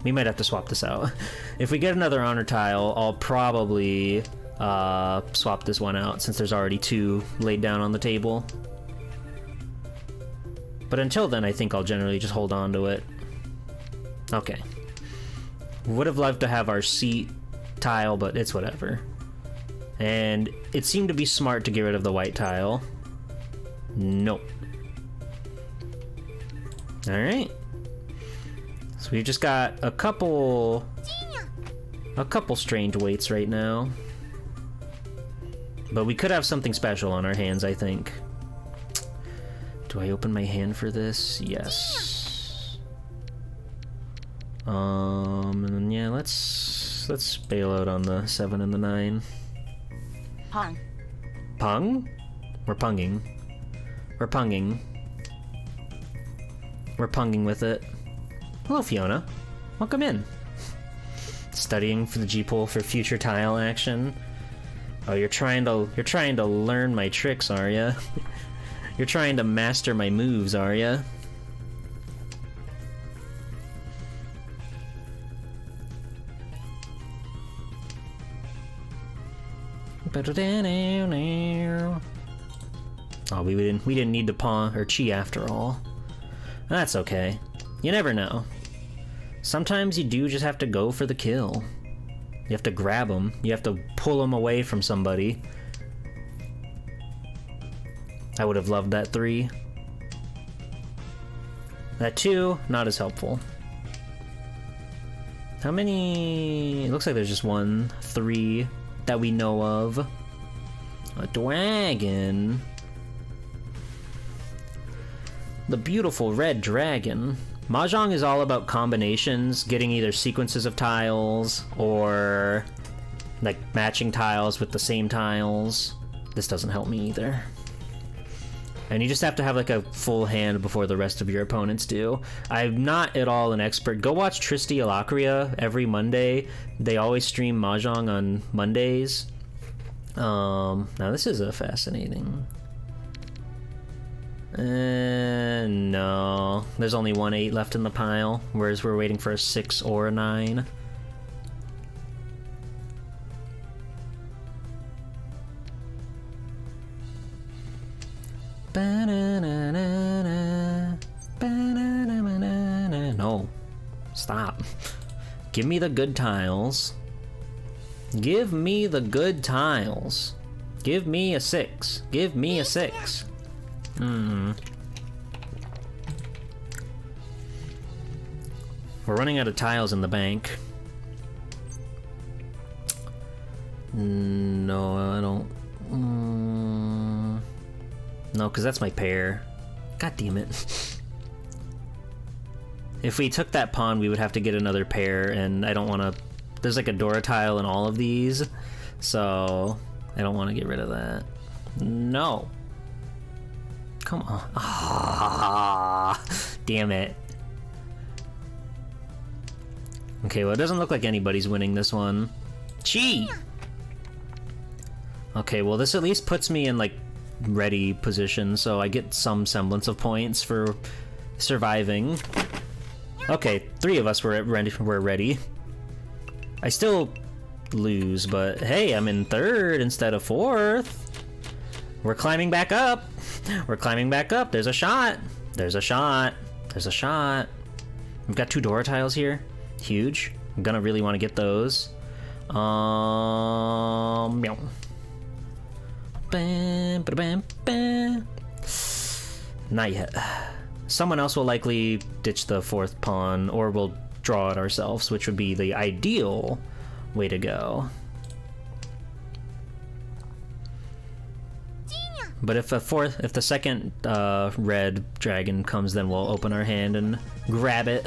we might have to swap this out. If we get another honor tile, I'll probably swap this one out since there's already 2 laid down on the table. But until then, I think I'll generally just hold on to it. Okay. Would have loved to have our seat tile, but it's whatever. And it seemed to be smart to get rid of the white tile. Nope. Alright. So we've just got a couple strange waits right now. But we could have something special on our hands, I think. Do I open my hand for this? Yes. And then yeah, let's bail out on the 7 and the 9. Pong. Pong? We're punging. We're punging. We're punging with it. Hello, Fiona. Welcome in. Studying for the G-Pool for future tile action. Oh, you're trying to learn my tricks, are ya? You're trying to master my moves, are ya? Oh, we didn't need to pawn or chi after all. That's okay. You never know. Sometimes you do just have to go for the kill. You have to grab them. You have to pull them away from somebody. I would have loved that 3. That 2, not as helpful. How many... It looks like there's just 1, 3 that we know of. A dragon. The beautiful red dragon. Mahjong is all about combinations, getting either sequences of tiles or like matching tiles with the same tiles. This doesn't help me either. And you just have to have like a full hand before the rest of your opponents do. I'm not at all an expert. Go watch Tristy Alacria every Monday. They always stream Mahjong on Mondays. Now this is a fascinating... no. There's only 1 8 left in the pile, whereas we're waiting for a 6 or a 9. No. Stop. Give me the good tiles. Give me the good tiles. Give me a 6. Give me a 6. We're running out of tiles in the bank. No, I don't. No, because that's my pair. God damn it. If we took that pawn, we would have to get another pair, and I don't want to... There's like a Dora tile in all of these, so I don't want to get rid of that. No. Come on. Ah, damn it. Okay, well, it doesn't look like anybody's winning this one. Gee! Okay, well, this at least puts me in, like, ready position, so I get some semblance of points for surviving. Okay, 3 of us were ready. I still lose, but hey, I'm in 3rd instead of 4th. We're climbing back up. We're climbing back up. There's a shot. There's a shot. There's a shot. We've got 2 Dora tiles here. Huge. I'm gonna really want to get those. Meow. Bam, ba-bam, bam. Not yet. Someone else will likely ditch the 4th pawn, or we'll draw it ourselves, which would be the ideal way to go. But if the 2nd red dragon comes, then we'll open our hand and grab it.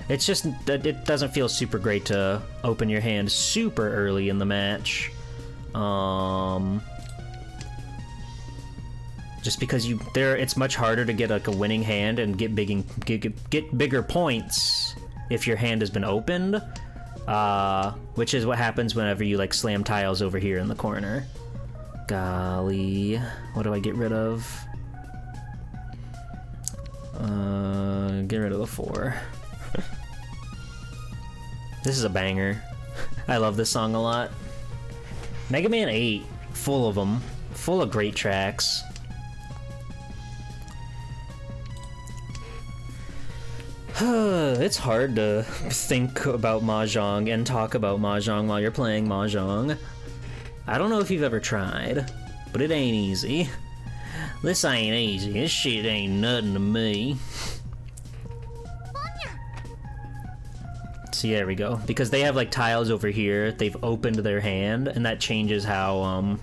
It's just that it doesn't feel super great to open your hand super early in the match. Just because it's much harder to get like a winning hand and get bigger points if your hand has been opened, which is what happens whenever you like slam tiles over here in the corner. Golly, what do I get rid of? Get rid of the 4. This is a banger. I love this song a lot. Mega Man 8, full of them, full of great tracks. It's hard to think about Mahjong and talk about Mahjong while you're playing Mahjong. I don't know if you've ever tried, but it ain't easy. This ain't easy. This shit ain't nothing to me. See, there we go. Because they have like tiles over here, they've opened their hand, and that changes how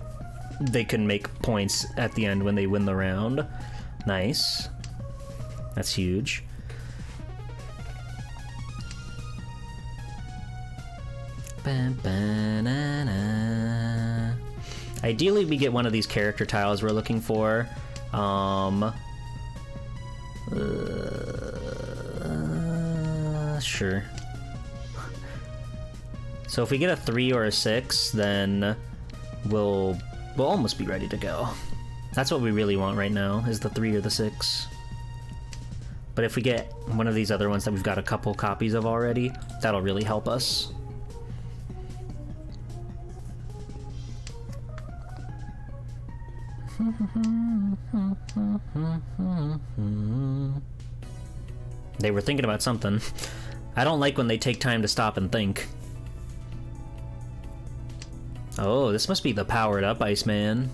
they can make points at the end when they win the round. Nice. That's huge. Ideally, we get one of these character tiles we're looking for. Sure. So if we get a 3 or a 6, then we'll almost be ready to go. That's what we really want right now, is the 3 or the 6. But if we get one of these other ones that we've got a couple copies of already, that'll really help us. They were thinking about something. I don't like when they take time to stop and think. Oh, this must be the powered up Iceman.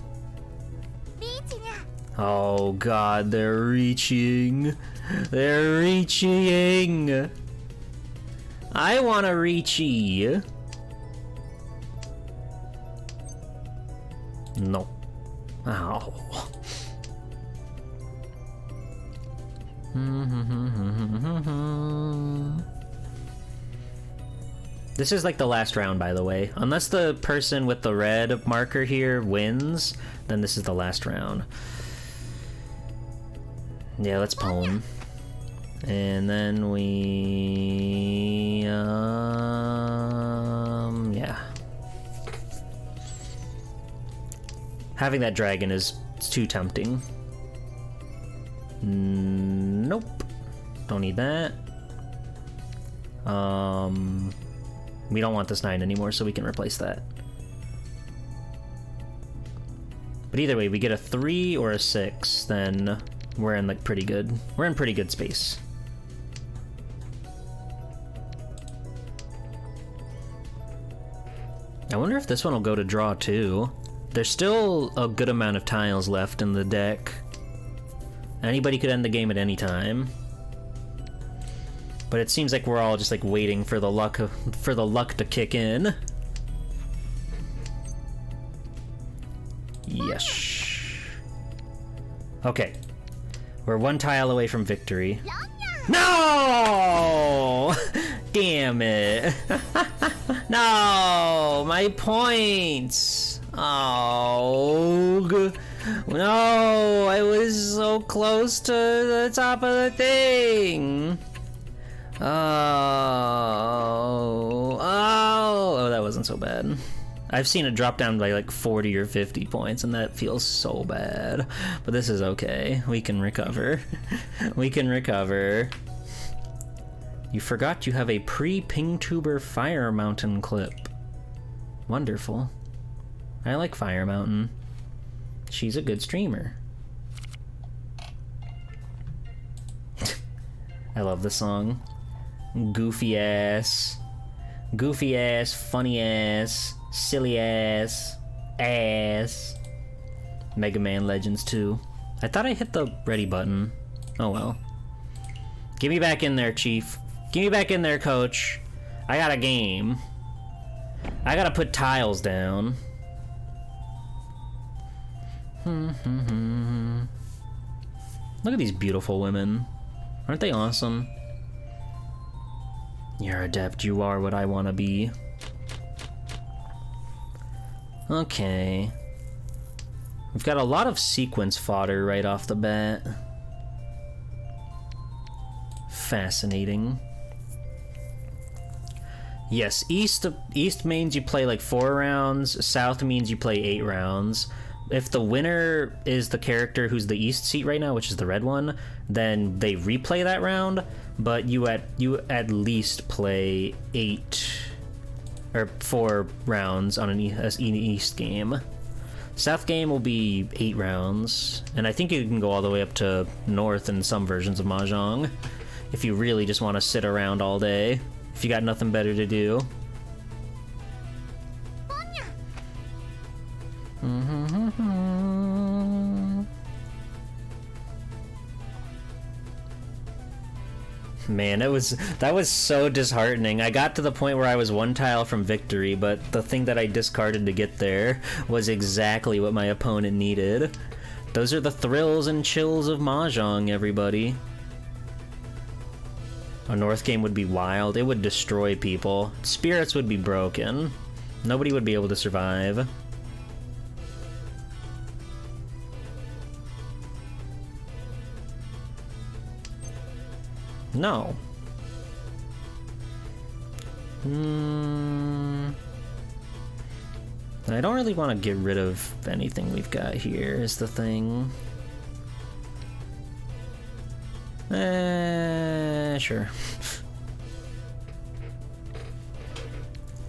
Oh god, they're reaching. They're reaching. I want a reachy. No. Ow. This is like the last round, by the way. Unless the person with the red marker here wins, then this is the last round. Yeah, let's pwn. And then we... yeah. Having that dragon is too tempting. Nope. Don't need that. We don't want this 9 anymore, so we can replace that. But either way, we get a 3 or a 6, then we're in like pretty good. We're in pretty good space. I wonder if this one will go to draw too. There's still a good amount of tiles left in the deck. Anybody could end the game at any time. But it seems like we're all just like waiting for the luck to kick in. Yes. Okay. We're 1 tile away from victory. No! Damn it. No, my points. Oh. No, I was so close to the top of the thing. Oh, that wasn't so bad. I've seen it drop down by like 40 or 50 points, and that feels so bad. But this is okay. We can recover. We can recover. You forgot you have a pre-Pingtuber Fire Mountain clip. Wonderful. I like Fire Mountain. She's a good streamer. I love this song. Goofy ass, funny ass, silly ass. Mega Man Legends 2. I thought I hit the ready button. Oh well. Get me back in there, Chief. Get me back in there, Coach. I got a game. I gotta put tiles down. Look at these beautiful women. Aren't they awesome? You're adept, you are what I want to be. Okay. We've got a lot of sequence fodder right off the bat. Fascinating. Yes, east means you play like 4 rounds, south means you play 8 rounds. If the winner is the character who's the east seat right now, which is the red one, then they replay that round, but you at least play 4 rounds on an east game. South game will be 8 rounds, and I think you can go all the way up to north in some versions of Mahjong, if you really just want to sit around all day, if you got nothing better to do. Man, that was so disheartening. I got to the point where I was 1 tile from victory, but the thing that I discarded to get there was exactly what my opponent needed. Those are the thrills and chills of Mahjong, everybody. A north game would be wild. It would destroy people. Spirits would be broken. Nobody would be able to survive. No. I don't really want to get rid of anything we've got here, is the thing. Sure.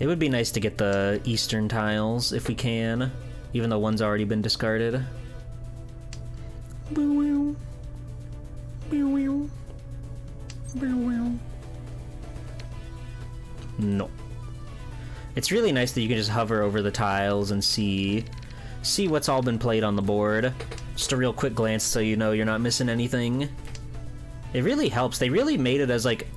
It would be nice to get the eastern tiles if we can, even though one's already been discarded. No. It's really nice that you can just hover over the tiles and see what's all been played on the board. Just a real quick glance so you know you're not missing anything. It really helps. They really made it as like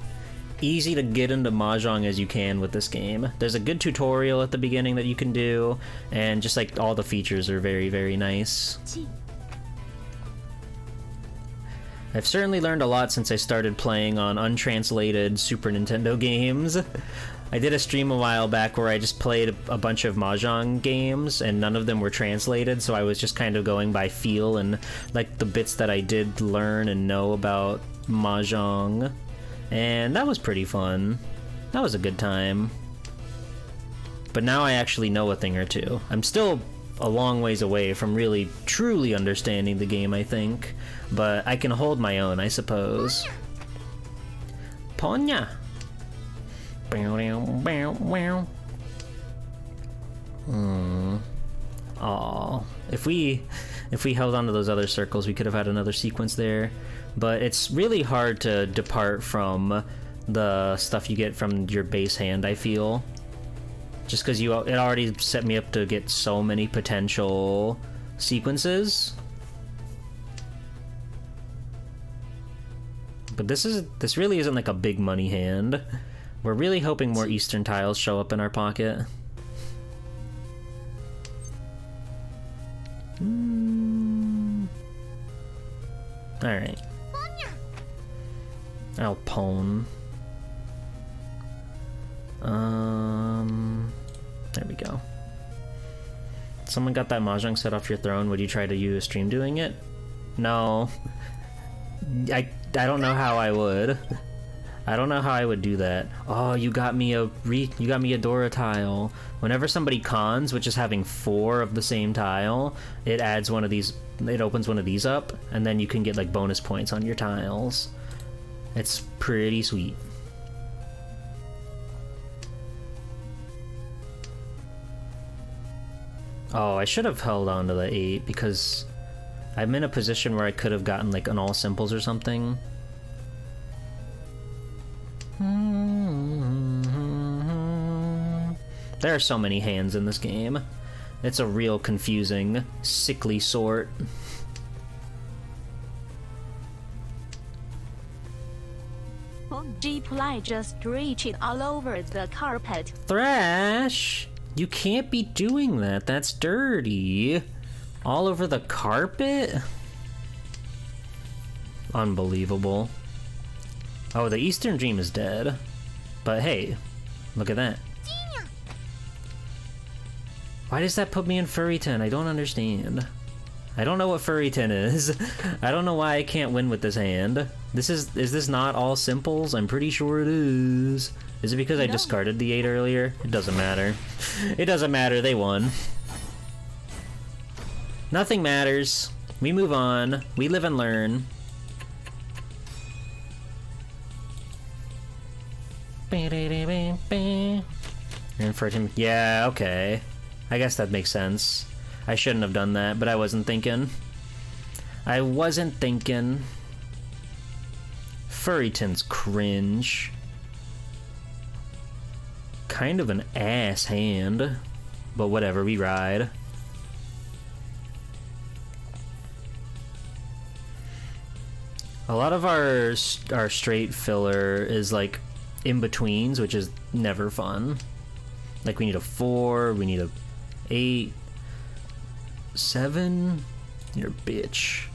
easy to get into Mahjong as you can with this game. There's a good tutorial at the beginning that you can do, and just like all the features are very, very nice. I've certainly learned a lot since I started playing on untranslated Super Nintendo games. I did a stream a while back where I just played a bunch of Mahjong games and none of them were translated, so I was just kind of going by feel and like the bits that I did learn and know about Mahjong. And that was pretty fun. That was a good time. But now I actually know a thing or two. I'm still a long ways away from really truly understanding the game, I think. But I can hold my own, I suppose. Ponya! Aw. If we held on to those other circles, we could have had another sequence there. But it's really hard to depart from the stuff you get from your base hand, I feel. Just because it already set me up to get so many potential sequences. But this really isn't like a big money hand. We're really hoping more Eastern tiles show up in our pocket. Alright. I'll pawn. There we go. Someone got that Mahjong set off your throne. Would you try to use a stream doing it? No. I don't know how I would. I don't know how I would do that. Oh, you got me a Dora tile. Whenever somebody cons, which is having 4 of the same tile, it adds one of these. It opens one of these up, and then you can get like bonus points on your tiles. It's pretty sweet. Oh, I should have held on to the 8 because I'm in a position where I could have gotten like an all simples or something. There are so many hands in this game. It's a real confusing, sickly sort. G-Ply just reached all over the carpet. Thrash! You can't be doing that. That's dirty. All over the carpet? Unbelievable. Oh, the Eastern Dream is dead. But hey, look at that. Why does that put me in Furryton? I don't understand. I don't know what Furryton is. I don't know why I can't win with this hand. Is this not all simples? I'm pretty sure it is. Is it because I discarded the 8 earlier? It doesn't matter. It doesn't matter, they won. Nothing matters. We move on. We live and learn. And for him, yeah, okay. I guess that makes sense. I shouldn't have done that, but I wasn't thinking. I wasn't thinking. Furryton's cringe. Kind of an ass hand, but whatever, we ride. A lot of our straight filler is like in-betweens, which is never fun. Like we need a 4, we need a 8, 7. You're a bitch.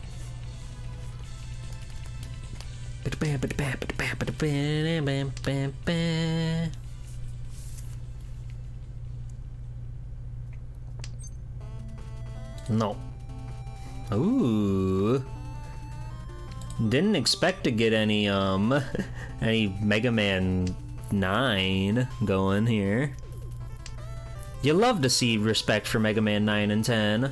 No. Ooh. Didn't expect to get any any Mega Man 9 going here. You love to see respect for Mega Man 9 and 10.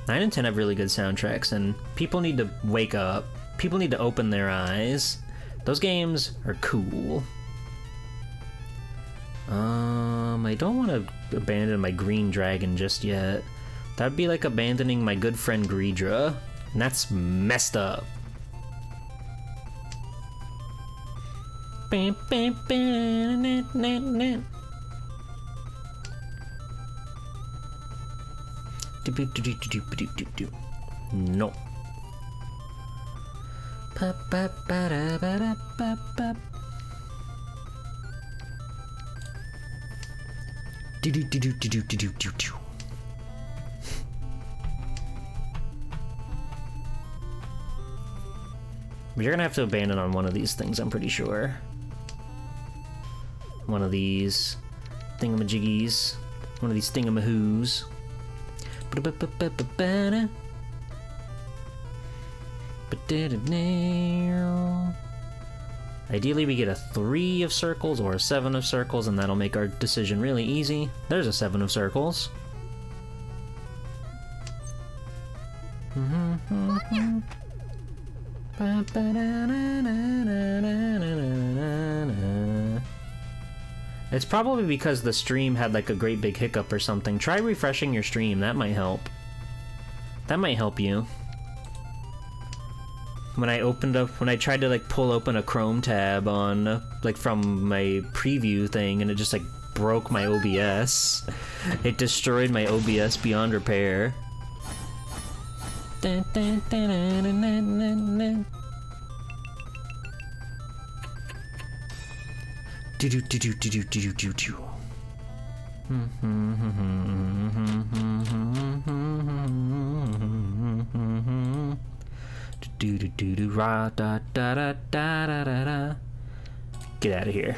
Nine and 10 have really good soundtracks, and people need to wake up. People need to open their eyes. Those games are cool. I don't want to abandon my green dragon just yet. That'd be like abandoning my good friend Greedra, and that's messed up. No. But you're gonna have to abandon on one of these things, I'm pretty sure. One of these thingamajiggies. One of these thingamahoos. Ideally we get a 3 of circles or a 7 of circles, and that'll make our decision really easy. There's a 7 of circles. It's probably because the stream had like a great big hiccup or something. Try refreshing your stream, that might help. That might help you. When I tried to like pull open a Chrome tab on like from my preview thing, and it just like broke my OBS. It destroyed my OBS beyond repair. Get out of here.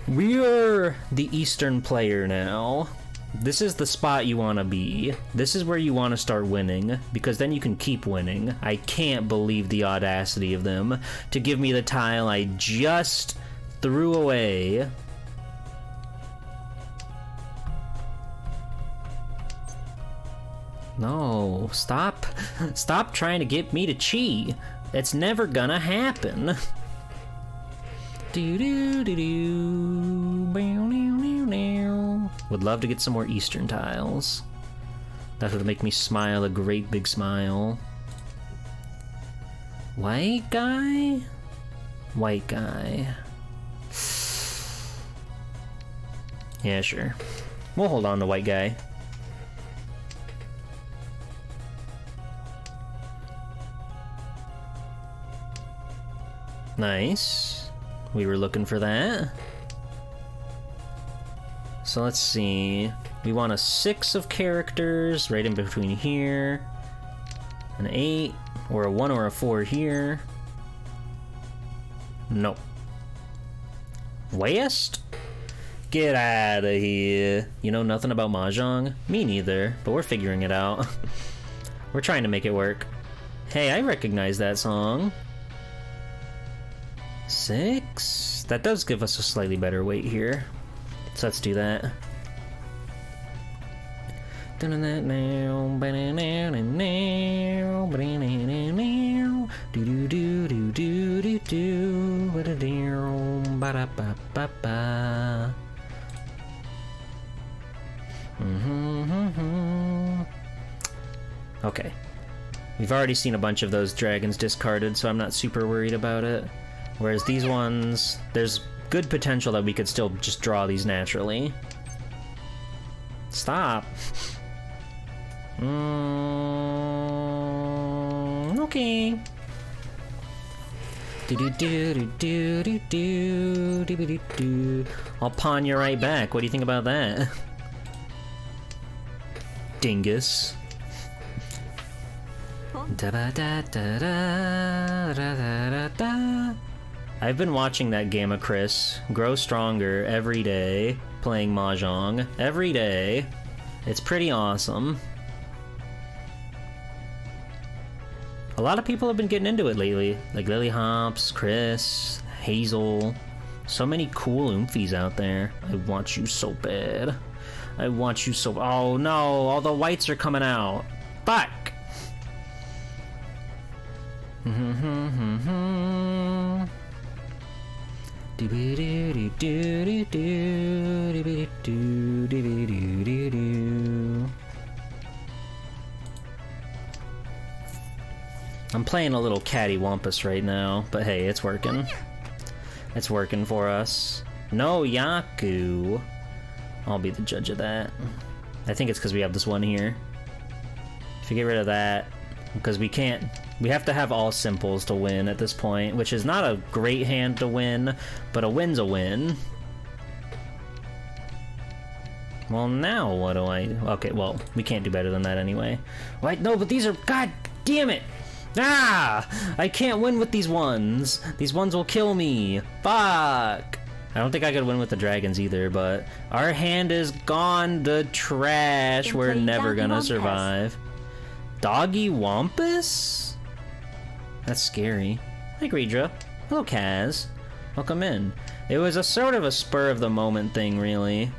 We're the Eastern player now. This is the spot you want to be. This is where you want to start winning, because then you can keep winning. I can't believe the audacity of them to give me the tile I just threw away. No, stop trying to get me to cheat. It's never gonna happen. Would love to get some more Eastern tiles. That would make me smile a great big smile. White guy? White guy. Yeah, sure. We'll hold on to white guy. Nice. We were looking for that. So let's see. We want a 6 of characters right in between here. An 8, or a 1 or a 4 here. Nope. West? Get out of here. You know nothing about Mahjong? Me neither, but we're figuring it out. We're trying to make it work. Hey, I recognize that song. 6? That does give us a slightly better weight here. So let's do that. Okay. We've already seen a bunch of those dragons discarded, so I'm not super worried about it. Whereas these ones, there's good potential that we could still just draw these naturally. Stop. Okay. I'll pawn you right back. What do you think about that? Dingus. I've been watching that Gamma Chris grow stronger every day, playing Mahjong every day. It's pretty awesome. A lot of people have been getting into it lately, like Lily Hops, Chris, Hazel. So many cool oomfies out there. I want you so bad. I want you so... Oh no, all the whites are coming out. Fuck! I'm playing a little cattywampus right now, but hey, it's working. It's working for us. No Yaku. I'll be the judge of that. I think it's because we have this one here. If you get rid of that, because we have to have all simples to win at this point, which is not a great hand to win, but a win's a win. Well, now what do I... Okay, well, we can't do better than that anyway. Wait, no, but these are... God damn it! Ah! I can't win with these ones. These ones will kill me. Fuck! I don't think I could win with the dragons either, but our hand is gone to trash. We're never gonna survive. Doggy Wampus? That's scary. Hi, Greedra. Hello, Kaz. Welcome in. It was a sort of a spur of the moment thing, really.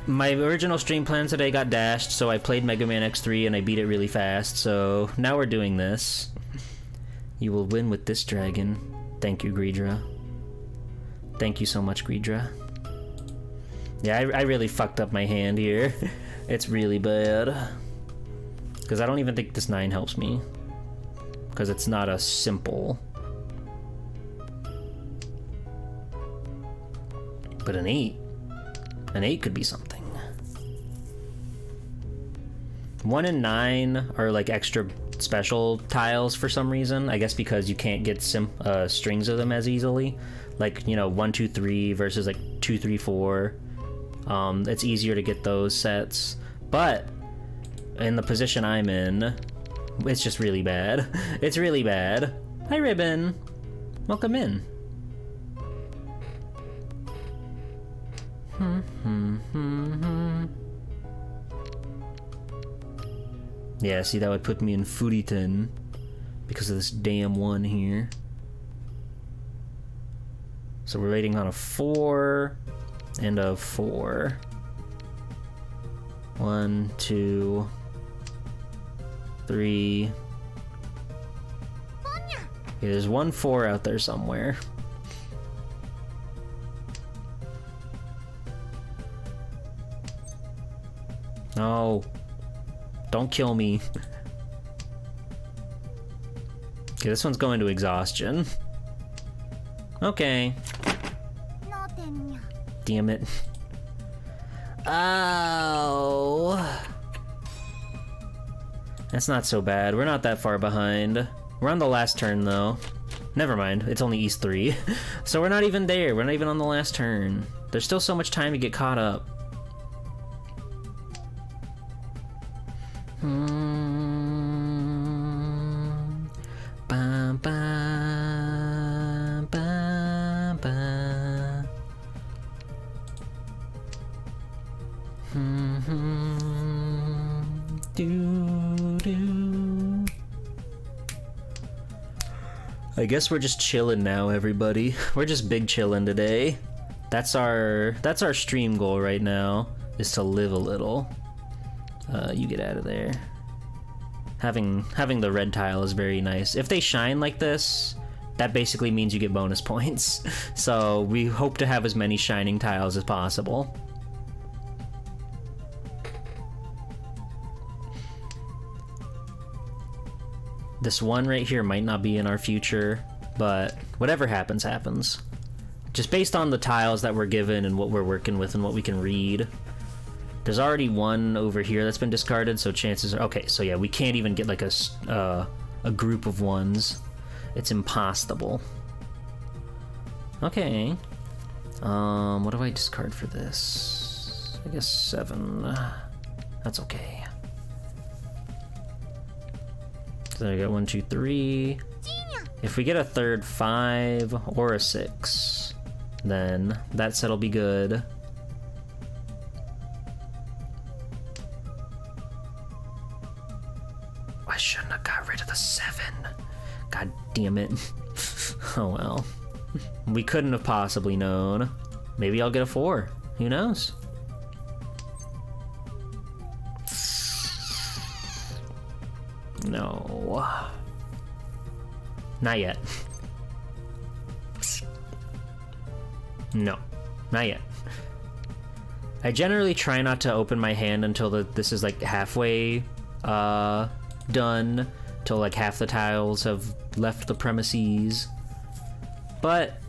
My original stream plan today got dashed, so I played Mega Man X3 and I beat it really fast, so now we're doing this. You will win with this dragon. Thank you, Greedra. Thank you so much, Greedra. Yeah, I really fucked up my hand here. It's really bad. Because I don't even think this 9 helps me. Because it's not a simple. But an 8. An 8 could be something. 1 and 9 are like extra special tiles for some reason. I guess because you can't get strings of them as easily. Like, you know, 1, 2, 3 versus like 2, 3, 4. It's easier to get those sets. But in the position I'm in, it's just really bad. It's really bad. Hi, Ribbon. Welcome in. Yeah, see, that would put me in Furiton because of this damn 1 here. So we're waiting on a 4 and a 4. 1, 2, 3. Okay, there's 1 4 out there somewhere. No. Don't kill me. Okay, this one's going to exhaustion. Okay. Damn it. Oh. That's not so bad. We're not that far behind. We're on the last turn, though. Never mind. It's only East 3. So we're not even there. We're not even on the last turn. There's still so much time to get caught up. I guess we're just chilling now, everybody. We're just big chilling today. That's our stream goal right now, is to live a little. You get out of there. Having the red tile is very nice. If they shine like this, that basically means you get bonus points. So we hope to have as many shining tiles as possible. This 1 right here might not be in our future, but whatever happens, happens. Just based on the tiles that we're given and what we're working with and what we can read. There's already 1 over here that's been discarded, so chances are... Okay, so yeah, we can't even get like a group of 1s. It's impossible. Okay. What do I discard for this? I guess 7. That's okay. So I got 1, 2, 3. If we get a third 5 or a 6, then that set'll be good. I shouldn't have got rid of the 7. God damn it. Oh well. We couldn't have possibly known. Maybe I'll get a 4. Who knows? No. Not yet. No. Not yet. I generally try not to open my hand until this is like halfway done, till like half the tiles have left the premises. But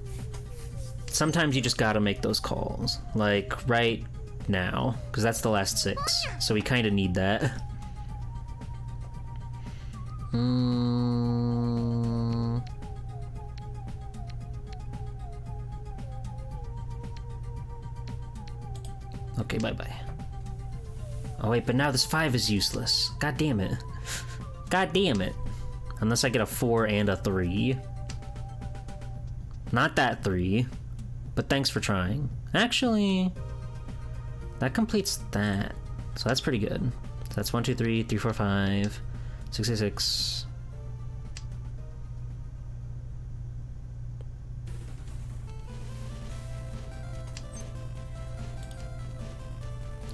sometimes you just gotta make those calls, like right now, because that's the last 6, so we kind of need that. Okay, bye-bye. Oh wait, but now this 5 is useless. God damn it. God damn it. Unless I get a 4 and a 3. Not that 3. But thanks for trying. Actually, that completes that. So that's pretty good. So that's 1, 2, 3, 3, 4, 5, 6, 6, 6.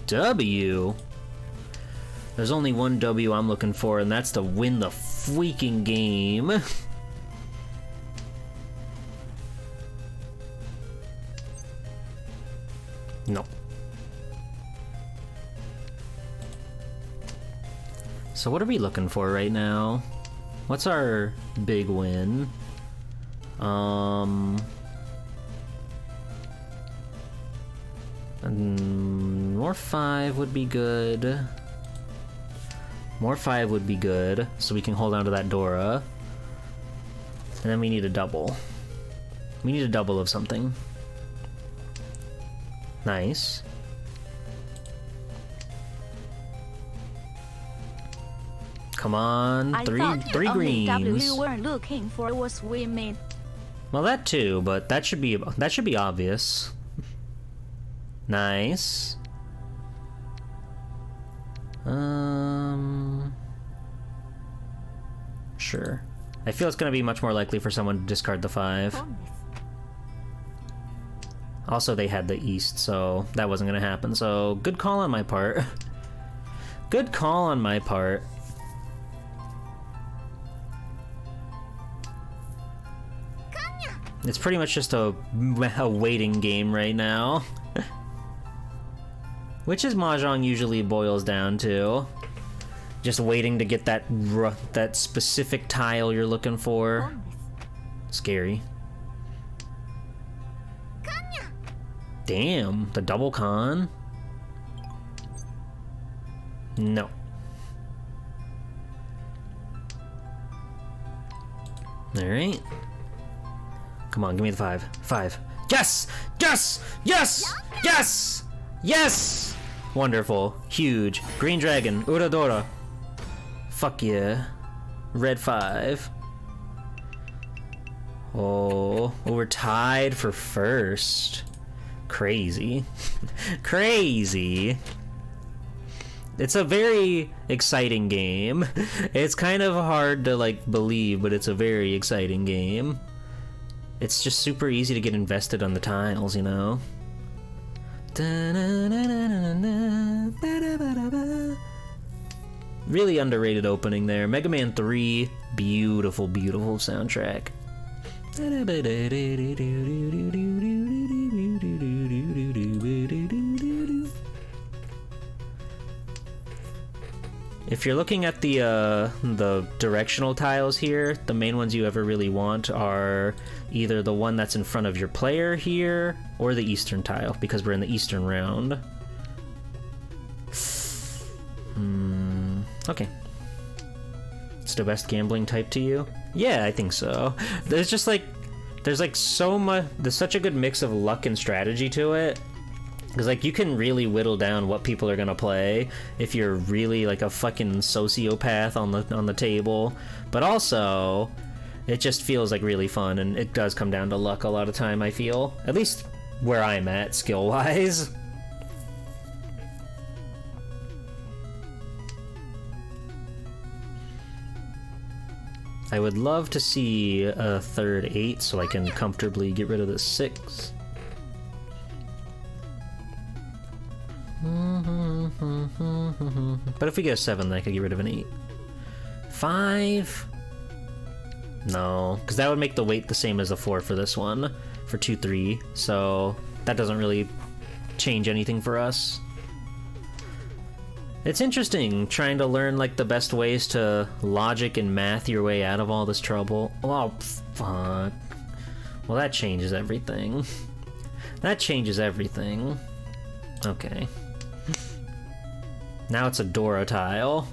W? There's only one W I'm looking for, and that's to win the freaking game. No. So what are we looking for right now? What's our big win? More 5 would be good. More 5 would be good, so we can hold on to that Dora. And then we need a double. We need a double of something. Nice. Come on, I three thought the only W greens. you were looking for was women. Well, that too, but that should be obvious. Nice. Sure. I feel it's gonna be much more likely for someone to discard the 5. Also, they had the East, so that wasn't gonna happen, so good call on my part. Good call on my part. It's pretty much just a waiting game right now. Which is Mahjong usually boils down to. Just waiting to get that specific tile you're looking for. Scary. Damn, the double con? No. Alright. Come on, give me the 5. 5. Yes! Yes! Yes! Yes! Yes! Wonderful. Huge. Green dragon. Uradora. Fuck yeah. Red 5. Oh, we're tied for first. Crazy. Crazy. It's a very exciting game. It's kind of hard to like believe, but it's a very exciting game. It's just super easy to get invested on the tiles, you know? Really underrated opening there. Mega Man 3, beautiful, beautiful soundtrack. If you're looking at the directional tiles here, the main ones you ever really want are either the one that's in front of your player here, or the eastern tile, because we're in the eastern round. Okay. It's the best gambling type to you? Yeah, I think so. There's just like, there's such a good mix of luck and strategy to it. Because, like, you can really whittle down what people are gonna play if you're really, like, a fucking sociopath on the table. But also, it just feels, like, really fun, and it does come down to luck a lot of time, I feel. At least where I'm at, skill-wise. I would love to see a third 8 so I can comfortably get rid of the 6. But if we get a 7, then I could get rid of an 8. 5? No, because that would make the weight the same as the 4 for this one, for 2-3, so that doesn't really change anything for us. It's interesting trying to learn like the best ways to logic and math your way out of all this trouble. Oh, fuck. Well, that changes everything. That changes everything. Okay. Now it's a Dora tile.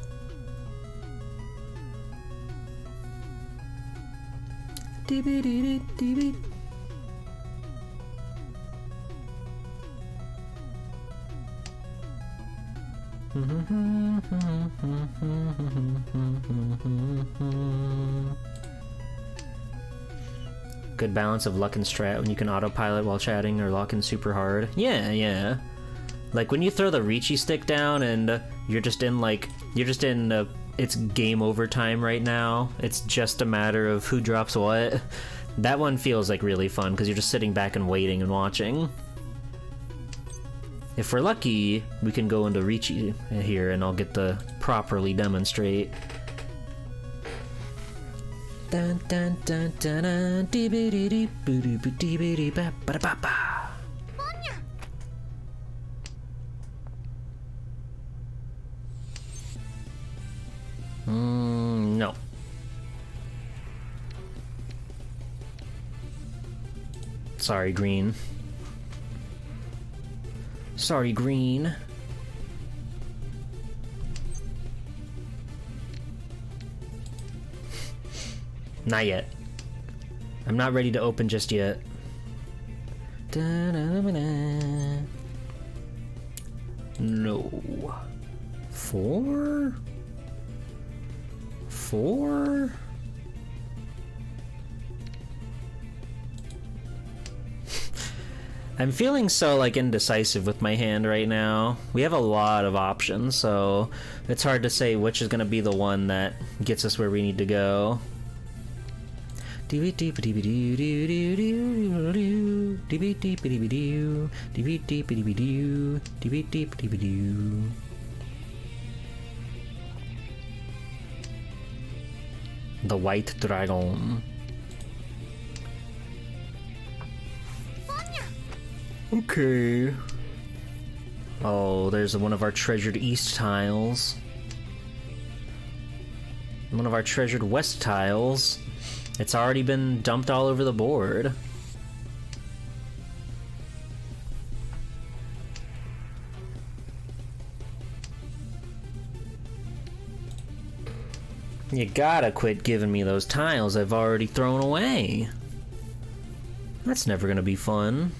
Good balance of luck and strat when you can autopilot while chatting or lock in super hard. Yeah, yeah. Like when you throw the Ricci stick down and you're just in it's game over time right now. It's just a matter of who drops what. That one feels like really fun because you're just sitting back and waiting and watching. If we're lucky, we can go into Ricci here and I'll get to properly demonstrate. Dun dun dun dun dun dee bee dee dee boo doo boo dee bee dee ba ba da ba ba. No. Sorry, green. Sorry, green. Not yet. I'm not ready to open just yet. Da-da-da-da-da. No. 4? 4? I'm feeling so like indecisive with my hand right now. We have a lot of options, so it's hard to say which is gonna be the one that gets us where we need to go. The White Dragon. Okay. Oh, there's one of our treasured east tiles. One of our treasured west tiles. It's already been dumped all over the board. You gotta quit giving me those tiles I've already thrown away. That's never gonna be fun.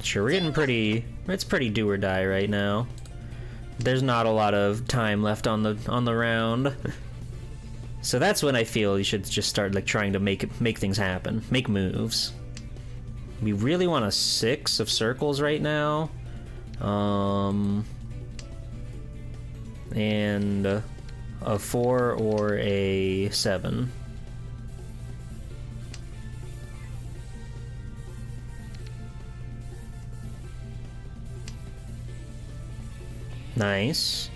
Sure, we're getting pretty... It's pretty do or die right now. There's not a lot of time left on the round. So that's when I feel you should just start like trying to make things happen. Make moves. We really want a 6 of circles right now. And a 4 or a 7. Nice.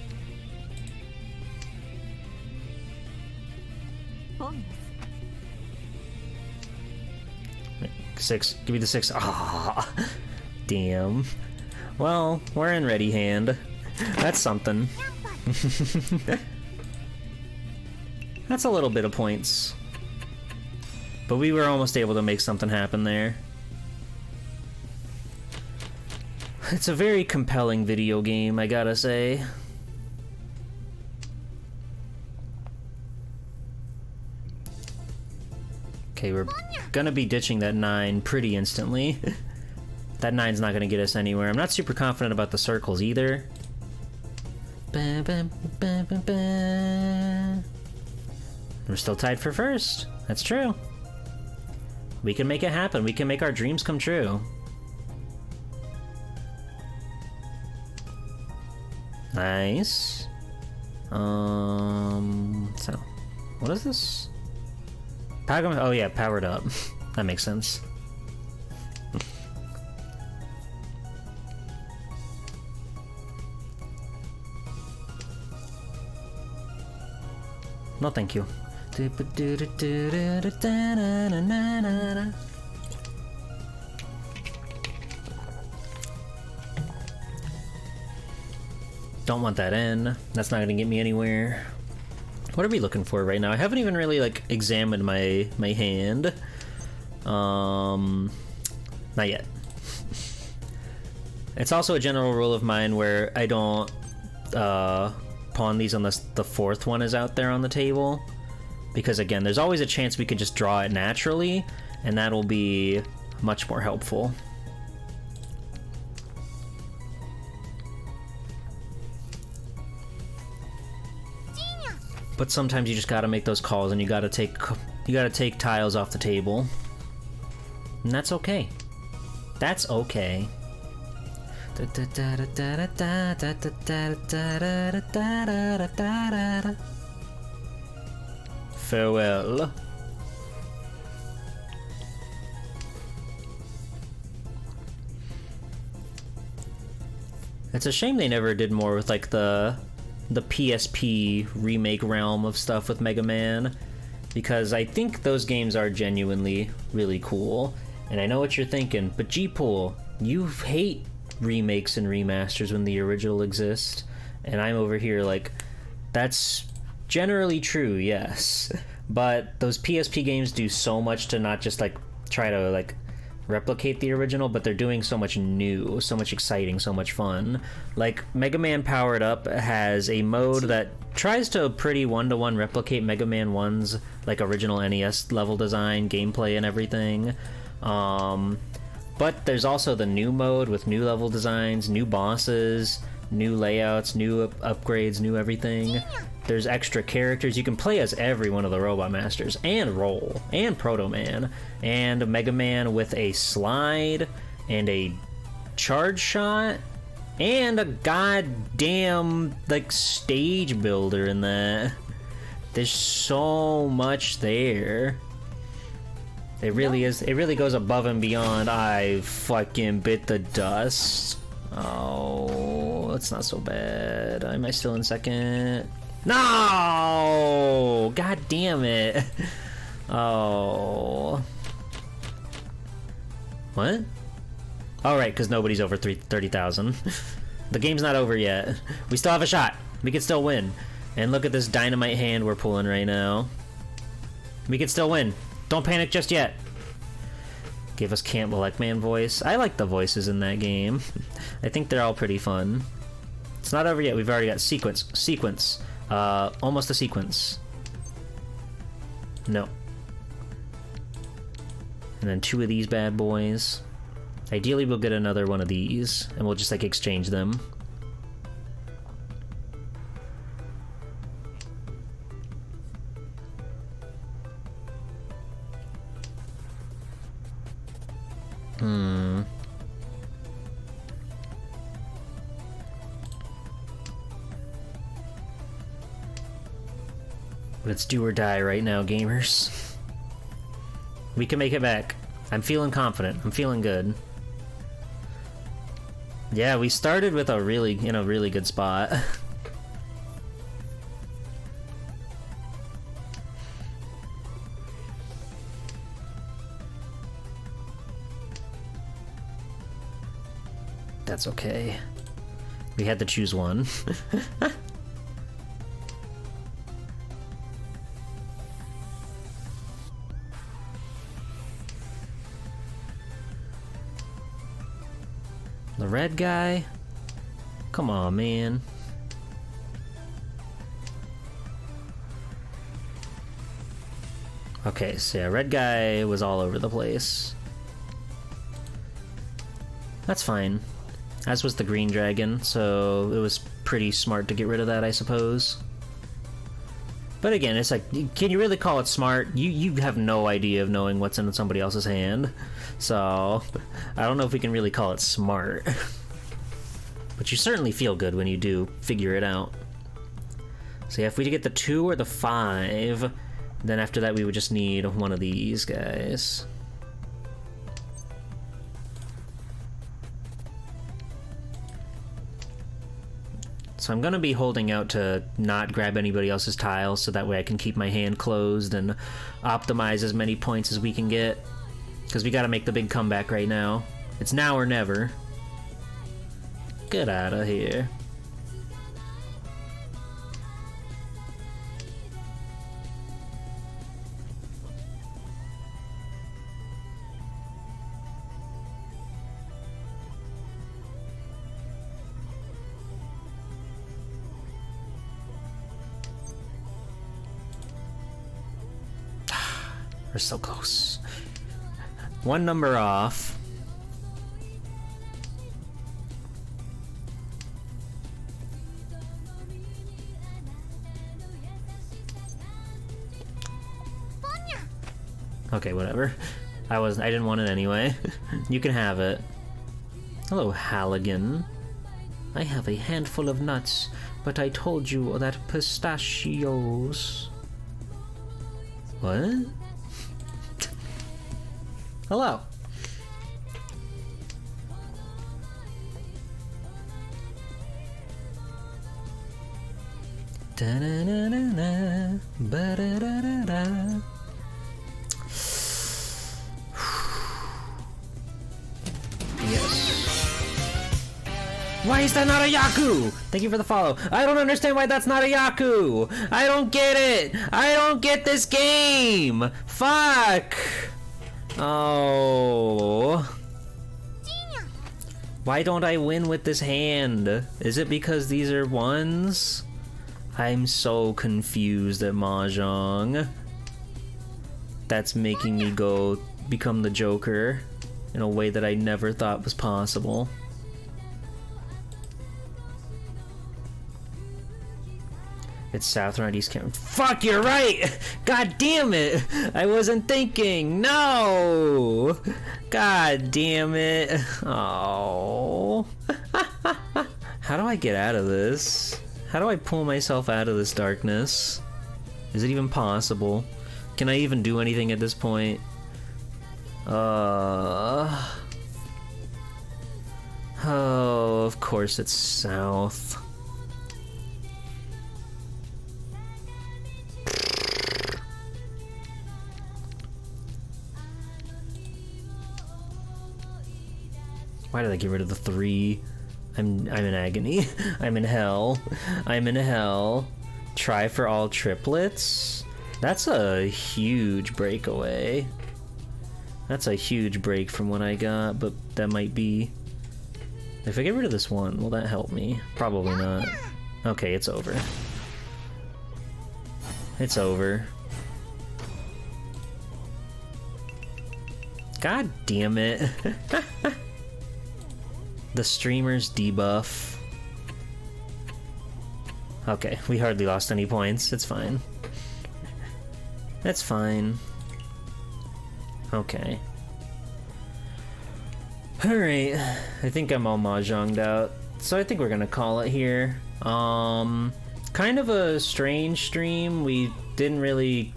Bonus. 6. Give me the 6. Ah, damn. Well, we're in ready hand. That's something. That's a little bit of points. But we were almost able to make something happen there. It's a very compelling video game, I gotta say. Okay, we're gonna be ditching that 9 pretty instantly. That 9's not gonna get us anywhere. I'm not super confident about the circles either. We're still tied for first. That's true. We can make it happen. We can make our dreams come true. Nice. So, what is this? Oh yeah, powered up. That makes sense. No, thank you. Don't want that in. That's not gonna get me anywhere. What are we looking for right now? I haven't even really like examined my hand. Not yet. It's also a general rule of mine where I don't pawn these unless the fourth one is out there on the table, because again, there's always a chance we could just draw it naturally, and that'll be much more helpful. But sometimes you just gotta make those calls, and you gotta take tiles off the table, and that's okay. That's okay. Farewell. It's a shame they never did more with like the PSP remake realm of stuff with Mega Man, because I think those games are genuinely really cool. And I know what you're thinking, but G-Pool, you hate remakes and remasters when the original exists, and I'm over here like, that's generally true, yes, but those PSP games do so much to not just like try to like replicate the original, but they're doing so much new, so much exciting, so much fun. Like Mega Man Powered Up has a mode that tries to pretty one-to-one replicate Mega Man 1's like original NES level design, gameplay, and everything. But there's also the new mode with new level designs, new bosses, new layouts, new upgrades, new everything. There's extra characters. You can play as every one of the Robot Masters, and Roll, and Proto Man, and Mega Man with a slide, and a charge shot, and a goddamn, like, stage builder in that. There's so much there. It really is. It really goes above and beyond. I fucking bit the dust. Oh, that's not so bad. Am I still in second? No! God damn it. Oh. What? All right, because nobody's over 30,000. The game's not over yet. We still have a shot. We can still win. And look at this dynamite hand we're pulling right now. We can still win. Don't panic just yet. Gave us Campbell Eckman voice. I like the voices in that game. I think they're all pretty fun. It's not over yet. We've already got sequence. Almost a sequence. No. And then 2 of these bad boys. Ideally, we'll get another one of these, and we'll just like exchange them. Let's do or die right now, gamers. We can make it back. I'm feeling confident. I'm feeling good. Yeah, we started with in a really good spot. That's okay. We had to choose one. The red guy? Come on, man. Okay, so yeah, red guy was all over the place. That's fine. As was the green dragon, so it was pretty smart to get rid of that, I suppose. But again, it's like, can you really call it smart? You have no idea of knowing what's in somebody else's hand. So, I don't know if we can really call it smart. But you certainly feel good when you do figure it out. So yeah, if we get the 2 or the 5, then after that we would just need one of these guys. So I'm gonna be holding out to not grab anybody else's tiles so that way I can keep my hand closed and optimize as many points as we can get. Because we gotta make the big comeback right now. It's now or never. Get out of here. We're so close. One number off. Okay, whatever. I didn't want it anyway. You can have it. Hello, Halligan. I have a handful of nuts, but I told you that pistachios. What? Hello. Da-da-da-da-da, ba-da-da-da-da. Why is that not a Yaku? Thank you for the follow. I don't understand why that's not a Yaku. I don't get it. I don't get this game. Fuck. Oh. Why don't I win with this hand? Is it because these are ones? I'm so confused at Mahjong. That's making me go become the Joker in a way that I never thought was possible. It's south around East Cameron. Fuck, you're right! God damn it! I wasn't thinking! No! God damn it! Oh. How do I get out of this? How do I pull myself out of this darkness? Is it even possible? Can I even do anything at this point? Oh, of course it's south. Why did I get rid of the 3? I'm in agony. I'm in hell. I'm in hell. Try for all triplets? That's a huge breakaway. That's a huge break from what I got, but that might be... If I get rid of this one, will that help me? Probably not. Okay, it's over. It's over. God damn it. The streamer's debuff. Okay, we hardly lost any points. It's fine. That's fine. Okay. Alright. I think I'm all mahjonged out. So I think we're gonna call it here. Kind of a strange stream. We didn't really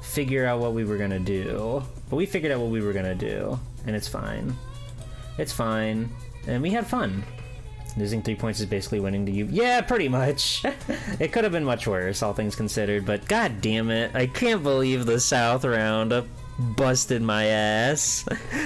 figure out what we were gonna do. But we figured out what we were gonna do, and it's fine. It's fine. And we had fun. Losing 3 points is basically winning to you. Yeah, pretty much. It could have been much worse, all things considered, but god damn it. I can't believe the South round busted my ass.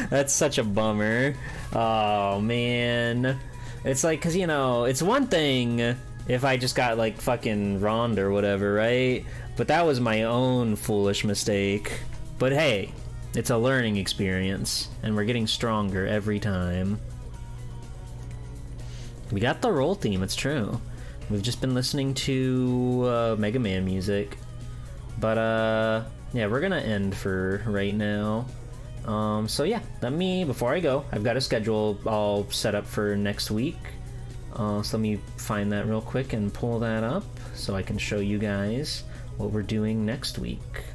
That's such a bummer. Oh, man. It's like, cause you know, it's one thing if I just got like fucking Ronda or whatever, right? But that was my own foolish mistake. But hey, it's a learning experience, and we're getting stronger every time. We got the roll theme, it's true. We've just been listening to Mega Man music. But yeah, we're gonna end for right now. So yeah, before I go, I've got a schedule all set up for next week. So let me find that real quick and pull that up so I can show you guys what we're doing next week.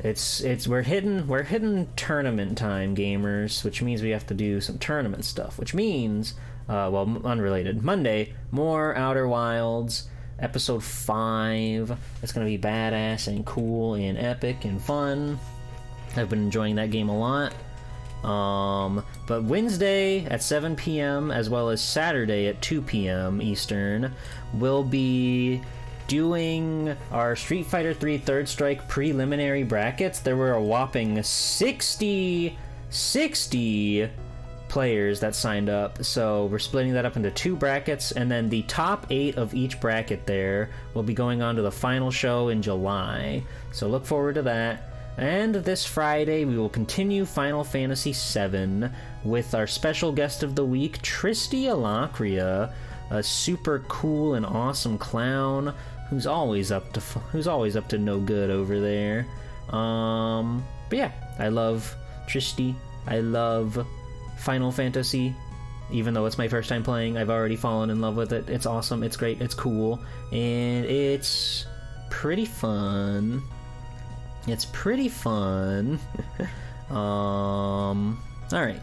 We're hitting tournament time, gamers, which means we have to do some tournament stuff, which means well, unrelated. Monday, more Outer Wilds, episode 5. It's gonna be badass and cool and epic and fun. I've been enjoying that game a lot. But Wednesday at 7 p.m. as well as Saturday at 2 p.m. Eastern, we'll be doing our Street Fighter 3 Third Strike preliminary brackets. There were a whopping 60 players that signed up, so we're splitting that up into 2 brackets, and then the top 8 of each bracket there will be going on to the final show in July, so look forward to that. And this Friday we will continue Final Fantasy VII with our special guest of the week, Tristy Alacria, a super cool and awesome clown who's always up to no good over there. But yeah, I love Tristy. I love Final Fantasy. Even though it's my first time playing, I've already fallen in love with it. It's awesome, it's great, it's cool, and it's pretty fun. It's pretty fun. Alright.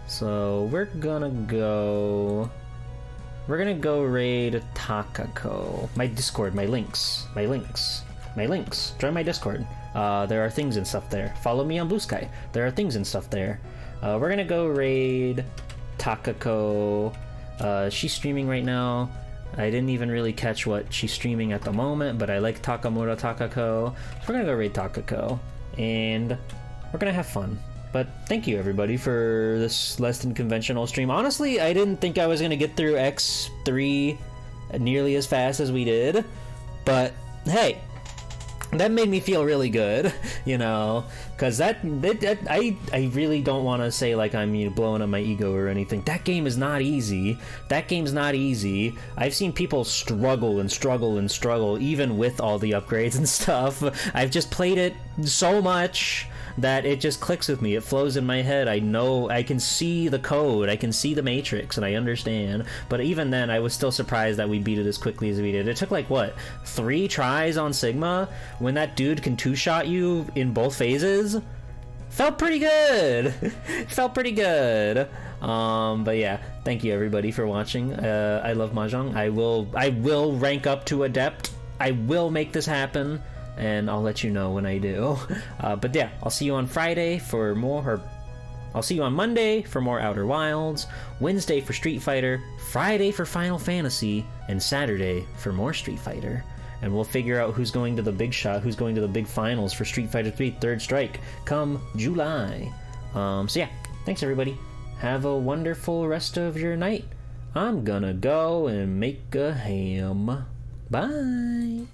So we're gonna go raid Takako. My Discord, my links. Join my Discord. There are things and stuff there. Follow me on Blue Sky. There are things and stuff there. We're gonna go raid Takako. She's streaming right now. I didn't even really catch what she's streaming at the moment, but I like Takamura Takako. So we're gonna go raid Takako, and we're gonna have fun. But thank you everybody for this less than conventional stream. Honestly, I didn't think I was gonna get through X3 nearly as fast as we did, but hey, that made me feel really good, you know, because I really don't want to say like I'm blowing up my ego or anything. That game is not easy. That game's not easy. I've seen people struggle and struggle and struggle even with all the upgrades and stuff. I've just played it so much that it just clicks with me. It flows in my head. I know, I can see the code, I can see the matrix, and I understand. But even then, I was still surprised that we beat it as quickly as we did. It took like, what, 3 tries on Sigma? When that dude can 2-shot you in both phases? Felt pretty good! Felt pretty good. But yeah, thank you everybody for watching. I love Mahjong. I will rank up to Adept. I will make this happen, and I'll let you know when I do. But yeah, I'll see you on Friday for more, I'll see you on Monday for more Outer Wilds, Wednesday for Street Fighter, Friday for Final Fantasy, and Saturday for more Street Fighter. And we'll figure out who's going to the big shot, who's going to the big finals for Street Fighter 3 Third Strike come July. So yeah, thanks everybody. Have a wonderful rest of your night. I'm gonna go and make a ham. Bye!